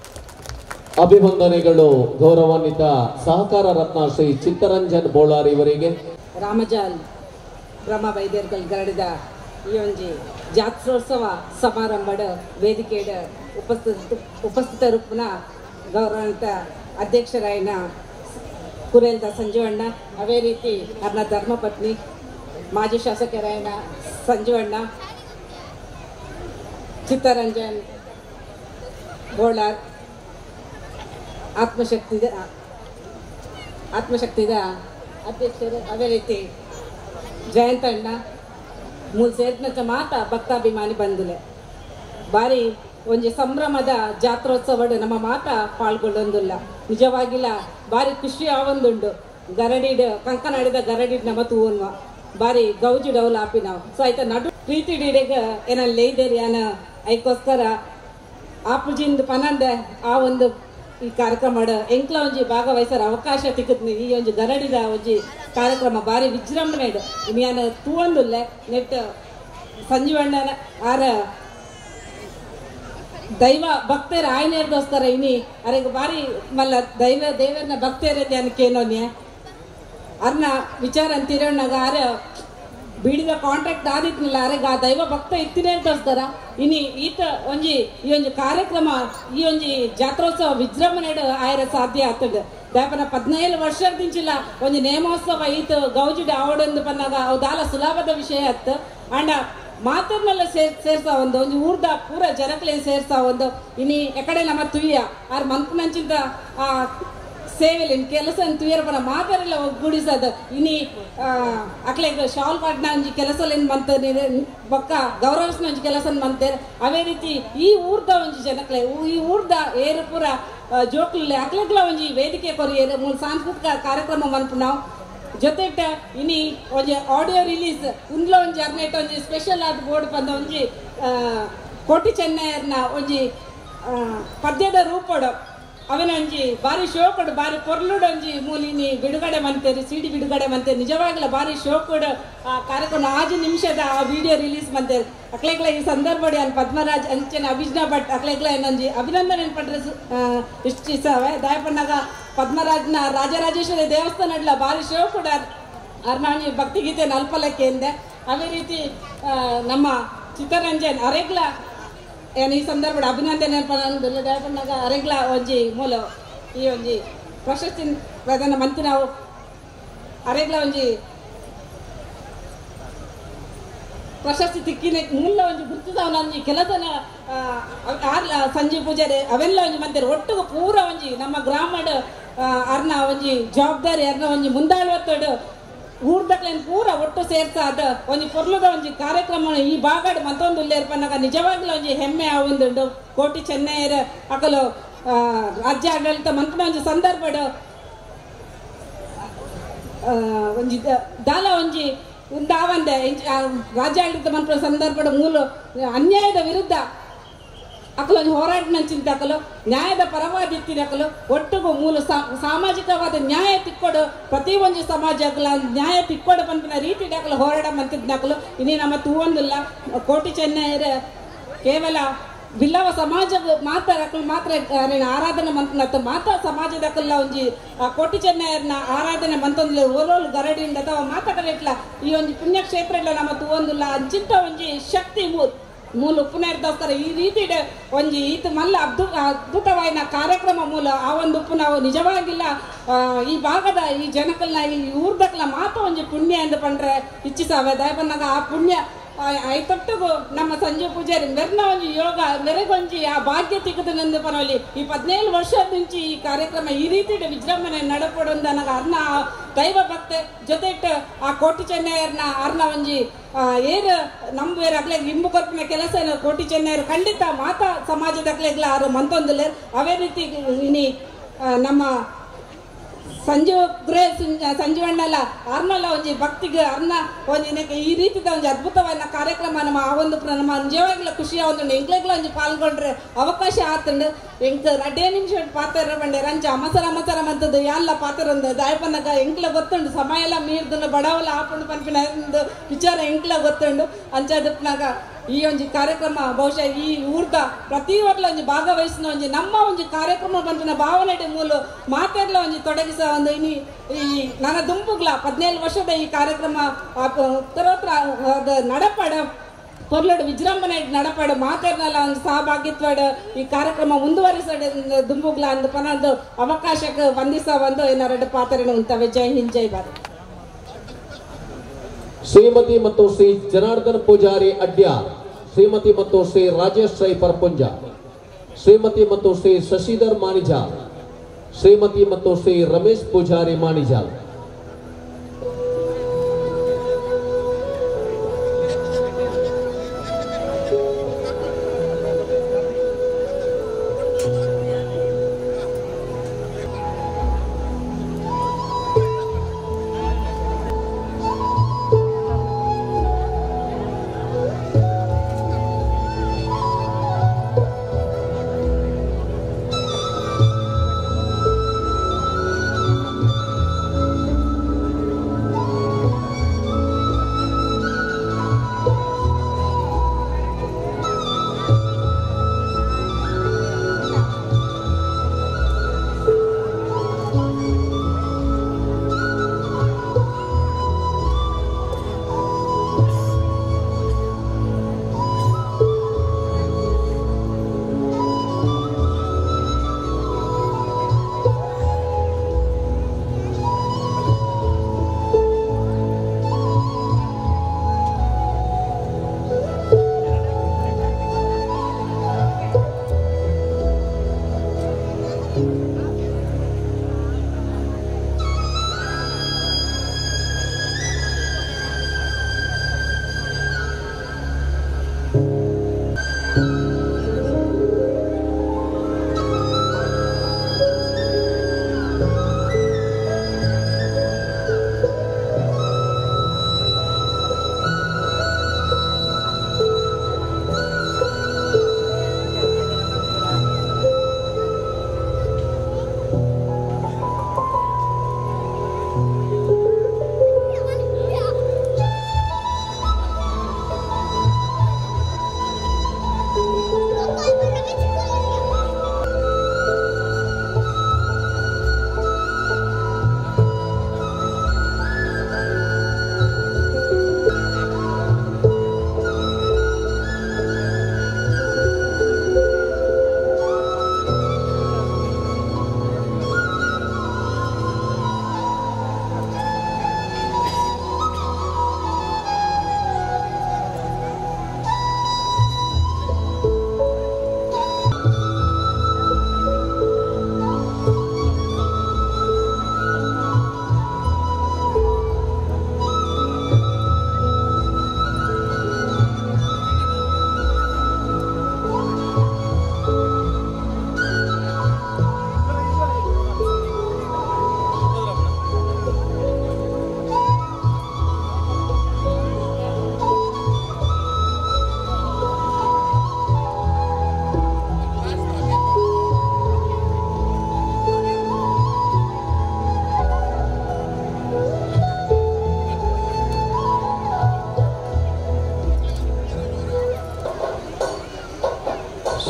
ಅಭಿವಂದನೆಗಳು ಗೌರವಾನ್ವಿತ ಸಹಕಾರ ರತ್ನ ಶ್ರೀ ಚಿತ್ತರಂಜನ್ ಬೋಳಾರ್ ಇವರಿಗೆ. ರಾಮಜಾಲ್ ಗ್ರಾಮ ವೈದ್ಯರ್ಗಲ್ ಗರಡಿದ ಈ ಒಂಜಿ ಜಾತ್ರೋತ್ಸವ ಸಮಾರಂಭದ ವೇದಿಕೆಯ ಉಪಸ್ಥಿತರೂಪನ ಗೌರವಾನ್ವಿತ ಅಧ್ಯಕ್ಷರಾಯನ ಕುರೇಲ್ದ ಸಂಜೀವಣ್ಣ, ಅವೇ ರೀತಿ ಅವರ ಧರ್ಮಪತ್ನಿ ಮಾಜಿ ಶಾಸಕರಾಯನ ಸಂಜೀವಣ್ಣ, ಚಿತ್ತರಂಜನ್ ಬೋಳಾರ್, ಆತ್ಮಶಕ್ತಿದ ಅಧ್ಯಕ್ಷರು, ಅವೇ ರೀತಿ ಜಯಂತಣ್ಣ ಮೂಲ ಸೇರಿದ ಮಾತ ಭಕ್ತಾಭಿಮಾನಿ ಬಂದುಲೆ ಬಾರಿ ಒಂಜಿ ಸಂಭ್ರಮದ ಜಾತ್ರೋತ್ಸವಡ್ ನಮ್ಮ ಮಾತ ಪಾಲ್ಗೊಳ್ಳೊಂದಿಲ್ಲ. ನಿಜವಾಗಿಲ್ಲ ಬಾರಿ ಖುಷಿ ಆವೊಂದುಂಡು. ಗರಡಿಡ್ ಕಂಕನಾಡಿದ ಗರಡಿಡ್ ನಮ್ಮ ತೂವನ್ವ ಬಾರಿ ಗೌಜಿ ಡೌಲ್ ಆಪಿ ನಾವು ಸೊ ಆಯ್ತ ನಡು ಪ್ರೀತಿ ಡೀಡೆಗ ಏನ ಲೇದೇರಿ ಅನ ಐಕೋಸ್ಕರ ಆಪುಜಿಂದ ಪನಂದ ಆ ಒಂದು ಈ ಕಾರ್ಯಕ್ರಮ ಎಂಕ್ಲ ಒಂಜಿ ಭಾಗವಹಿಸರ ಅವಕಾಶ ತಿಕ್ಕತ್ನಿ. ಈ ಒಂಜಿ ಗರಡಿದ ಒಂಜಿ ಕಾರ್ಯಕ್ರಮ ಬಾರಿ ವಿಜೃಂಭಣೆ ಇನ್ನು ತೂವೊಂದುಲ್ಲೆ ನೆಟ್ ಸಂಜೀವಣ್ಣನ ಆರ ದೈವ ಭಕ್ತೇರ ಆಯ್ನೇರ್ಗೋಸ್ಕರ ಇನಿ ಅರೆಗೆ ಬಾರಿ ಮಲ್ಲ ದೈವ ದೇವರನ್ನ ಭಕ್ತೇರದೆ ಅನ್ಕೇನೋನ್ಯ ಅರ್ನ ವಿಚಾರ ಅಂತಿರೋಣಾಗ ಆರ ಬೀಡಿದ ಕಾಂಟ್ರಾಕ್ಟ್ ಆದಿತ್ನಿಲ್ಲ ಅರೆಗೆ ಆ ದೈವ ಭಕ್ತ ಇತ್ತಿನೇರ್ಗೋಸ್ಕರ ಇನಿ ಈತ ಒಂಜಿ ಈ ಒಂಜಿ ಕಾರ್ಯಕ್ರಮ ಈ ಒಂಜಿ ಜಾತ್ರೋತ್ಸವ ವಿಜೃಂಭಣೆ ಆಯ್ರ ಸಾಧ್ಯ ಆಗ್ತದೆ. ದಾಪನ 17 ವರ್ಷದಿಂಚಿಲ್ಲ ಒಂಜಿ ನೇಮೋತ್ಸವ ಈತ ಗೌಜಿಡ ಆವಡೊಂದು ಪನ್ನಾಗ ಅವುದಾಲ ಸುಲಭದ ವಿಷಯ ಅತ್ತ ಅಂಡ ಮಾತರ್ನೆಲ್ಲ ಸೇರ್ಸಾ ಒಂಜಿ ಊರ್ದ ಪೂರ ಜನಕ್ಲೆ ಸೇರ್ಸಾ ಇನಿ ಎಕಡೆ ನಮ್ಮ ತುಯ್ಯ ಆರ್ ಮಂತ್ನಂಚಿಂತ ಆ ಸೇವೆಲಿ ಕೆಲಸ ತುಯ್ಯರ ಪನ ಮಾತಾರೆಲ್ಲ ಒಗ್ಗೂಡಿಸದ ಇನಿ ಅಕ್ಲೆಗ್ ಶಾಲ್ ಪಾಟ್ನ ಒಂಜಿ ಕೆಲಸಲೇನು ಮಂತ ಬೊಕ್ಕ ಗೌರವಿಸ್ನ ಒಂಜಿ ಕೆಲಸ ಮಂತೇರ್ ಅವೇ ರೀತಿ ಈ ಊರ್ದ ಒಂಜಿ ಜನಕ್ಲೆ ಈ ಊರ್ದ ಏರು ಪೂರ ಜೋಕ್ಲೆ ಅಕ್ಲೆಗ್ಲ ಒಂಜಿ ವೇದಿಕೆ ಕೊರಿಯರು ಮೂಲ ಸಾಂಸ್ಕೃತಿಕ ಕಾರ್ಯಕ್ರಮ ಮನ್ಪು ನಾವು ಜೊತೆಟ ಇನಿ ಒಂಜಿ ಆಡಿಯೋ ರಿಲೀಸ್ ಉಂದ್ಲ ಒಂಜಿ ಅರ್ನೆಟ್ ಒಂಜಿ ಸ್ಪೆಷಲ್ ಆದ ಬೋರ್ಡ್ ಬಂದ ಒಂಜಿ ಕೋಟಿ ಚೆನ್ನೈಯರ್ನ ಒಂಜಿ ಪದ್ಯದ ರೂಪಡ್ ಅವನ ಒಂಜಿ ಬಾರಿ ಶೋಕಡ್ ಬಾರಿ ಪೊರ್ಲುಡ್ ಒಂಜಿ ಮೂಲಿನಿ ಬಿಡುಗಡೆ ಮಂತೇರಿ ಸಿಡಿ ಬಿಡುಗಡೆ ಮಂತೇರಿ ನಿಜವಾಗ್ಲ ಬಾರಿ ಶೋಕಡ್ ಆ ಕಾರ್ಯಕ್ರಮ 5 ನಿಮಿಷದ ಆ ವಿಡಿಯೋ ರಿಲೀಸ್ ಮಂತೇರಿ ಅಕ್ಲೆಗ್ಲ ಈ ಸಂದರ್ಭಡಿ ಅನ್ ಪದ್ಮರಾಜ್ ಅಂಚೆನ ಅಭಿಜ್ಞಾ ಭಟ್ ಅಕ್ಲೆಗ್ಲ ಏನೊಂಜಿ ಅಭಿನಂದನೆ ಪಡ್ರೆ ಇಷ್ಟಿಸವೆ ದಯಪಣ್ಣಾಗ ಪದ್ಮರಾಜ್ನ ರಾಜರಾಜೇಶ್ವರಿ ದೇವಸ್ಥಾನ ಬಾರಿ ಶೋಕಡ್ ಅರ್ನಾಣಿ ಭಕ್ತಿಗೀತೆ ನಲ್ಪಲಕ್ಕೆ ಎಂದೆ ಅವೇ ರೀತಿ ನಮ್ಮ ಚಿತ್ತರಂಜನ್ ಅರೆಗ್ಲ ಏನು ಈ ಸಂದರ್ಭ ಅಭಿನಂದನೆ ದಯಪಣ್ಣಾಗ ಅರೆಗ್ಲ ಒಂಜಿ ಮೂಲ ಈ ಒಂಜಿ ಪ್ರಶಸ್ತಿ ಪ್ರದಾನ ಮಂತ್ರಿ ನಾವು ಅರೆಗ್ಲ ಒಂಜಿ ಪ್ರಶಸ್ತಿ ತಿಕ್ಕಿನ ಮೂಲ ಒಂಜಿ ಗುರುತಿದವನ ಒಂಜಿ ಕೆಲಸನ ಸಂಜೀವ್ ಪೂಜಾರಿ ಅವೆಲ್ಲ ಒಂಜಿ ಮಂದಿರ ಒಟ್ಟಿಗೆ ಪೂರ ಒಂಜಿ ನಮ್ಮ ಗ್ರಾಮಡ್ ಅರ್ನ ಒಂಜಿ ಜವಾಬ್ದಾರಿ ಅರ್ನ ಒಂಜಿ ಮುಂದಾಳುವತ್ತೋಡು ಊರ್ದಕ್ಲೇನು ಪೂರ ಒಟ್ಟು ಸೇರ್ಸಾದ ಒಂಜಿ ಪೊರ್ಲುದ ಒಂಜಿ ಕಾರ್ಯಕ್ರಮ ಈ ಬಾಗಾಡ್ ಮತ್ತೊಂದು ಉಲ್ಲೇರ್ಪನ್ನಾಗ ನಿಜವಾಗ್ಲೂ ಒಂಜಿ ಹೆಮ್ಮೆ ಆವೊಂದುಂಡು. ಕೋಟಿ ಚೆನ್ನೈಯರ ಅಕಲು ರಾಜ್ಯ ಆಡಳಿತ ಮಂತ್ರಿನ ಒಂಜಿ ಸಂದರ್ಭಡ್ ಒಂಜಿ ದಾಲ ಒಂಜಿ ಉಂದಾವಂದೆ ರಾಜ್ಯ ಆಡಳಿತ ಮಂತ್ರಿ ಸಂದರ್ಭದ ಮೂಲ ಅನ್ಯಾಯದ ವಿರುದ್ಧ ಅಕಲೊಂದು ಹೋರಾಟ ನಂಚಿಂತಕಲು ನ್ಯಾಯದ ಪರವಾದ ಇತ್ತಿನಕಲು ಒಟ್ಟಿಗೂ ಮೂಲ ಸಾಮಾಜಿಕವಾದ ನ್ಯಾಯ ತಿಕ್ಕೊಡು ಪ್ರತಿ ಒಂದು ಸಮಾಜಗಳ ನ್ಯಾಯ ತಿಕ್ಕೊಡು ಪಂಪಿನ ರೀತಿ ಅಕಲು ಹೋರಾಟ ಮಂತಿದ್ನಕಲು ಇನ್ನೇ ನಮ್ಮ ತೂವೊಂದಿಲ್ಲ. ಕೋಟಿ ಚೆನ್ನೈಯರ ಕೇವಲ ಬಿಲ್ಲವ ಸಮಾಜ ಮಾತ್ರ ಮಾತ್ರ ಆರಾಧನೆ ಮಂತ ಮಾತ್ರ ಸಮಾಜದಕಲ್ಲ ಒಂಜಿ ಕೋಟಿ ಚೆನ್ನೈಯರ್ನ ಆರಾಧನೆ ಮಂತೊಂದು ಓಲೋಲು ಗರಡಿಂದ ಅಥವಾ ಮಾತಾಡಲಿಟ್ಲ ಈ ಒಂದು ಪುಣ್ಯಕ್ಷೇತ್ರ ಇಲ್ಲ ನಮ್ಮ ತೂವೊಂದಿಲ್ಲ ಅಂಚಿಂತ ಒಂಜಿ ಶಕ್ತಿ ಮೂಲ ಉಪ್ಪುನೇರ್ದೋಸ್ಕರ ಈ ರೀತಿ ಒಂಜಿ ಈತ ಮಲ್ಲ ಅದ್ಭುತವಾದ ಕಾರ್ಯಕ್ರಮ ಮೂಲ ಆ ಒಂದು ಉಪ್ಪು ನಾವು ನಿಜವಾಗಿಲ್ಲ ಈ ಭಾಗದ ಈ ಜನಕಲ್ನ ಈ ಊರ್ದಕ್ಲ ಮಾತ್ರ ಒಂಜಿ ಪುಣ್ಯ ಎಂದು ಪಂಡ್ರೆ ಇಚ್ಛಿಸಾವೆ ದಯಪನ್ನಾಗ ಆ ಪುಣ್ಯ ಐತೊಟ್ಟಿಗೂ ನಮ್ಮ ಸಂಜೆ ಪೂಜಾರಿ ಮೆರ್ನ ಒಂಜಿ ಯೋಗ ಮೆರೆಗೊಂಜಿ ಆ ಭಾಗ್ಯ ತಿಕ್ಕದನೆಂದು ಪರವಲಿ ಈ 17 ವರ್ಷದ నుంచి ಈ ಕಾರ್ಯಕ್ರಮ ಈ ರೀತಿ ವಿಜೃಂಭಣೆ ನಡಪಡೊಂದು ನನಗೆ ಅರ್ನ ದೈವ ಭಕ್ತೆ ಜೊತೆ ಆ ಕೋಟಿ ಚೆನ್ನೈಯರ್ನ ಅರ್ನ ಒಂಜಿ ಏರು ನಂಬುವೇರು ಅಗ್ಲೆ ಇಂಬು ಕೊರ್ಪಿನ ಕೆಲಸ ಕೋಟಿ ಚೆನ್ನೈಯರು ಖಂಡಿತ ಮಾತಾ ಸಮಾಜದಗ್ಲೆಗ್ಲ ಆರು ಮಂತೊಂದಿಲ್ಲ ಅವೇ ರೀತಿ ಇನಿ ನಮ್ಮ ಸಂಜೀವಣ್ಣಲ್ಲ ಅರ್ನಲ್ಲ ಒಂಜಿ ಭಕ್ತಿಗೆ ಅರ್ನ ಒಂಜಿ ಈ ರೀತಿದ ಒಂಜಿ ಅದ್ಭುತವಾದ ಕಾರ್ಯಕ್ರಮ ನಮ್ಮ ಆ ಒಂದು ನಮ್ಮ ನಿಜವಾಗ್ಲೂ ಖುಷಿ ಆಗುಂಡು ಎಂಕ್ಲೆಗ್ಲ ಒಂಜಿ ಪಾಲ್ಗೊಂಡ್ರೆ ಅವಕಾಶ ಆತುಂಡು ಎಂಕ್ 2 ನಿಮಿಷ ಪಾತ್ರ ಬಂಡೆ ರಂಚ ಅಮಸರ ಮಂತದ್ದು ಯಾಲ್ಲ ಪಾತ್ರ ಒಂದು ದಾಯಪನ್ನಾಗ ಎಂಕ್ಲ ಗೊತ್ತುಂಡು ಸಮಯ ಎಲ್ಲ ಮೀರ್ದು ಬಡವಲ ಹಾಕೊಂಡು ಪಂಪಿನ ಒಂದು ವಿಚಾರ ಎಂಕ್ಲ ಗೊತ್ತುಂಡು ಅಂಚದಪ್ಪನಾಗ ಈ ಒಂಜಿ ಕಾರ್ಯಕ್ರಮ ಬಹುಶಃ ಈ ಊರ್ದ ಪ್ರತಿ ಒಟ್ಲ ಒಂಜಿ ಭಾಗವಹಿಸಿನ ಒಂಜಿ ನಮ್ಮ ಒಂಜಿ ಕಾರ್ಯಕ್ರಮ ಬಂದಿನ ಭಾವನೆ ಮೂಲ ಮಾತೆರ್ಲ ಒಂಜಿ ತೊಡಗಿಸ ಒಂದು ಈ ನನ್ನ ದುಂಪುಗ್ಲ 17 ವರ್ಷದ ಈ ಕಾರ್ಯಕ್ರಮ ಉತ್ತರೋತ್ತರ ನಡಪಡ ಪೊರ್ಲೋಡು ವಿಜೃಂಭಣೆ ನಡಪಡ ಮಾತೆರ್ನಲ್ಲ ಒಂದು ಸಹಭಾಗಿತ್ವಡ್ ಈ ಕಾರ್ಯಕ್ರಮ ಮುಂದುವರಿಸೋದು ದುಂಬುಗ್ಲ ಅಂದು ಪನೊಂದು ಅವಕಾಶಕ್ಕೆ ವಂದಿಸ ಒಂದು ಏನಾರು ಪಾತ್ರನ ಉಂಟವೆ. ಜೈ ಹಿಂದ್ ಜೈ ಭಾರತ್. ಶ್ರೀಮತಿ ಮತ್ತು ಶ್ರೀ ಜನಾರ್ದನ್ ಪೂಜಾರಿ ಅಡ್ಯ, ಶ್ರೀಮತಿ ಮತ್ತು ಶ್ರೀ ರಾಜೇಶ್ ರೈ ಪರ್ಪುಂಜ, ಶ್ರೀಮತಿ ಮತ್ತು ಶ್ರೀ ಶಶಿಧರ್ ಮಾನಿಜಾಲ್, ಶ್ರೀಮತಿ ಮತ್ತು ಶ್ರೀ ರಮೇಶ್ ಪೂಜಾರಿ ಮಾನಿಜಾಲ್.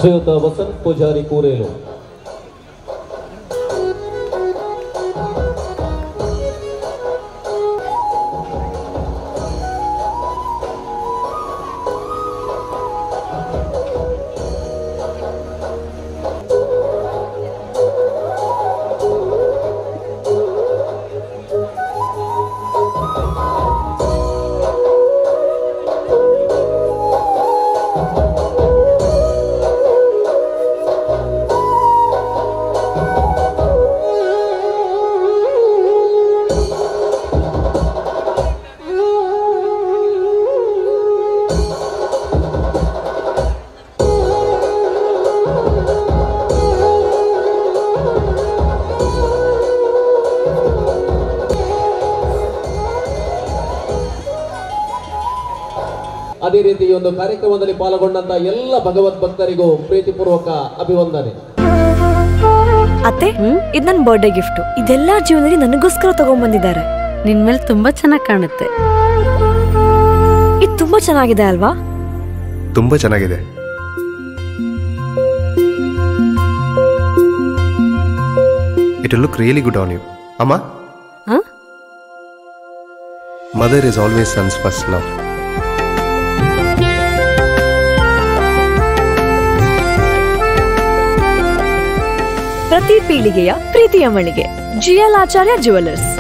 ಶ್ರೀಯುತ ವಸಂತ್ ಪೂಜಾರಿ ಕೂರೇಲು. ಅದೇ ರೀತಿ ಈ ಒಂದು ಕಾರ್ಯಕ್ರಮದಲ್ಲಿ ಪಾಲ್ಗೊಂಡಂತ ಎಲ್ಲ ಭಗವದ್ ಭಕ್ತರಿಗೂ ಪ್ರೀತಿಪೂರ್ವಕ ಅಭಿವಂದನೆ. ಅತ್ತೆ, ಇದು ನನ್ನ ಬರ್ಡೇ ಗಿಫ್ಟ್. ಇದೆಲ್ಲ ಜೀವನದಲ್ಲಿ ನನಗೋಸ್ಕರ ತಗೊಂಡ್ಬಂದಿದ್ದಾರೆ. ನಿನ್ ಮೇಲೆ ತುಂಬಾ ಚೆನ್ನಾಗಿ ಕಾಣುತ್ತೆ. ಇದು ತುಂಬಾ ಚೆನ್ನಾಗಿದೆ ಅಲ್ವಾ? ತುಂಬಾ ಚೆನ್ನಾಗಿದೆ. It will look really good on you. Amma? Huh? Mother is always son's first love. ಪ್ರತಿ ಪೀಳಿಗೆಯ ಪ್ರೀತಿಯ ಮಳಿಗೆ GL ಆಚಾರ್ಯ ಜುವೆಲ್ಲರ್ಸ್.